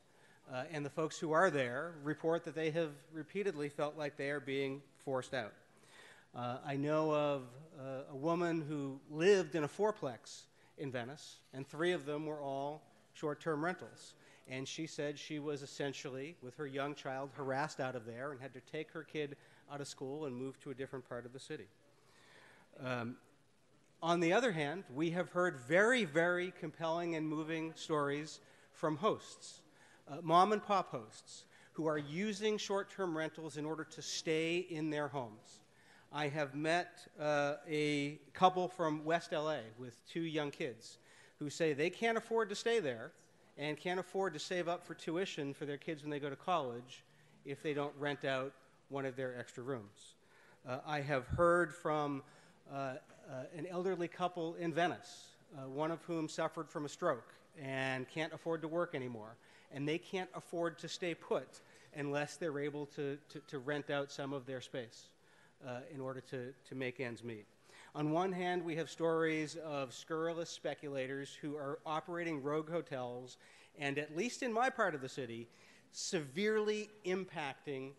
And the folks who are there report that they have repeatedly felt like they are being forced out. I know of a woman who lived in a fourplex in Venice, and 3 of them were all short-term rentals. And she said she was essentially, with her young child, harassed out of there and had to take her kid out of school and move to a different part of the city. On the other hand, we have heard very, very compelling and moving stories from hosts, mom and pop hosts, who are using short-term rentals in order to stay in their homes. I have met a couple from West LA with 2 young kids who say they can't afford to stay there and can't afford to save up for tuition for their kids when they go to college if they don't rent out one of their extra rooms. I have heard from an elderly couple in Venice, one of whom suffered from a stroke and can't afford to work anymore, and they can't afford to stay put unless they're able to rent out some of their space in order to make ends meet. On one hand, we have stories of scurrilous speculators who are operating rogue hotels and, at least in my part of the city, severely impacting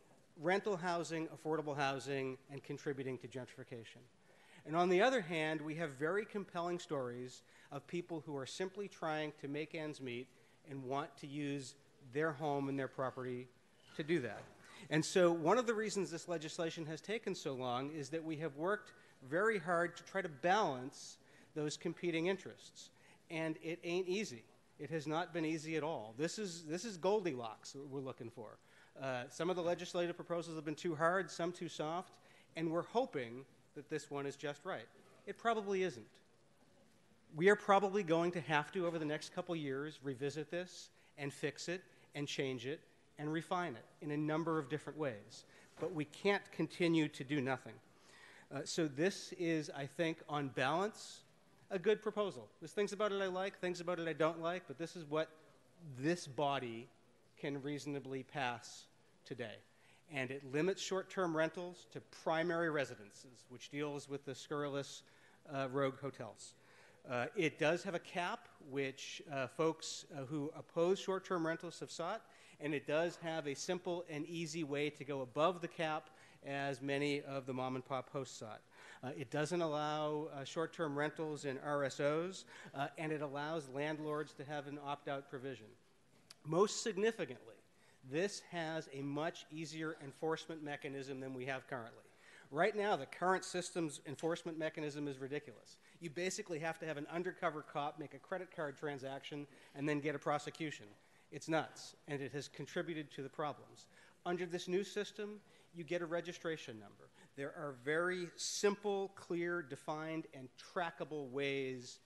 rental housing, affordable housing, and contributing to gentrification. And on the other hand, we have very compelling stories of people who are simply trying to make ends meet and want to use their home and their property to do that. And so one of the reasons this legislation has taken so long is that we have worked very hard to try to balance those competing interests. And it ain't easy. It has not been easy at all. This is Goldilocks that we're looking for. Some of the legislative proposals have been too hard, some too soft, and we're hoping that this one is just right. It probably isn't. We are probably going to have to, over the next couple years, revisit this and fix it and change it and refine it in a number of different ways. But we can't continue to do nothing. So this is, I think, on balance, a good proposal. There's things about it I like, things about it I don't like, but this is what this body can reasonably pass today. And it limits short-term rentals to primary residences, which deals with the scurrilous rogue hotels. It does have a cap, which folks who oppose short-term rentals have sought, and it does have a simple and easy way to go above the cap, as many of the mom-and-pop hosts sought. It doesn't allow short-term rentals in RSOs, and it allows landlords to have an opt-out provision. Most significantly, this has a much easier enforcement mechanism than we have currently. Right now, the current system's enforcement mechanism is ridiculous. You basically have to have an undercover cop make a credit card transaction and then get a prosecution. It's nuts, and it has contributed to the problems. Under this new system, you get a registration number. There are very simple, clear, defined, and trackable ways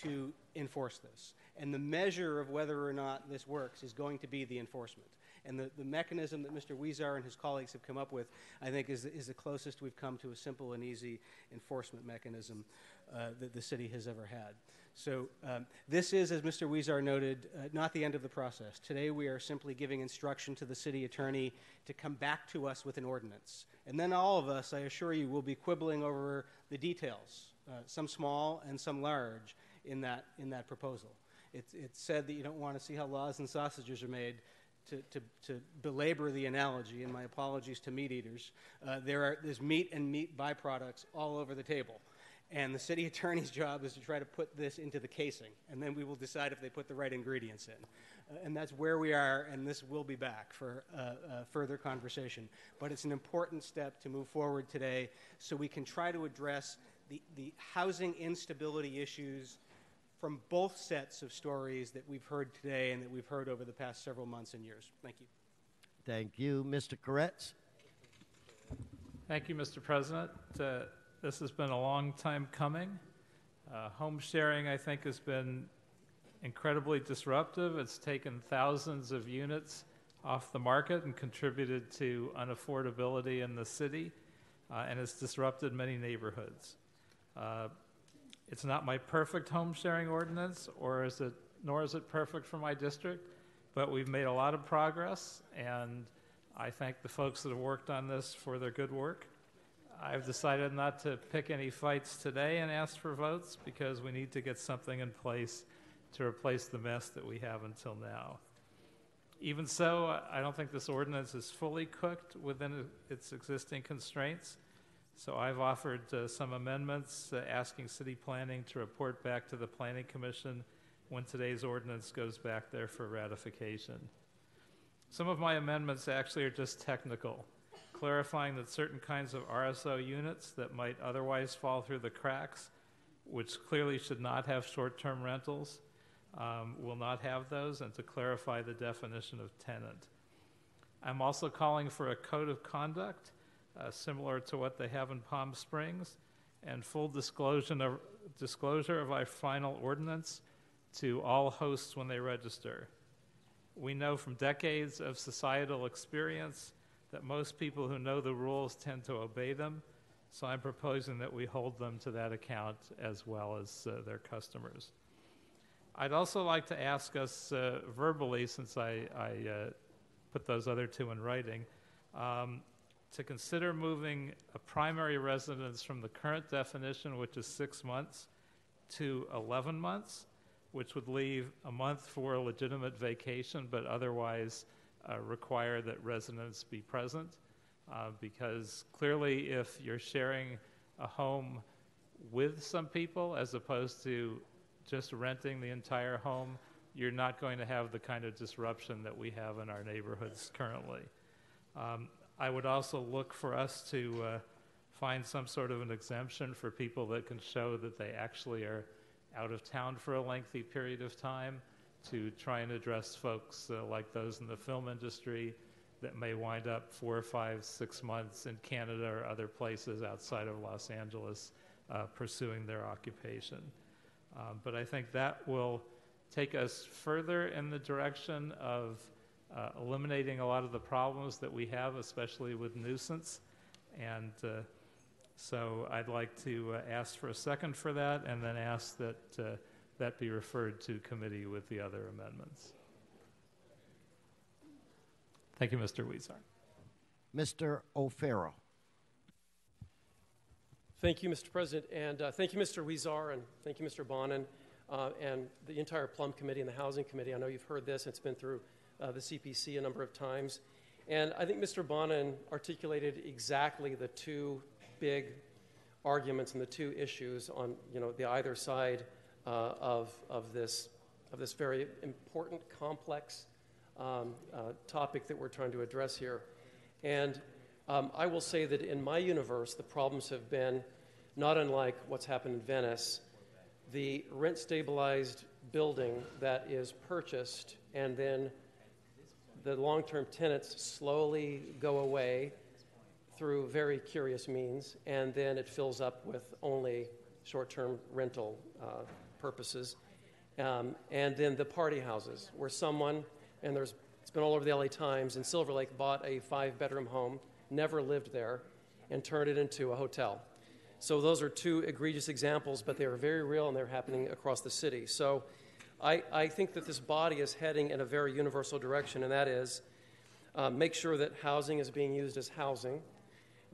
to enforce this. And the measure of whether or not this works is going to be the enforcement. And the mechanism that Mr. Huizar and his colleagues have come up with, I think, is the closest we've come to a simple and easy enforcement mechanism that the city has ever had. So this is, as Mr. Huizar noted, not the end of the process. Today we are simply giving instruction to the city attorney to come back to us with an ordinance. And then all of us, I assure you, will be quibbling over the details, some small and some large, in that proposal. It's said that you don't want to see how laws and sausages are made. To belabor the analogy, and my apologies to meat eaters, there's meat and meat byproducts all over the table. And the city attorney's job is to try to put this into the casing, and then we will decide if they put the right ingredients in. And that's where we are, and this will be back for further conversation. But it's an important step to move forward today so we can try to address the housing instability issues from both sets of stories that we've heard today and that we've heard over the past several months and years. Thank you. Thank you. Mr. Koretz. Thank you, Mr. President. This has been a long time coming. Home sharing, I think, has been incredibly disruptive. It's taken thousands of units off the market and contributed to unaffordability in the city, and has disrupted many neighborhoods. It's not my perfect home sharing ordinance, nor is it perfect for my district, but we've made a lot of progress, and I thank the folks that have worked on this for their good work. I've decided not to pick any fights today and ask for votes because we need to get something in place to replace the mess that we have until now. Even so, I don't think this ordinance is fully cooked within its existing constraints. So I've offered some amendments asking city planning to report back to the Planning Commission when today's ordinance goes back there for ratification. Some of my amendments actually are just technical, clarifying that certain kinds of RSO units that might otherwise fall through the cracks, which clearly should not have short-term rentals, will not have those, and to clarify the definition of tenant. I'm also calling for a code of conduct similar to what they have in Palm Springs, and full disclosure of our final ordinance to all hosts when they register. We know from decades of societal experience that most people who know the rules tend to obey them, so I'm proposing that we hold them to that account as well as their customers. I'd also like to ask us verbally, since I put those other two in writing, to consider moving a primary residence from the current definition, which is 6 months, to 11 months, which would leave a month for a legitimate vacation, but otherwise require that residents be present. Because clearly if you're sharing a home with some people as opposed to just renting the entire home, you're not going to have the kind of disruption that we have in our neighborhoods currently. I would also look for us to find some sort of an exemption for people that can show that they actually are out of town for a lengthy period of time, to try and address folks like those in the film industry that may wind up 4 or 5, 6 months in Canada or other places outside of Los Angeles pursuing their occupation. But I think that will take us further in the direction of eliminating a lot of the problems that we have, especially with nuisance. And so I'd like to ask for a second for that, and then ask that that be referred to committee with the other amendments. Thank you, Mr. Huizar. Mr. O'Farrell. Thank you, Mr. President, and thank you, Mr. Huizar, and thank you, Mr. Bonin, and the entire Plum Committee and the Housing Committee. I know you've heard this. It's been through the CPC a number of times. And I think Mr. Bonin articulated exactly the two big arguments and the two issues on the either side of this very important, complex topic that we're trying to address here. And I will say that in my universe, the problems have been not unlike what's happened in Venice. The rent-stabilized building that is purchased, and then the long-term tenants slowly go away through very curious means, and then it fills up with only short-term rental purposes. And then the party houses, where someone, and it's been all over the LA Times, in Silver Lake bought a 5-bedroom home, never lived there, and turned it into a hotel. So those are two egregious examples, but they are very real, and they're happening across the city. So I think that this body is heading in a very universal direction, and that is make sure that housing is being used as housing,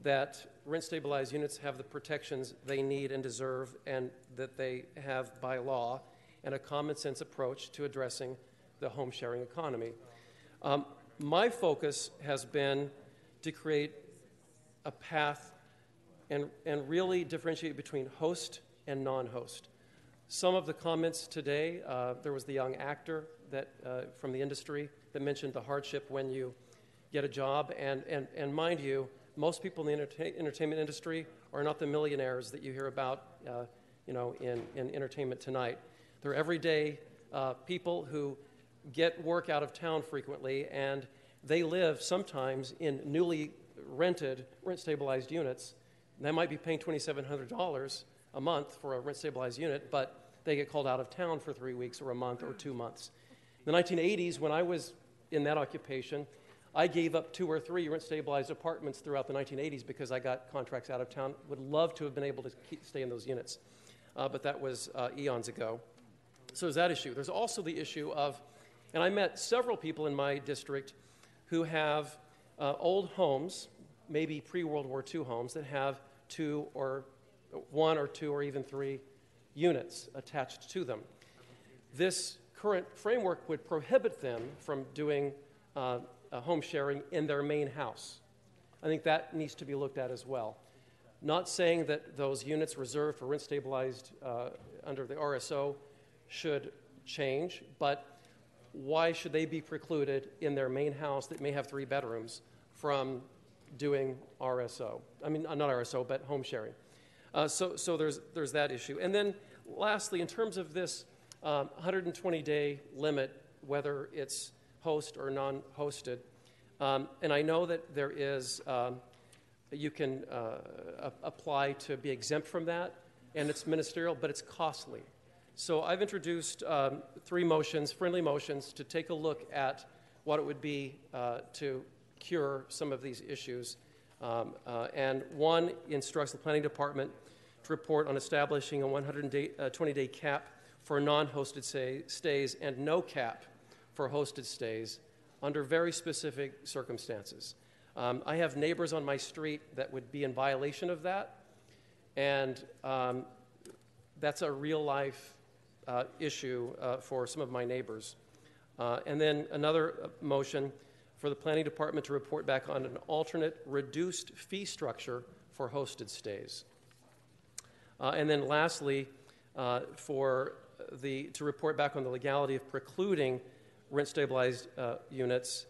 that rent-stabilized units have the protections they need and deserve, and that they have by law, and a common-sense approach to addressing the home-sharing economy. My focus has been to create a path and really differentiate between host and non-host. Some of the comments today, there was the young actor that from the industry that mentioned the hardship when you get a job, and mind you, most people in the entertainment industry are not the millionaires that you hear about in entertainment tonight. They're everyday people who get work out of town frequently, and they live sometimes in newly rented, rent-stabilized units. They might be paying $2,700 a month for a rent-stabilized unit, but they get called out of town for 3 weeks or a month or 2 months. In the 1980s, when I was in that occupation, I gave up 2 or 3 rent-stabilized apartments throughout the 1980s because I got contracts out of town. Would love to have been able to stay in those units, but that was eons ago. So there's that issue. There's also the issue of, and I met several people in my district who have old homes, maybe pre-World War II homes, that have 1 or 2 or even 3 units attached to them. This current framework would prohibit them from doing home sharing in their main house. I think that needs to be looked at as well. Not saying that those units reserved for rent stabilized under the RSO should change, but why should they be precluded in their main house that may have 3 bedrooms from doing RSO? I mean, not RSO, but home sharing. So there's that issue. And then lastly, in terms of this 120-day limit, whether it's host or non-hosted, and I know that there is, you can apply to be exempt from that, and it's ministerial, but it's costly. So I've introduced 3 motions, friendly motions, to take a look at what it would be to cure some of these issues. And one instructs the Planning Department to report on establishing a 120-day cap for non-hosted stays and no cap for hosted stays under very specific circumstances. I have neighbors on my street that would be in violation of that, and that's a real-life issue for some of my neighbors. And then another motion for the Planning Department to report back on an alternate reduced fee structure for hosted stays. And then lastly, to report back on the legality of precluding rent-stabilized units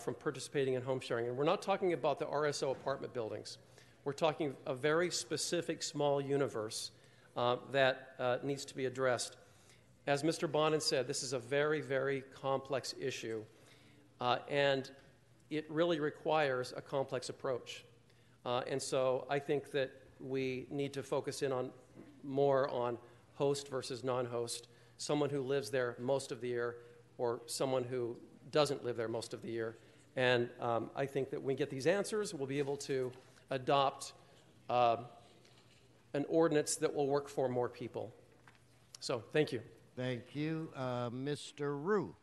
from participating in home sharing. And we're not talking about the RSO apartment buildings. We're talking a very specific small universe that needs to be addressed. As Mr. Bonin said, this is a very, very complex issue, and it really requires a complex approach. And so I think that we need to focus in on more on host versus non-host, someone who lives there most of the year or someone who doesn't live there most of the year. And I think that when we get these answers, we'll be able to adopt an ordinance that will work for more people. So, thank you. Thank you. Mr. Rue.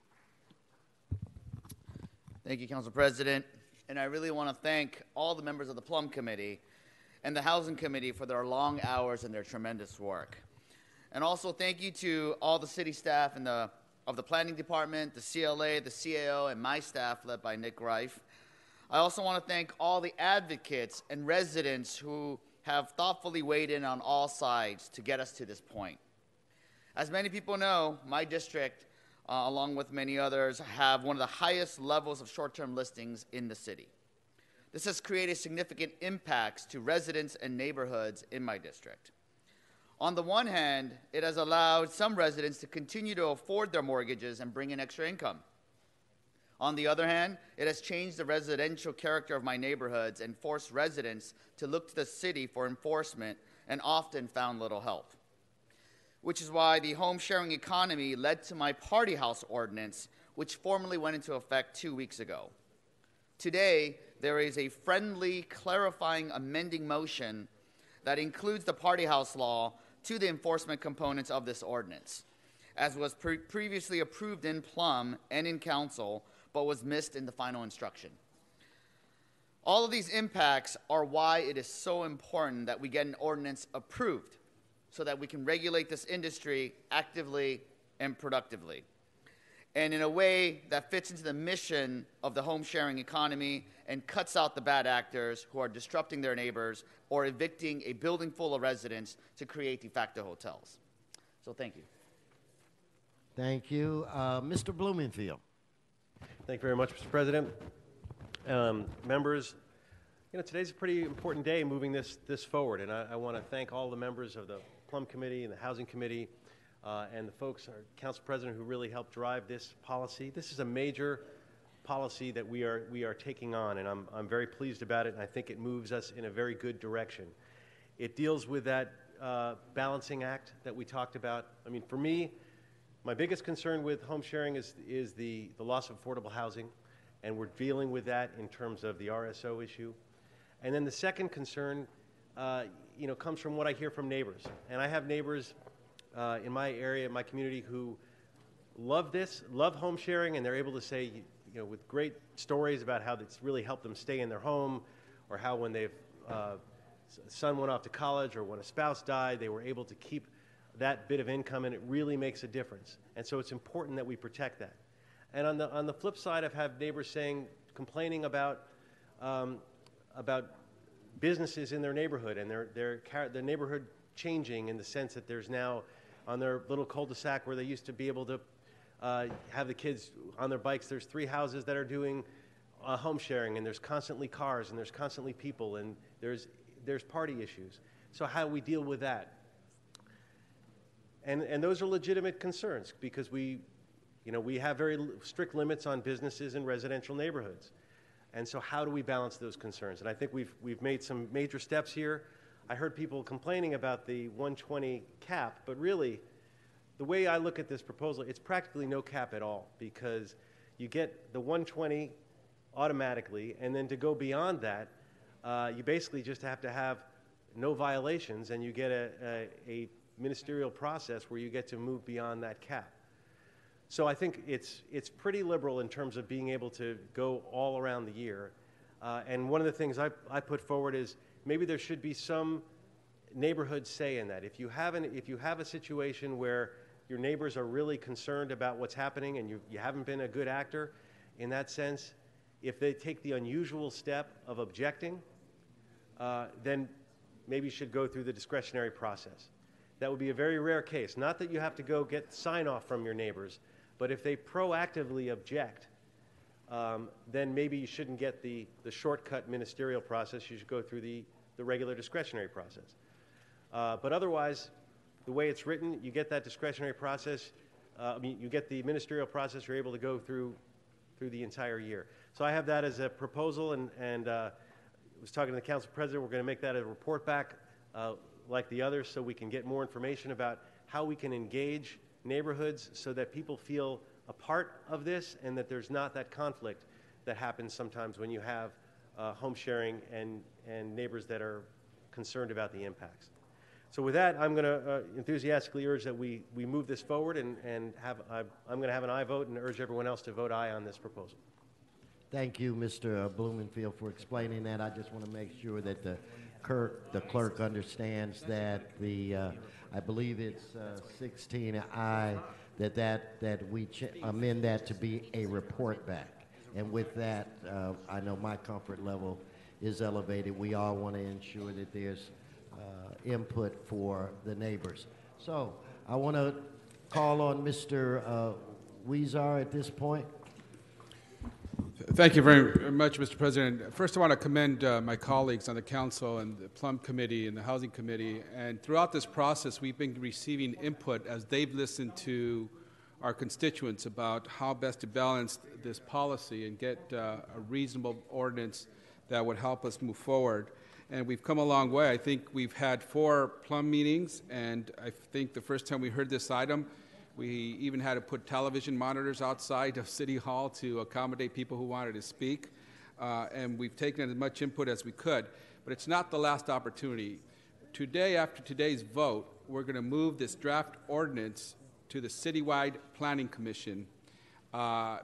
Thank you, Council President. And I really want to thank all the members of the Plum Committee and the Housing Committee for their long hours and their tremendous work. And also thank you to all the city staff and of the Planning Department, the CLA, the CAO, and my staff led by Nick Reif. I also want to thank all the advocates and residents who have thoughtfully weighed in on all sides to get us to this point. As many people know, my district, along with many others, have one of the highest levels of short-term listings in the city. This has created significant impacts to residents and neighborhoods in my district. On the one hand, it has allowed some residents to continue to afford their mortgages and bring in extra income. On the other hand, it has changed the residential character of my neighborhoods and forced residents to look to the city for enforcement and often found little help. Which is why the home sharing economy led to my party house ordinance, which formally went into effect 2 weeks ago. Today, there is a friendly, clarifying, amending motion that includes the party house law to the enforcement components of this ordinance, as was previously approved in Plum and in Council, but was missed in the final instruction. All of these impacts are why it is so important that we get an ordinance approved so that we can regulate this industry actively and productively, and in a way that fits into the mission of the home sharing economy and cuts out the bad actors who are disrupting their neighbors or evicting a building full of residents to create de facto hotels. So thank you. Thank you. Mr. Blumenfield. Thank you very much, Mr. President. Members, today's a pretty important day moving this forward, and I want to thank all the members of the Plum Committee and the Housing Committee and the folks, our Council President, who really helped drive this policy. This is a major policy that we are taking on, and I'm very pleased about it, and I think it moves us in a very good direction. It deals with that balancing act that we talked about. I mean, for me, my biggest concern with home sharing is the loss of affordable housing, and we're dealing with that in terms of the RSO issue. And then the second concern, comes from what I hear from neighbors. And I have neighbors in my area, in my community, who love this, love home sharing, and they're able to say, with great stories about how it's really helped them stay in their home, or how when they've son went off to college or when a spouse died, they were able to keep that bit of income, and it really makes a difference. And so it's important that we protect that. And on the flip side, I've had neighbors complaining about businesses in their neighborhood, and their neighborhood changing in the sense that there's now on their little cul-de-sac where they used to be able to have the kids on their bikes, there's 3 houses that are doing home sharing, and there's constantly cars, and there's constantly people, and there's party issues. So how do we deal with that? And those are legitimate concerns, because we have very strict limits on businesses in residential neighborhoods. And so how do we balance those concerns? And I think we've made some major steps here. I heard people complaining about the 120 cap, but really, the way I look at this proposal, it's practically no cap at all, because you get the 120 automatically, and then to go beyond that, you basically just have to have no violations, and you get a ministerial process where you get to move beyond that cap. So I think it's pretty liberal in terms of being able to go all around the year. And one of the things I put forward is maybe there should be some neighborhood say in that. If you have a situation where your neighbors are really concerned about what's happening and you haven't been a good actor in that sense, if they take the unusual step of objecting, then maybe you should go through the discretionary process. That would be a very rare case. Not that you have to go get sign-off from your neighbors, but if they proactively object, then maybe you shouldn't get the shortcut ministerial process. You should go through the regular discretionary process. But otherwise, the way it's written, you get that discretionary process, you get the ministerial process, you're able to go through the entire year. So I have that as a proposal, and I was talking to the council president. We're going to make that a report back like the others, so we can get more information about how we can engage neighborhoods so that people feel a part of this, and that there's not that conflict that happens sometimes when you have home sharing and neighbors that are concerned about the impacts. So with that, I'm going to enthusiastically urge that we move this forward, and I'm going to have an aye vote and urge everyone else to vote aye on this proposal. Thank you, Mr. Blumenfield, for explaining that. I just want to make sure that the clerk understands that I believe it's 16I, that we amend that to be a report back. And with that, I know my comfort level is elevated. We all want to ensure that there's input for the neighbors. So I want to call on Mr. Huizar at this point. Thank you very much, Mr. President. First, I want to commend my colleagues on the council and the Plum Committee and the Housing Committee. And throughout this process, we've been receiving input as they've listened to our constituents about how best to balance this policy and get a reasonable ordinance that would help us move forward. And we've come a long way. I think we've had 4 Plum meetings, and I think the first time we heard this item, we even had to put television monitors outside of City Hall to accommodate people who wanted to speak. And we've taken as much input as we could. But it's not the last opportunity. Today, after today's vote, we're going to move this draft ordinance to the Citywide Planning Commission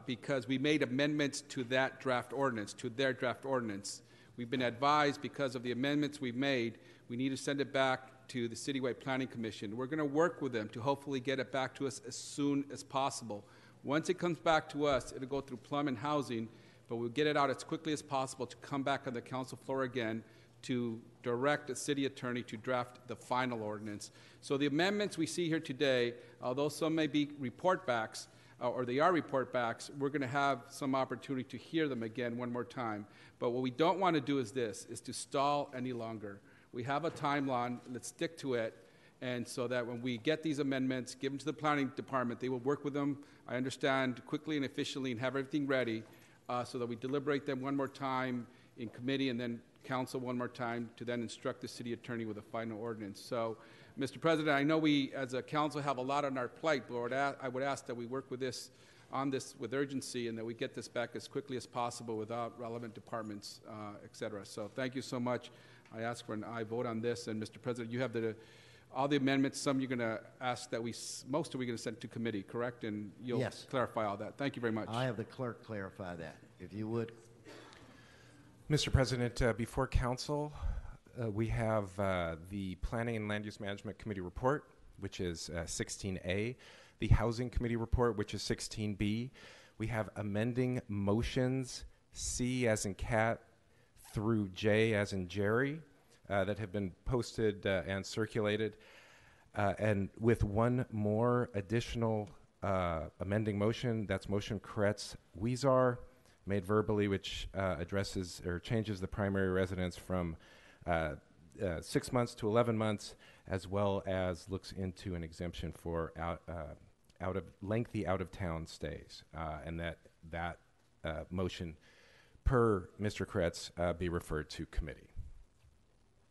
because we made amendments to that draft ordinance, to their draft ordinance. We've been advised because of the amendments we've made, we need to send it back to the Citywide Planning Commission. We're going to work with them to hopefully get it back to us as soon as possible. Once it comes back to us, it'll go through Plum and Housing, but we'll get it out as quickly as possible to come back on the council floor again to direct the city attorney to draft the final ordinance. So the amendments we see here today, although some may be report backs, or they are report backs, we're going to have some opportunity to hear them again one more time. But what we don't want to do is to stall any longer. We have a timeline, let's stick to it, and so that when we get these amendments, give them to the planning department, they will work with them, I understand, quickly and efficiently and have everything ready so that we deliberate them one more time in committee and then council one more time to then instruct the city attorney with a final ordinance. So, Mr. President, I know we as a council have a lot on our plate, but I would ask that we work with this on this with urgency and that we get this back as quickly as possible without relevant departments, et cetera. So thank you so much. I ask for an aye vote on this. And Mr. President, you have all the amendments. Some you're going to ask that most of we're going to send to committee, correct? And you'll clarify all that. Thank you very much. I have the clerk clarify that, if you would. Mr. President, before council, we have the Planning and Land Use Management Committee report, which is 16A, the Housing Committee report, which is 16B. We have amending motions C as in cat through J as in Jerry that have been posted and circulated. And with one more additional amending motion, that's motion Kretz-Weezar, made verbally, which addresses or changes the primary residence from 6 months to 11 months, as well as looks into an exemption for lengthy out-of-town stays, and that motion, per Mr. Kretz, be referred to committee.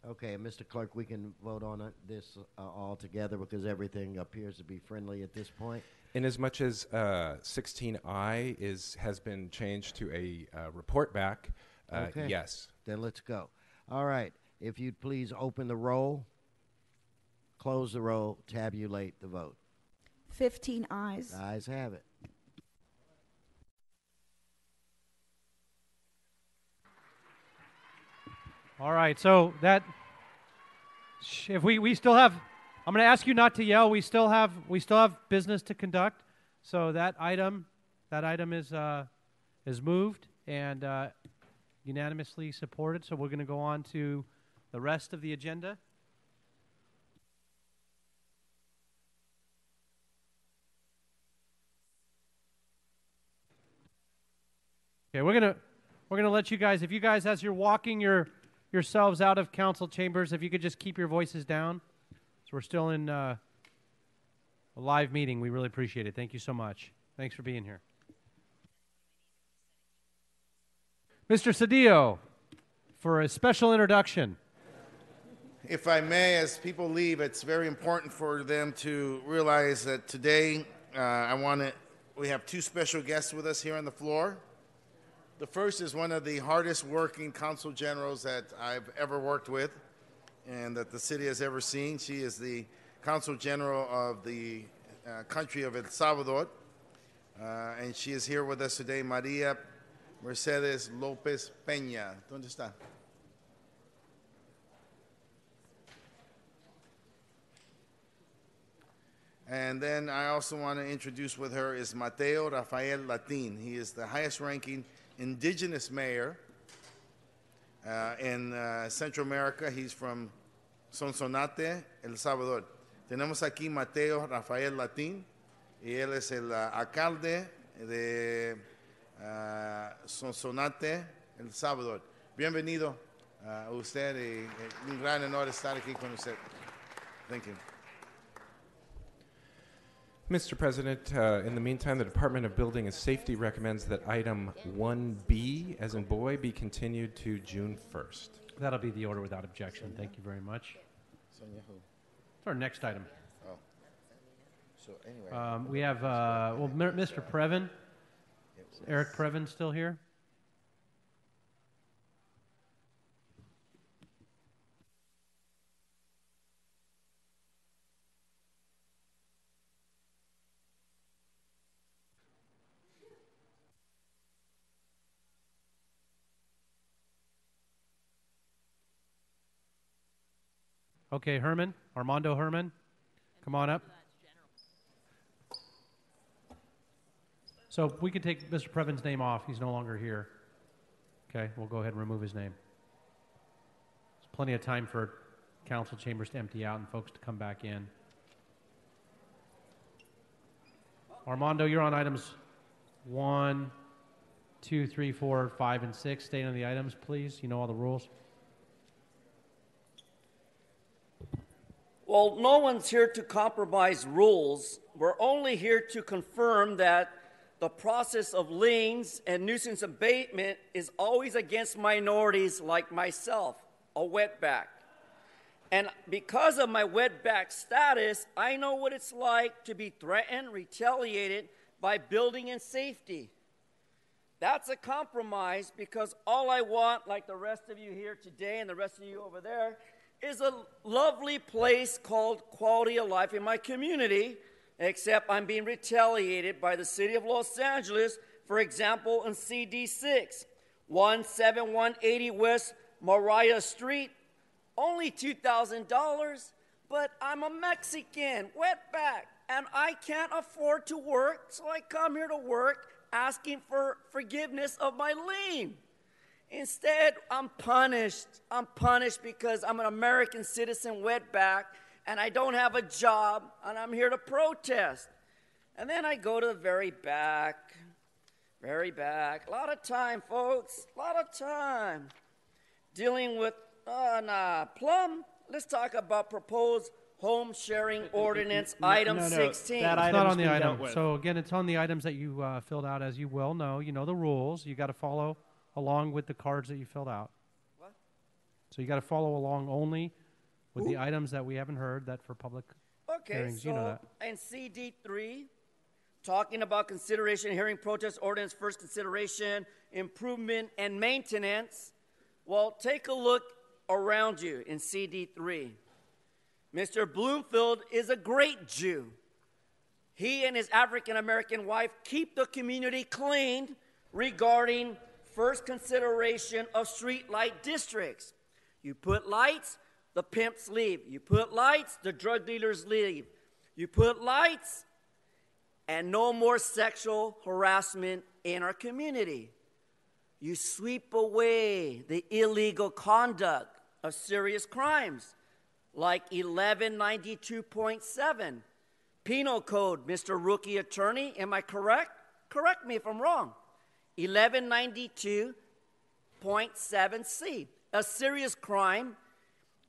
Okay, Mr. Clerk, we can vote on this all together because everything appears to be friendly at this point. Inasmuch as 16I has been changed to a report back, okay. Yes. Then let's go. All right. If you'd please open the roll, close the roll, tabulate the vote. 15 ayes. The ayes have it. All right, so that, if we still have, I'm going to ask you not to yell. We still have business to conduct. So that item is moved and unanimously supported. So we're going to go on to the rest of the agenda. Okay, we're gonna let you guys, if you guys, as you're walking yourselves out of council chambers, if you could just keep your voices down. So we're still in a live meeting. We really appreciate it. Thank you so much. Thanks for being here. Mr. Cedillo, for a special introduction. If I may, as people leave, it's very important for them to realize that today we have two special guests with us here on the floor. The first is one of the hardest working consul generals that I've ever worked with and that the city has ever seen. She is the consul general of the country of El Salvador, and she is here with us today, Maria Mercedes Lopez Peña. ¿Dónde está? And then I also want to introduce with her is Mateo Rafael Latin. He is the highest ranking indigenous mayor in Central America. He's from Sonsonate, El Salvador. Tenemos aquí Mateo Rafael Latin, y él es el alcalde de Sonsonate, El Salvador. Bienvenido a usted y un gran honor estar aquí con usted. Thank you. Mr. President, in the meantime, the Department of Building and Safety recommends that item 1B, as in boy, be continued to June 1st. That'll be the order without objection. Thank you very much. It's our next item. Oh. So anyway. We have, Mr. Previn. Eric Previn still here? Okay, Herman, Armando Herman, come on up. So we can take Mr. Previn's name off. He's no longer here. Okay, we'll go ahead and remove his name. There's plenty of time for council chambers to empty out and folks to come back in. Armando, you're on items 1, 2, 3, 4, 5, and 6. Stay on the items, please. You know all the rules. Well, no one's here to compromise rules. We're only here to confirm that the process of liens and nuisance abatement is always against minorities like myself, a wetback. And because of my wetback status, I know what it's like to be threatened, retaliated, by building in safety. That's a compromise because all I want, like the rest of you here today and the rest of you over there, is a lovely place called quality of life in my community, except I'm being retaliated by the city of Los Angeles, for example, in CD6, 17180 West Mariah Street, only $2,000, but I'm a Mexican, wetback, and I can't afford to work, so I come here to work asking for forgiveness of my lien. Instead, I'm punished. I'm punished because I'm an American citizen wetback, and I don't have a job, and I'm here to protest. And then I go to the very back. A lot of time, folks, a lot of time. Dealing with, Plum, let's talk about proposed home sharing ordinance, item 16. It's not on the item. So again, it's on the items that you filled out, as you well know. You know the rules. You got to follow along with the cards that you filled out. What? So you got to follow along only with the items that we haven't heard that for public hearings. So You know that. in CD3, talking about consideration, hearing protest ordinance, first consideration, improvement, and maintenance. Well, take a look around you in CD3. Mr. Bloomfield is a great Jew. He and his African-American wife keep the community clean regarding first consideration of street light districts. You put lights, the pimps leave. You put lights, the drug dealers leave. You put lights, and no more sexual harassment in our community. You sweep away the illegal conduct of serious crimes like 1192.7. Penal Code, Mr. Rookie Attorney, am I correct? Correct me if I'm wrong. 1192.7C. A serious crime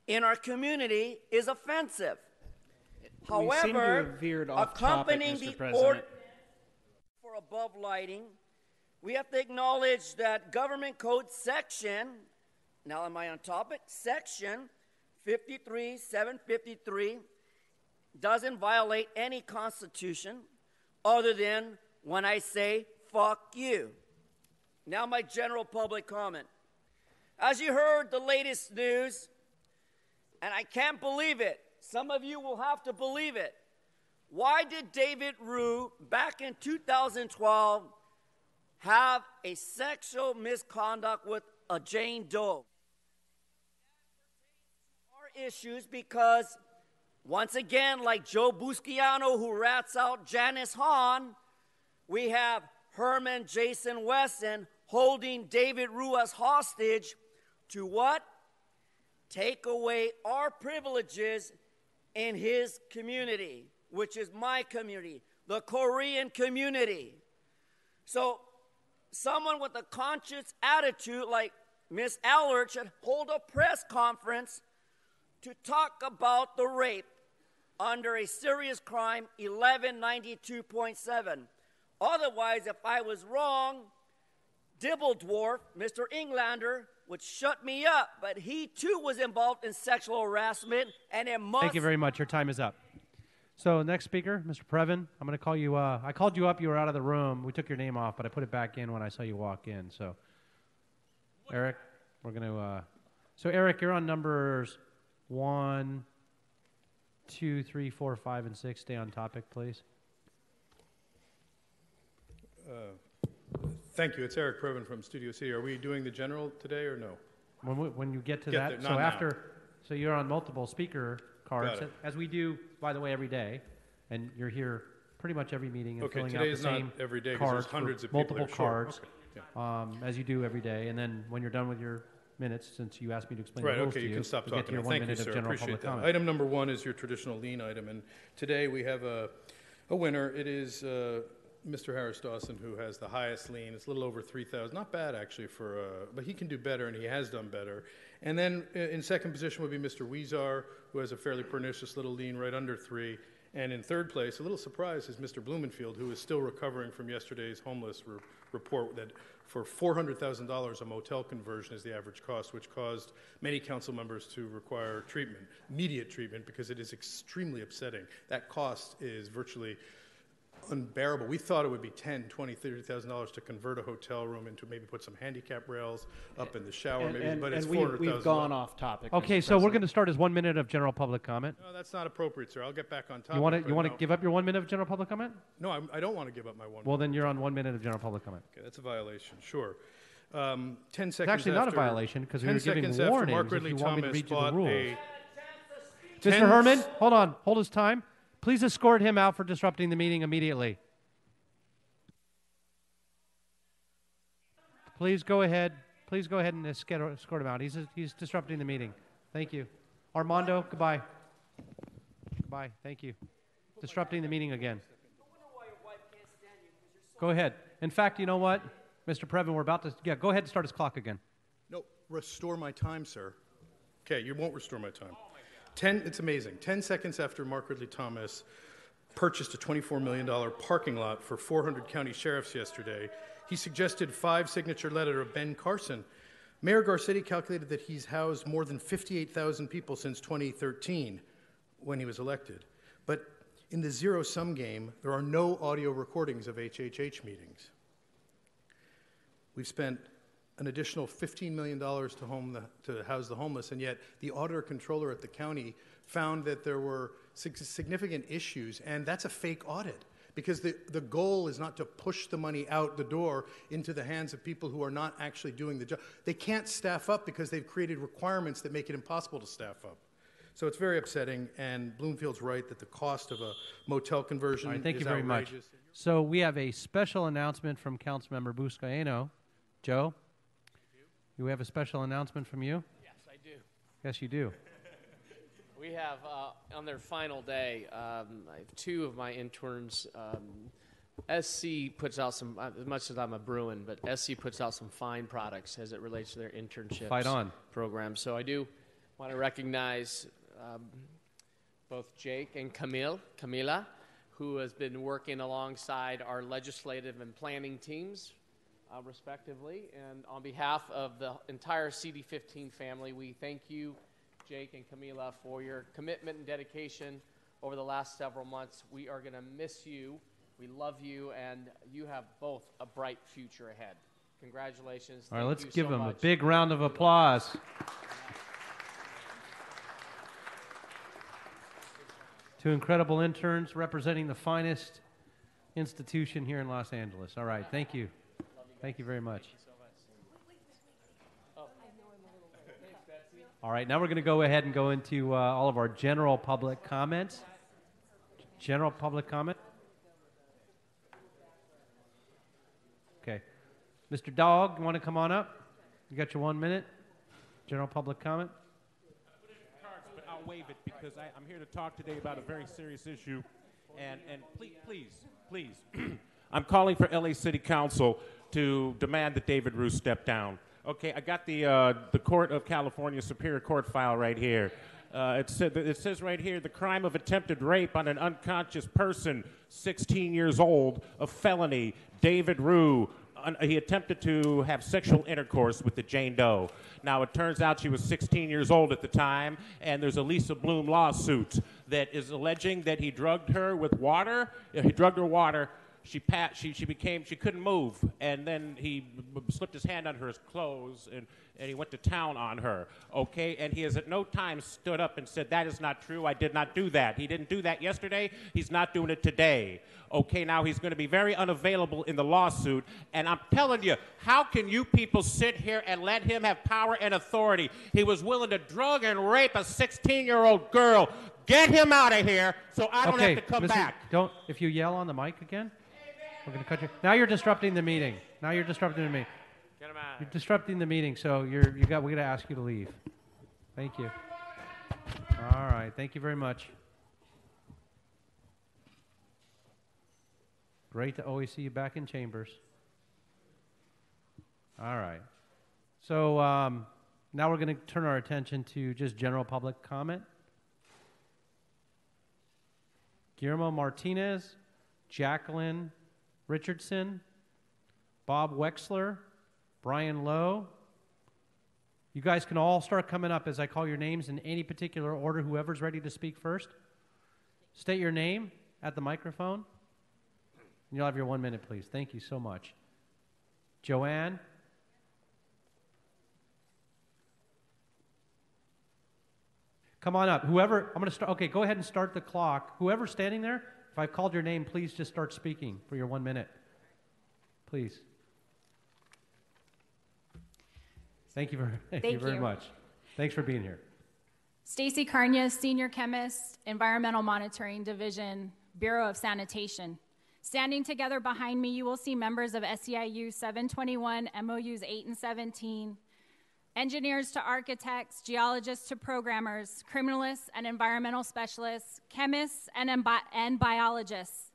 in our community is offensive. We seem to However, have veered off topic, accompanying Mr. the President. order for above lighting, we have to acknowledge that Government Code Section, now am I on topic? Section 53753 doesn't violate any constitution other than when I say, fuck you. Now my general public comment. As you heard the latest news, and I can't believe it, some of you will have to believe it. Why did David Rue, back in 2012, have a sexual misconduct with a Jane Doe? Our issues because, once again, like Joe Busciano, who rats out Janice Hahn, we have Herman Jason Wesson holding David Rue as hostage to what? Take away our privileges in his community, which is my community, the Korean community. So someone with a conscious attitude like Ms. Allard should hold a press conference to talk about the rape under a serious crime, 1192.7. Otherwise, if I was wrong, Dibble-Dwarf, Mr. Englander, would shut me up, but he too was involved in sexual harassment, and it must... Thank you very much. Your time is up. So next speaker, Mr. Previn, I'm going to call you. I called you up. You were out of the room. We took your name off, but I put it back in when I saw you walk in. So, Eric, we're going to. So, Eric, you're on numbers 1, 2, 3, 4, 5, and 6. Stay on topic, please. Thank you. It's Eric Previn from Studio City. Are we doing the general today or no? When you get to Get that, there, so not now. after, so you're on multiple speaker cards, Got it. as we do, by the way, every day, and you're here pretty much every meeting and Okay, filling out today the is not same every day 'cause there's cards for hundreds of people multiple there. Sure. cards, Okay, as you do every day, and then when you're done with your minutes, since you asked me to explain Right, the rules okay, to you can stop we'll get to talking your now. 1 Thank you, minute sir. of general Appreciate public that. comment. Item number 1 is your traditional lien item, and today we have a winner. It is Mr. Harris Dawson, who has the highest lien. It's a little over $3,000. Not bad, actually, but he can do better, and he has done better. And then in second position would be Mr. Weezar, who has a fairly pernicious little lien right under 3. And in third place, a little surprise, is Mr. Blumenfield, who is still recovering from yesterday's homeless report that for $400,000 a motel conversion is the average cost, which caused many council members to require treatment, immediate treatment, because it is extremely upsetting. That cost is virtually unbearable. We thought it would be $10,000, $20,000, $30,000 to convert a hotel room into maybe put some handicap rails up in the shower, but it's $400,000. We've gone off topic. Okay, Mr. so we're President. going to start as 1 minute of general public comment. No, that's not appropriate, sir. I'll get back on topic. You want to but no. give up your 1 minute of general public comment? No, I don't want to give up my one. Well, then you're on 1 minute of general public comment. Okay, that's a violation. Sure. 10 seconds. It's actually not a after- violation because we 10 were giving seconds after warnings Mark if Ridley you want me to Thomas read you the bought rules. a Mr. 10 Herman, hold on. Hold his time. Please escort him out for disrupting the meeting immediately. Please go ahead. Please go ahead and escort him out. He's disrupting the meeting. Thank you. Armando, goodbye. Goodbye. Thank you. Disrupting the meeting again. Go ahead. In fact, you know what, Mr. Previn, we're about to. Yeah, go ahead and start his clock again. No, restore my time, sir. Okay, you won't restore my time. It's amazing. 10 seconds after Mark Ridley Thomas purchased a $24 million parking lot for 400 county sheriffs yesterday, he suggested 5 signature letter of Ben Carson. Mayor Garcetti calculated that he's housed more than 58,000 people since 2013 when he was elected. But in the zero-sum game, there are no audio recordings of HHH meetings. We've spent an additional $15 million to house the homeless, and yet the auditor controller at the county found that there were significant issues, and that's a fake audit because the goal is not to push the money out the door into the hands of people who are not actually doing the job. They can't staff up because they've created requirements that make it impossible to staff up. So it's very upsetting, and Bloomfield's right that the cost of a motel conversion All right, thank is you very much. outrageous. So we have a special announcement from Councilmember Buscaino. Joe, do we have a special announcement from you? Yes, I do. Yes, you do. We have, on their final day, I have 2 of my interns. SC puts out some, as much as I'm a Bruin, but SC puts out some fine products as it relates to their internships Fight on. program. So I do want to recognize both Jake and Camila, who has been working alongside our legislative and planning teams, respectively. And on behalf of the entire CD15 family, we thank you, Jake and Camila, for your commitment and dedication over the last several months. We are going to miss you. We love you, and you have both a bright future ahead. Congratulations. All right, Thank let's you give so them a much. big round of applause. Two incredible interns representing the finest institution here in Los Angeles. All right, thank you. Thank you very much. All right, now we're going to go ahead and go into all of our general public comments. General public comment? Okay. Mr. Dog, you want to come on up? You got your 1 minute? General public comment? But I'll waive it because I'm here to talk today about a very serious issue. And please, I'm calling for LA City Council to demand that David Roos step down. Okay, I got the Court of California Superior Court file right here. It says right here, the crime of attempted rape on an unconscious person, 16 years old, a felony, David Rue. He attempted to have sexual intercourse with the Jane Doe. Now, it turns out she was 16 years old at the time, and there's a Lisa Bloom lawsuit that is alleging that he drugged her with water. He drugged her water. She couldn't move, and then he slipped his hand under his clothes, and he went to town on her, okay? And he has at no time stood up and said, that is not true, I did not do that. He didn't do that yesterday, he's not doing it today. Okay, now he's going to be very unavailable in the lawsuit, and I'm telling you, how can you people sit here and let him have power and authority? He was willing to drug and rape a 16-year-old girl. Get him out of here so I don't have to come back. If you yell on the mic again, we're going to cut you. Now you're disrupting the meeting. You're disrupting the meeting, so we got to ask you to leave. Thank you. All right. Thank you very much. Great to always see you back in chambers. All right. So now we're going to turn our attention to just general public comment. Guillermo Martinez, Jacqueline Richardson, Bob Wexler, Brian Lowe. You guys can all start coming up as I call your names in any particular order, whoever's ready to speak first. State your name at the microphone. And you'll have your 1 minute, please. Thank you so much. Joanne? Come on up. Whoever, I'm going to start. Okay, go ahead and start the clock. Whoever's standing there, if I've called your name, please just start speaking for your 1 minute. Please. Thank you very much. Thanks for being here. Stacy Carnias, Senior Chemist, Environmental Monitoring Division, Bureau of Sanitation. Standing together behind me, you will see members of SEIU 721, MOUs 8 and 17, engineers to architects, geologists to programmers, criminalists and environmental specialists, chemists and biologists.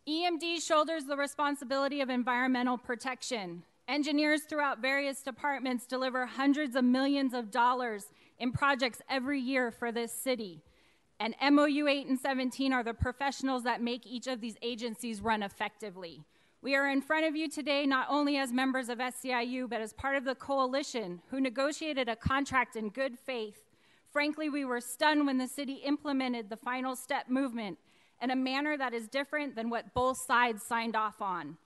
EMD shoulders the responsibility of environmental protection. Engineers throughout various departments deliver hundreds of millions of dollars in projects every year for this city. And MOU 8 and 17 are the professionals that make each of these agencies run effectively. We are in front of you today not only as members of SEIU, but as part of the coalition who negotiated a contract in good faith. Frankly, we were stunned when the city implemented the final step movement in a manner that is different than what both sides signed off on.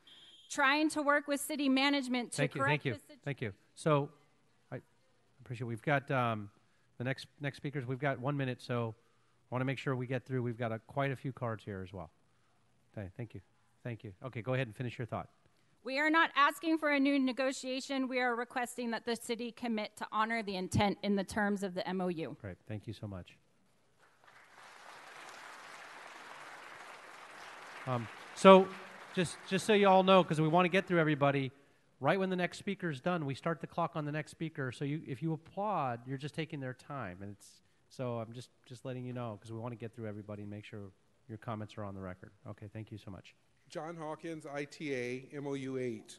Trying to work with city management to correct the situation. Thank you. So, I appreciate. We've got the next speakers. We've got 1 minute, so I want to make sure we get through. We've got quite a few cards here as well. Okay, thank you. Okay, go ahead and finish your thought. We are not asking for a new negotiation. We are requesting that the city commit to honor the intent in the terms of the MOU. Great. Thank you so much. So, just so you all know, because we want to get through everybody, right when the next speaker is done, we start the clock on the next speaker. So if you applaud, you're just taking their time, and so I'm just letting you know because we want to get through everybody and make sure your comments are on the record. Okay, thank you so much. John Hawkins, ITA, MOU 8.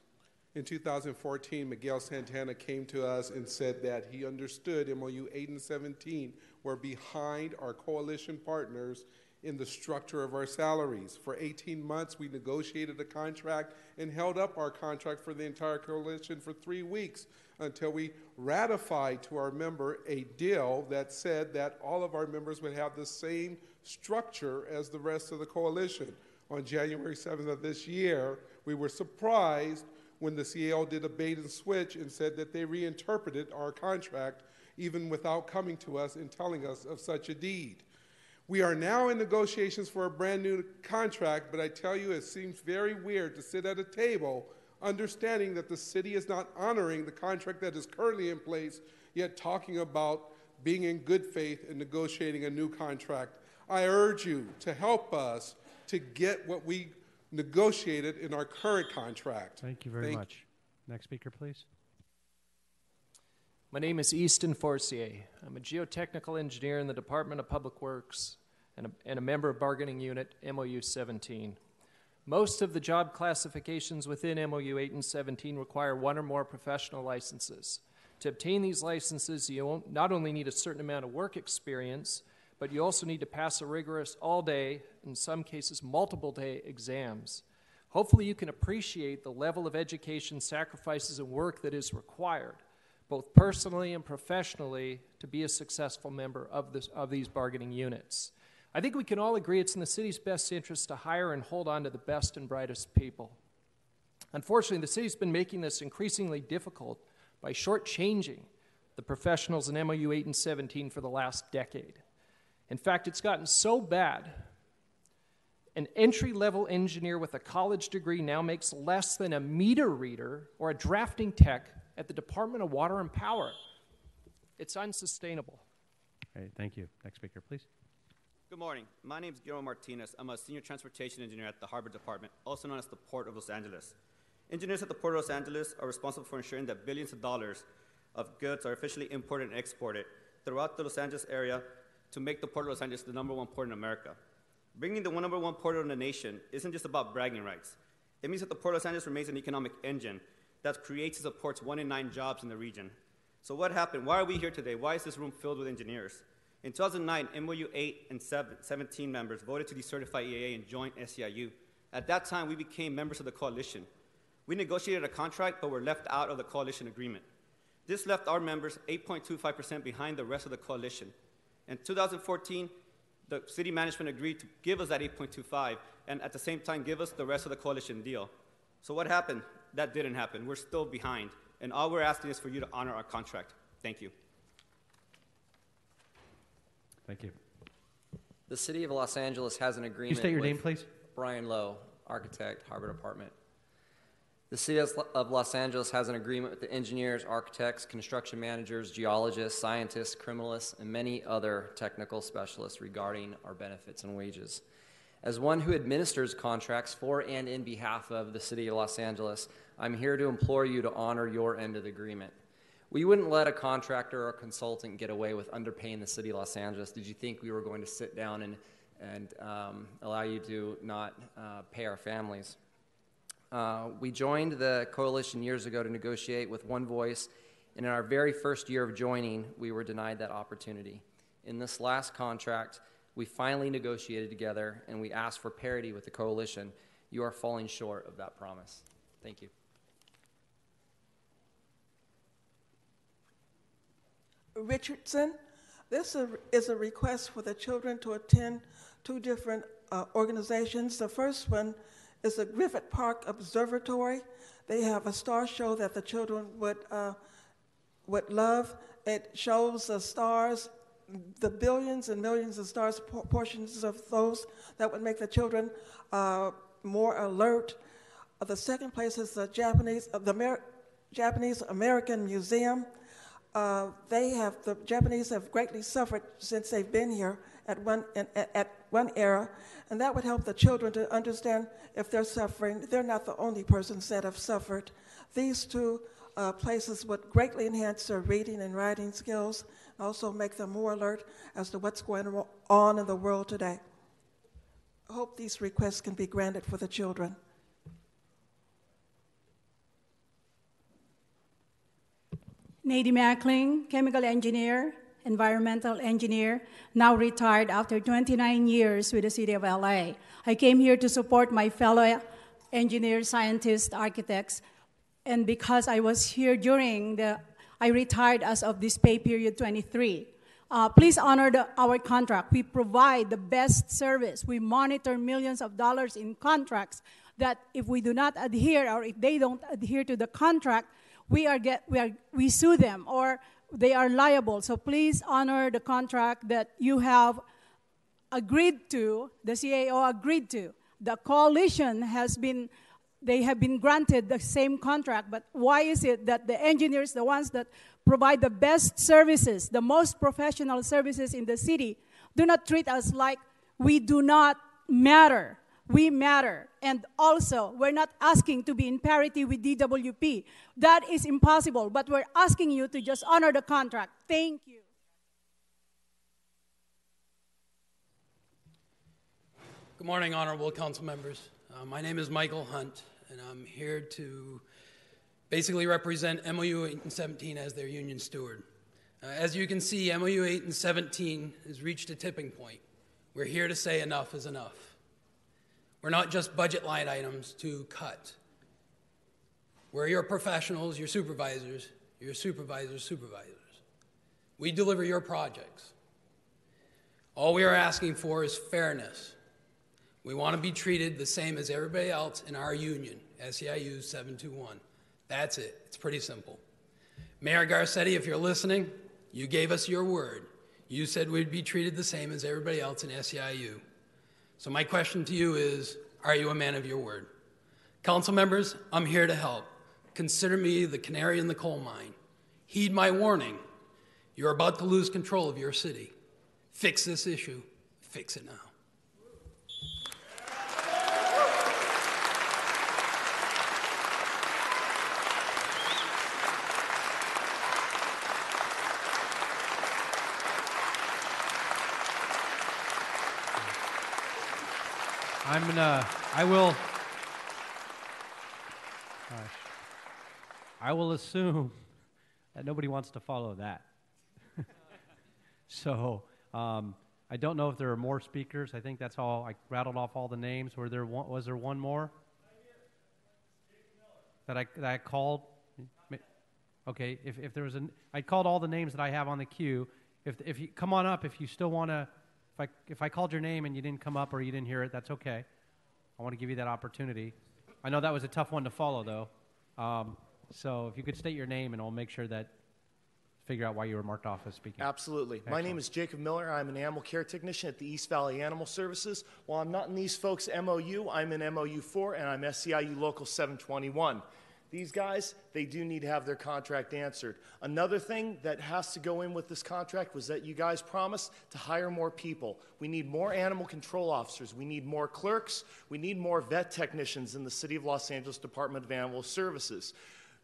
In 2014, Miguel Santana came to us and said that he understood MOU 8 and 17 were behind our coalition partners in the structure of our salaries. For 18 months, we negotiated a contract and held up our contract for the entire coalition for 3 weeks until we ratified to our member a deal that said that all of our members would have the same structure as the rest of the coalition. On January 7th of this year, we were surprised when the CAO did a bait and switch and said that they reinterpreted our contract even without coming to us and telling us of such a deed. We are now in negotiations for a brand new contract, but I tell you, it seems very weird to sit at a table understanding that the city is not honoring the contract that is currently in place, yet talking about being in good faith and negotiating a new contract. I urge you to help us to get what we negotiated in our current contract. Thank you very much. Next speaker, please. My name is Easton Forcier. I'm a geotechnical engineer in the Department of Public Works and a member of bargaining unit MOU 17. Most of the job classifications within MOU 8 and 17 require one or more professional licenses. To obtain these licenses, you not only need a certain amount of work experience, but you also need to pass a rigorous all-day, in some cases multiple-day exams. Hopefully you can appreciate the level of education, sacrifices, and work that is required, both personally and professionally, to be a successful member of these bargaining units. I think we can all agree it's in the city's best interest to hire and hold on to the best and brightest people. Unfortunately, the city's been making this increasingly difficult by shortchanging the professionals in MOU 8 and 17 for the last decade. In fact, it's gotten so bad, an entry-level engineer with a college degree now makes less than a meter reader or a drafting tech at the Department of Water and Power. It's unsustainable. Okay, thank you. Next speaker, please. Good morning. My name is Guillermo Martinez. I'm a senior transportation engineer at the Harbor Department, also known as the Port of Los Angeles. Engineers at the Port of Los Angeles are responsible for ensuring that billions of dollars of goods are efficiently imported and exported throughout the Los Angeles area to make the Port of Los Angeles the #1 port in America. Bringing the #1 port in the nation isn't just about bragging rights. It means that the Port of Los Angeles remains an economic engine that creates and supports 1 in 9 jobs in the region. So what happened? Why are we here today? Why is this room filled with engineers? In 2009, MOU 8 and 17 members voted to decertify EAA and join SEIU. At that time, we became members of the coalition. We negotiated a contract, but were left out of the coalition agreement. This left our members 8.25% behind the rest of the coalition. In 2014, The city management agreed to give us that 8.25 and at the same time give us the rest of the coalition deal. So what happened? That didn't happen. We're still behind. And all we're asking is for you to honor our contract. Thank you. Thank you. The City of Los Angeles has an agreement. Can you state your with name, please? Brian Lowe, architect, Harbor Department. The City of Los Angeles has an agreement with the engineers, architects, construction managers, geologists, scientists, criminalists, and many other technical specialists regarding our benefits and wages. As one who administers contracts for and in behalf of the City of Los Angeles, I'm here to implore you to honor your end of the agreement. We wouldn't let a contractor or a consultant get away with underpaying the City of Los Angeles. Did you think we were going to sit down and allow you to not pay our families? We joined the coalition years ago to negotiate with one voice, and in our very first year of joining, we were denied that opportunity. In this last contract, we finally negotiated together, and we asked for parity with the coalition. You are falling short of that promise. Thank you. Richardson, this is a request for the children to attend two different organizations. The first one is the Griffith Park Observatory. They have a star show that the children would love. It shows the stars, the billions and millions of stars, portions of those that would make the children more alert. The second place is the Japanese American Museum. The Japanese have greatly suffered since they've been here at one era, and that would help the children to understand if they're suffering. They're not the only persons that have suffered. These two places would greatly enhance their reading and writing skills, also make them more alert as to what's going on in the world today. I hope these requests can be granted for the children. Nadie Mackling, chemical engineer, environmental engineer, now retired after 29 years with the City of LA. I came here to support my fellow engineers, scientists, architects, and because I was here I retired as of this pay period 23. Please honor our contract. We provide the best service. We monitor millions of dollars in contracts that if we do not adhere or if they don't adhere to the contract, we sue them or they are liable. So please honor the contract that you have agreed to, the CAO agreed to. The coalition they have been granted the same contract, but why is it that the engineers, the ones that provide the best services, the most professional services in the city, do not treat us like we do not matter? We matter. And also, we're not asking to be in parity with DWP. That is impossible, but we're asking you to just honor the contract. Thank you. Good morning, honorable council members. My name is Michael Hunt, and I'm here to basically represent MOU 8 and 17 as their union steward. As you can see, MOU 8 and 17 has reached a tipping point. We're here to say enough is enough. We're not just budget line items to cut. We're your professionals, your supervisors' supervisors. We deliver your projects. All we are asking for is fairness. We want to be treated the same as everybody else in our union, SEIU 721. That's it. It's pretty simple. Mayor Garcetti, if you're listening, you gave us your word. You said we'd be treated the same as everybody else in SEIU. So my question to you is, are you a man of your word? Council members, I'm here to help. Consider me the canary in the coal mine. Heed my warning. You're about to lose control of your city. Fix this issue. Fix it now. I will assume that nobody wants to follow that. So I don't know if there are more speakers. I think that's all. I rattled off all the names. Was there one more that I called? Okay, if there was I called all the names that I have on the queue. If you come on up, if you still want to if I called your name and you didn't come up or you didn't hear it, that's okay. I want to give you that opportunity. I know that was a tough one to follow, though. So if you could state your name, and I'll make sure that figure out why you were marked off as speaking. Absolutely. Excellent. My name is Jacob Miller. I'm an animal care technician at the East Valley Animal Services. While I'm not in these folks' MOU, I'm in MOU 4, and I'm SCIU Local 721. These guys, they do need to have their contract answered. Another thing that has to go in with this contract was that you guys promised to hire more people. We need more animal control officers. We need more clerks. We need more vet technicians in the City of Los Angeles Department of Animal Services.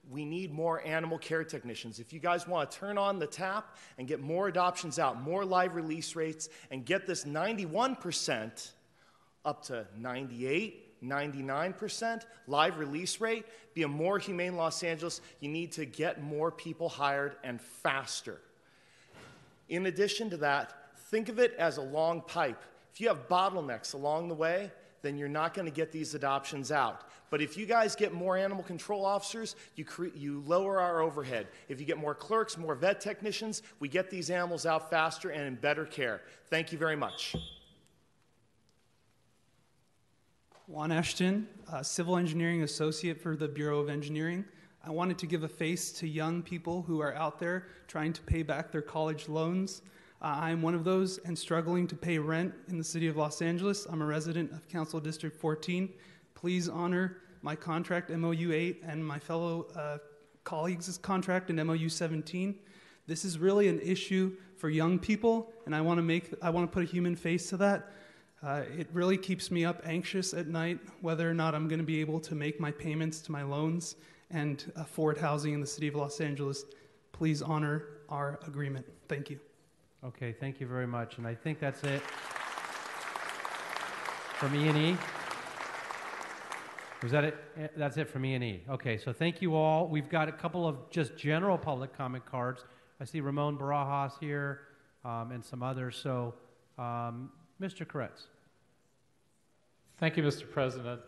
We need more animal care technicians. If you guys want to turn on the tap and get more adoptions out, more live release rates, and get this 91% up to 98, 99% live release rate, be a more humane Los Angeles, you need to get more people hired and faster. In addition to that, think of it as a long pipe. If you have bottlenecks along the way, then you're not going to get these adoptions out. But if you guys get more animal control officers, you lower our overhead. If you get more clerks, more vet technicians, we get these animals out faster and in better care. Thank you very much. Juan Ashton, Civil Engineering Associate for the Bureau of Engineering. I wanted to give a face to young people who are out there trying to pay back their college loans. I'm one of those and struggling to pay rent in the city of Los Angeles. I'm a resident of Council District 14. Please honor my contract, MOU 8, and my fellow colleagues' contract in MOU 17. This is really an issue for young people, and I want to put a human face to that. It really keeps me up anxious at night whether or not I'm going to be able to make my payments to my loans and afford housing in the city of Los Angeles. Please honor our agreement. Thank you. Okay, thank you very much. And I think that's it from E&E. Was that it? That's it from E&E. Okay, so thank you all. We've got a couple of just general public comment cards. I see Ramon Barajas here and some others. So, Mr. Koretz. Thank you, Mr. President.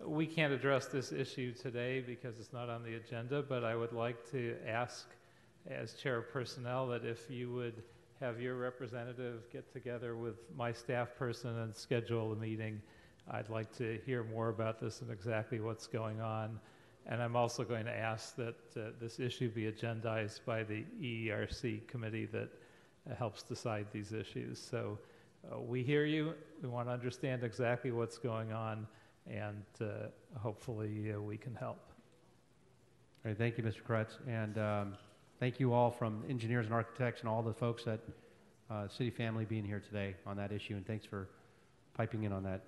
We can't address this issue today because it's not on the agenda, but I would like to ask, as chair of personnel, that if you would have your representative get together with my staff person and schedule a meeting. I'd like to hear more about this and exactly what's going on. And I'm also going to ask that this issue be agendized by the EERC committee that helps decide these issues. So we hear you. We want to understand exactly what's going on, and hopefully we can help. All right, thank you, Mr. Koretz. And thank you all from engineers and architects and all the folks at City Family being here today on that issue. And thanks for piping in on that,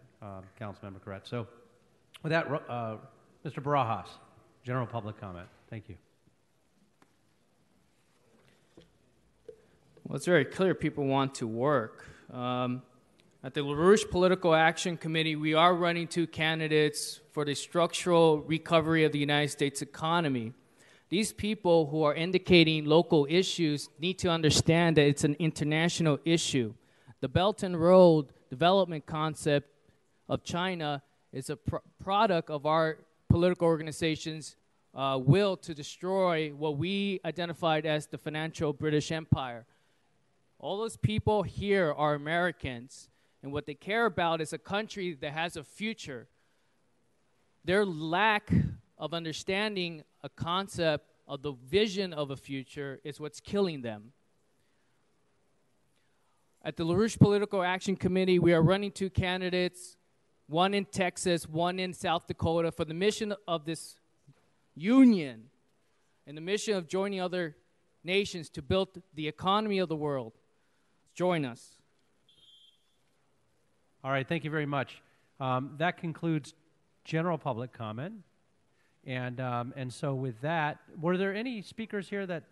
Councilmember Koretz. So with that, Mr. Barajas, general public comment. Thank you. Well, it's very clear people want to work. At the LaRouche Political Action Committee, we are running 2 candidates for the structural recovery of the United States economy. These people who are indicating local issues need to understand that it's an international issue. The Belt and Road development concept of China is a product of our political organization's will to destroy what we identified as the financial British Empire. All those people here are Americans, and what they care about is a country that has a future. Their lack of understanding a concept of the vision of a future is what's killing them. At the LaRouche Political Action Committee, we are running 2 candidates, one in Texas, one in South Dakota, for the mission of this union and the mission of joining other nations to build the economy of the world. Join us. All right, thank you very much. That concludes general public comment. And so with that, were there any speakers here that,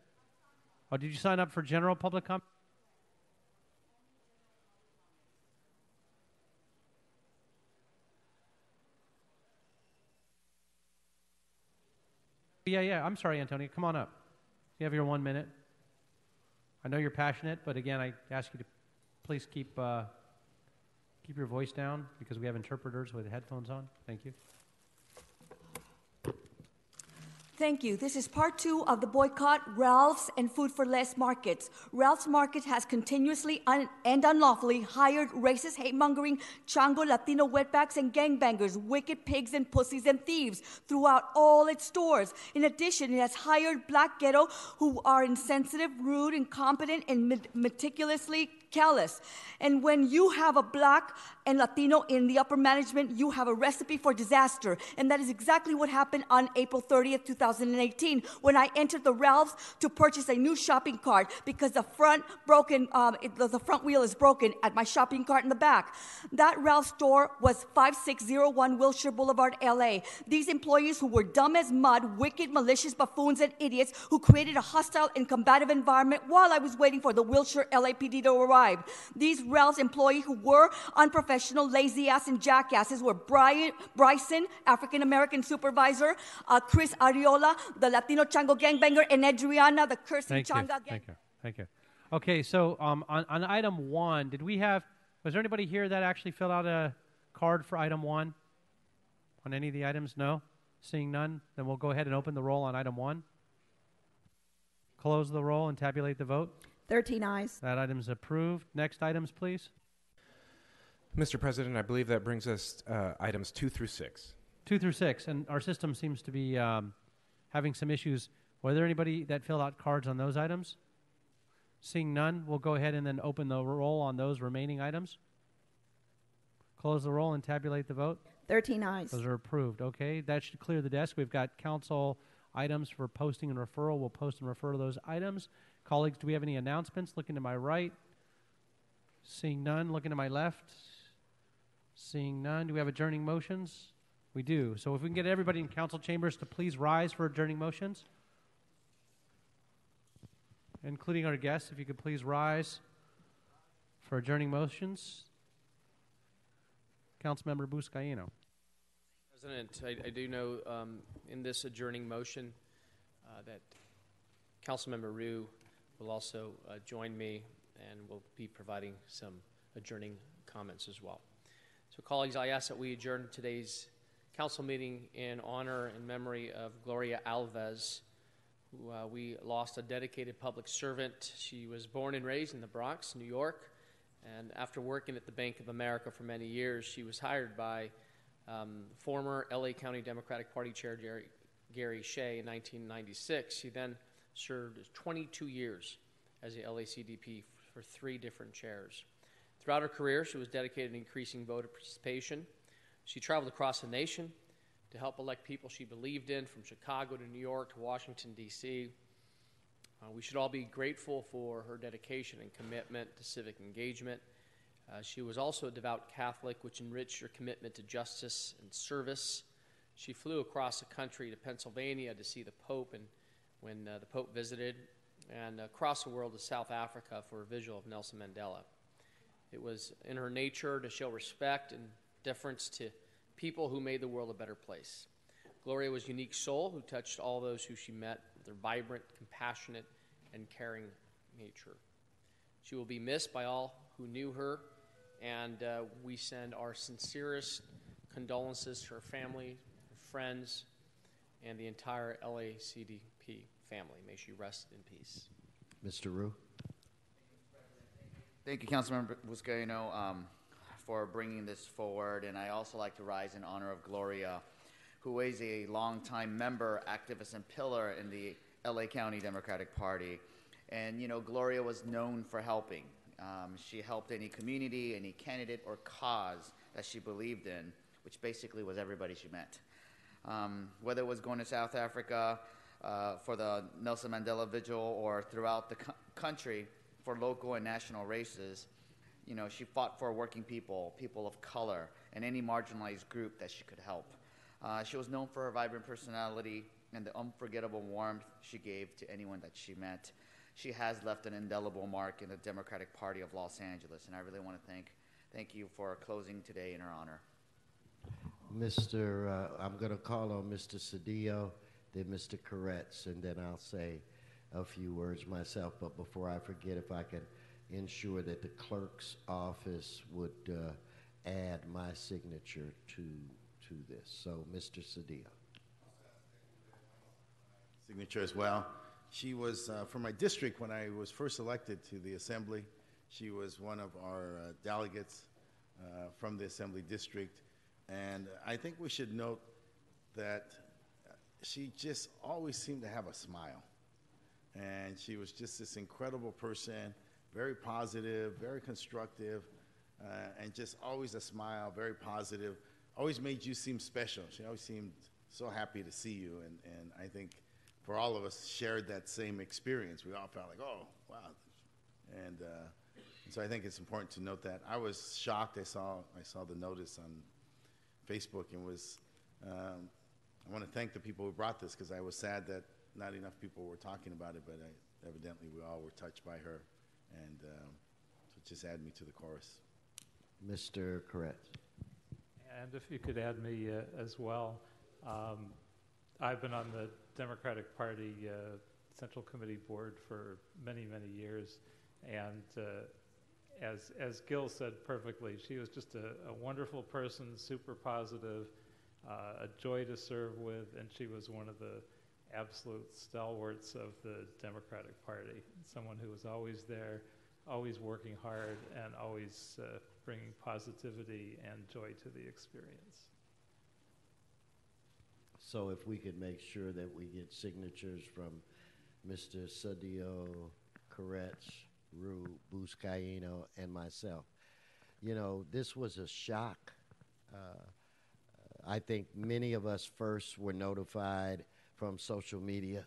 did you sign up for general public comment? Yeah, I'm sorry, Antonio, come on up. You have your 1 minute. I know you're passionate, but again, I ask you to please keep your voice down because we have interpreters with headphones on. Thank you. Thank you. This is part 2 of the boycott, Ralph's and Food for Less markets. Ralph's Market has continuously and unlawfully hired racist, hate-mongering, Chango, Latino wetbacks, and gangbangers, wicked pigs and pussies and thieves throughout all its stores. In addition, it has hired black ghetto who are insensitive, rude, incompetent, and meticulously callous. And when you have a black and Latino in the upper management, you have a recipe for disaster. And that is exactly what happened on April 30th, 2018, when I entered the Ralph's to purchase a new shopping cart because the front the front wheel is broken at my shopping cart in the back. That Ralph's store was 5601 Wilshire Boulevard, LA. These employees who were dumb as mud, wicked, malicious buffoons and idiots who created a hostile and combative environment while I was waiting for the Wilshire LAPD to arrive. These Ralph's employees who were unprofessional, lazy ass, and jackasses were Bryson, African-American supervisor, Chris Ariola, the Latino Chango gangbanger, and Adriana, the cursing Changa gang. Thank you. Okay, so on item 1, was there anybody here that actually filled out a card for item 1? On any of the items? No? Seeing none, then we'll go ahead and open the roll on item 1. Close the roll and tabulate the vote. 13 ayes. That item's approved. Next items, please. Mr. President, I believe that brings us items 2 through 6. 2 through 6, and our system seems to be having some issues. Was there anybody that filled out cards on those items? Seeing none, we'll go ahead and then open the roll on those remaining items. Close the roll and tabulate the vote. 13 ayes. Those are approved. Okay, that should clear the desk. We've got council items for posting and referral. We'll post and refer to those items. Colleagues, do we have any announcements? Looking to my right. Seeing none. Looking to my left. Seeing none. Do we have adjourning motions? We do. So if we can get everybody in council chambers to please rise for adjourning motions. Including our guests, if you could please rise for adjourning motions. Councilmember Buscaino. President, I do know in this adjourning motion that Councilmember Ryu will also join me and will be providing some adjourning comments as well. So colleagues, I ask that we adjourn today's council meeting in honor and memory of Gloria Alves, who we lost a dedicated public servant. She was born and raised in the Bronx, New York, and after working at the Bank of America for many years, she was hired by former LA County Democratic Party Chair Gary Shea in 1996. She then served 22 years as the LACDP for 3 different chairs. Throughout her career, she was dedicated to increasing voter participation. She traveled across the nation to help elect people she believed in, from Chicago to New York to Washington, D.C. We should all be grateful for her dedication and commitment to civic engagement. She was also a devout Catholic, which enriched her commitment to justice and service. She flew across the country to Pennsylvania to see the Pope and when the Pope visited, and across the world to South Africa for a visual of Nelson Mandela. It was in her nature to show respect and deference to people who made the world a better place. Gloria was a unique soul who touched all those who she met with her vibrant, compassionate, and caring nature. She will be missed by all who knew her, and we send our sincerest condolences to her family, her friends, and the entire LACDP family. May she rest in peace. Mr. Ryu. Thank you, Councilmember Buscaino, for bringing this forward, and I also like to rise in honor of Gloria, who is a longtime member, activist, and pillar in the LA County Democratic Party. And, you know, Gloria was known for helping. She helped any community, any candidate, or cause that she believed in, which basically was everybody she met. Whether it was going to South Africa for the Nelson Mandela Vigil or throughout the country for local and national races, you know, she fought for working people, people of color, and any marginalized group that she could help. She was known for her vibrant personality and the unforgettable warmth she gave to anyone that she met. She has left an indelible mark in the Democratic Party of Los Angeles, and I really want to thank you for closing today in her honor. I'm going to call on Mr. Cedillo, then Mr. Koretz, and then I'll say a few words myself. But before I forget, if I can ensure that the clerk's office would add my signature to this. So, Mr. Cedillo. signature as well. She was from my district when I was first elected to the Assembly. She was one of our delegates from the Assembly district. And I think we should note that she just always seemed to have a smile. And she was just this incredible person, very positive, very constructive, and just always a smile, very positive. Always made you seem special. She always seemed so happy to see you. And I think for all of us shared that same experience. We all felt like, oh, wow. And so I think it's important to note that. I was shocked. I saw the notice on Facebook and was, I want to thank the people who brought this because I was sad that not enough people were talking about it, but evidently we all were touched by her. And so just add me to the chorus. Mr. Koretz. And if you could add me as well. I've been on the Democratic Party Central Committee board for many, many years. And as Gil said perfectly, she was just a wonderful person, super positive, a joy to serve with, and she was one of the absolute stalwarts of the Democratic Party, someone who was always there, always working hard, and always bringing positivity and joy to the experience. So if we could make sure that we get signatures from Mr. Cedillo, Koretz, Rue, Buscaino, and myself. You know, this was a shock. I think many of us first were notified from social media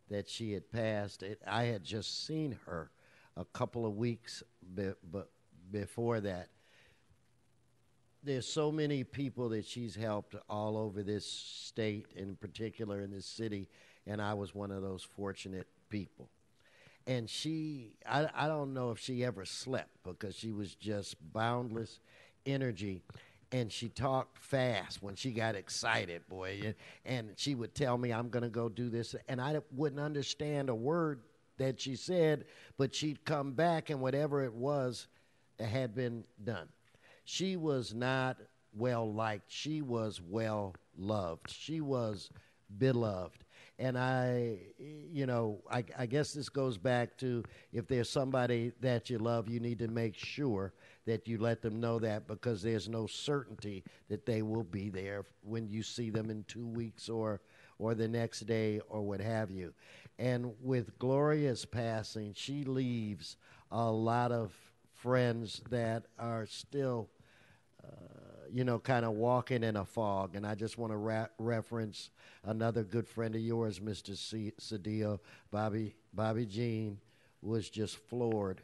that she had passed. I had just seen her a couple of weeks before that. There's so many people that she's helped all over this state, in particular in this city, and I was one of those fortunate people. And I don't know if she ever slept because she was just boundless energy. And she talked fast when she got excited, boy. And she would tell me, I'm going to go do this. And I wouldn't understand a word that she said, but she'd come back and whatever it was had been done. She was not well liked. She was well loved. She was beloved. And I guess this goes back to if there's somebody that you love, you need to make sure that you let them know that because there's no certainty that they will be there when you see them in 2 weeks or the next day or what have you. And with Gloria's passing, she leaves a lot of friends that are still kind of walking in a fog. And I just want to reference another good friend of yours, Mr. Cedillo. Bobby Jean was just floored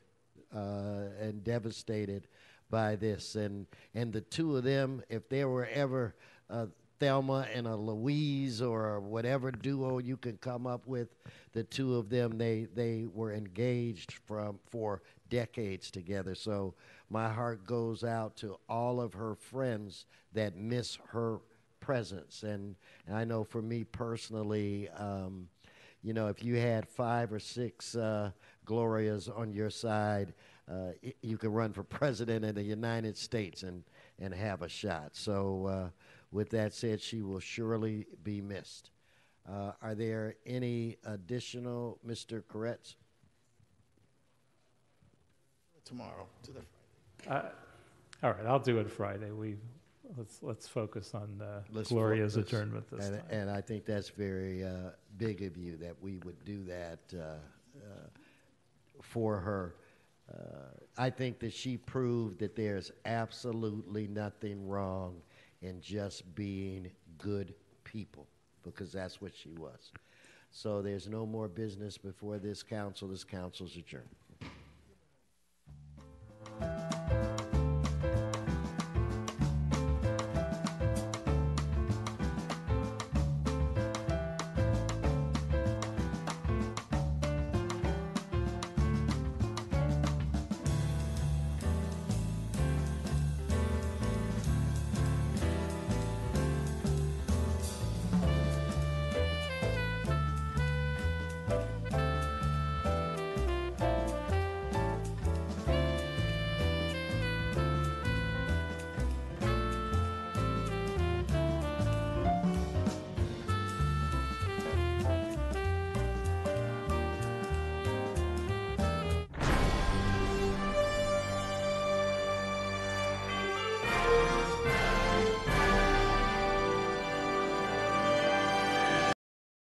and devastated by this. And the two of them, if there were ever Thelma and a Louise or whatever duo you can come up with, the two of them, they were engaged for decades together. So my heart goes out to all of her friends that miss her presence. And I know for me personally, if you had 5 or 6 Glorias on your side, you can run for president of the United States and have a shot. So with that said, she will surely be missed. Are there any additional, Mr. Koretz? Tomorrow to the Friday. All right, I'll do it Friday. Let's focus on Gloria's adjournment this time. And I think that's very big of you that we would do that for her. I think that she proved that there's absolutely nothing wrong in just being good people, because that's what she was. So there's no more business before this council. This council's adjourned.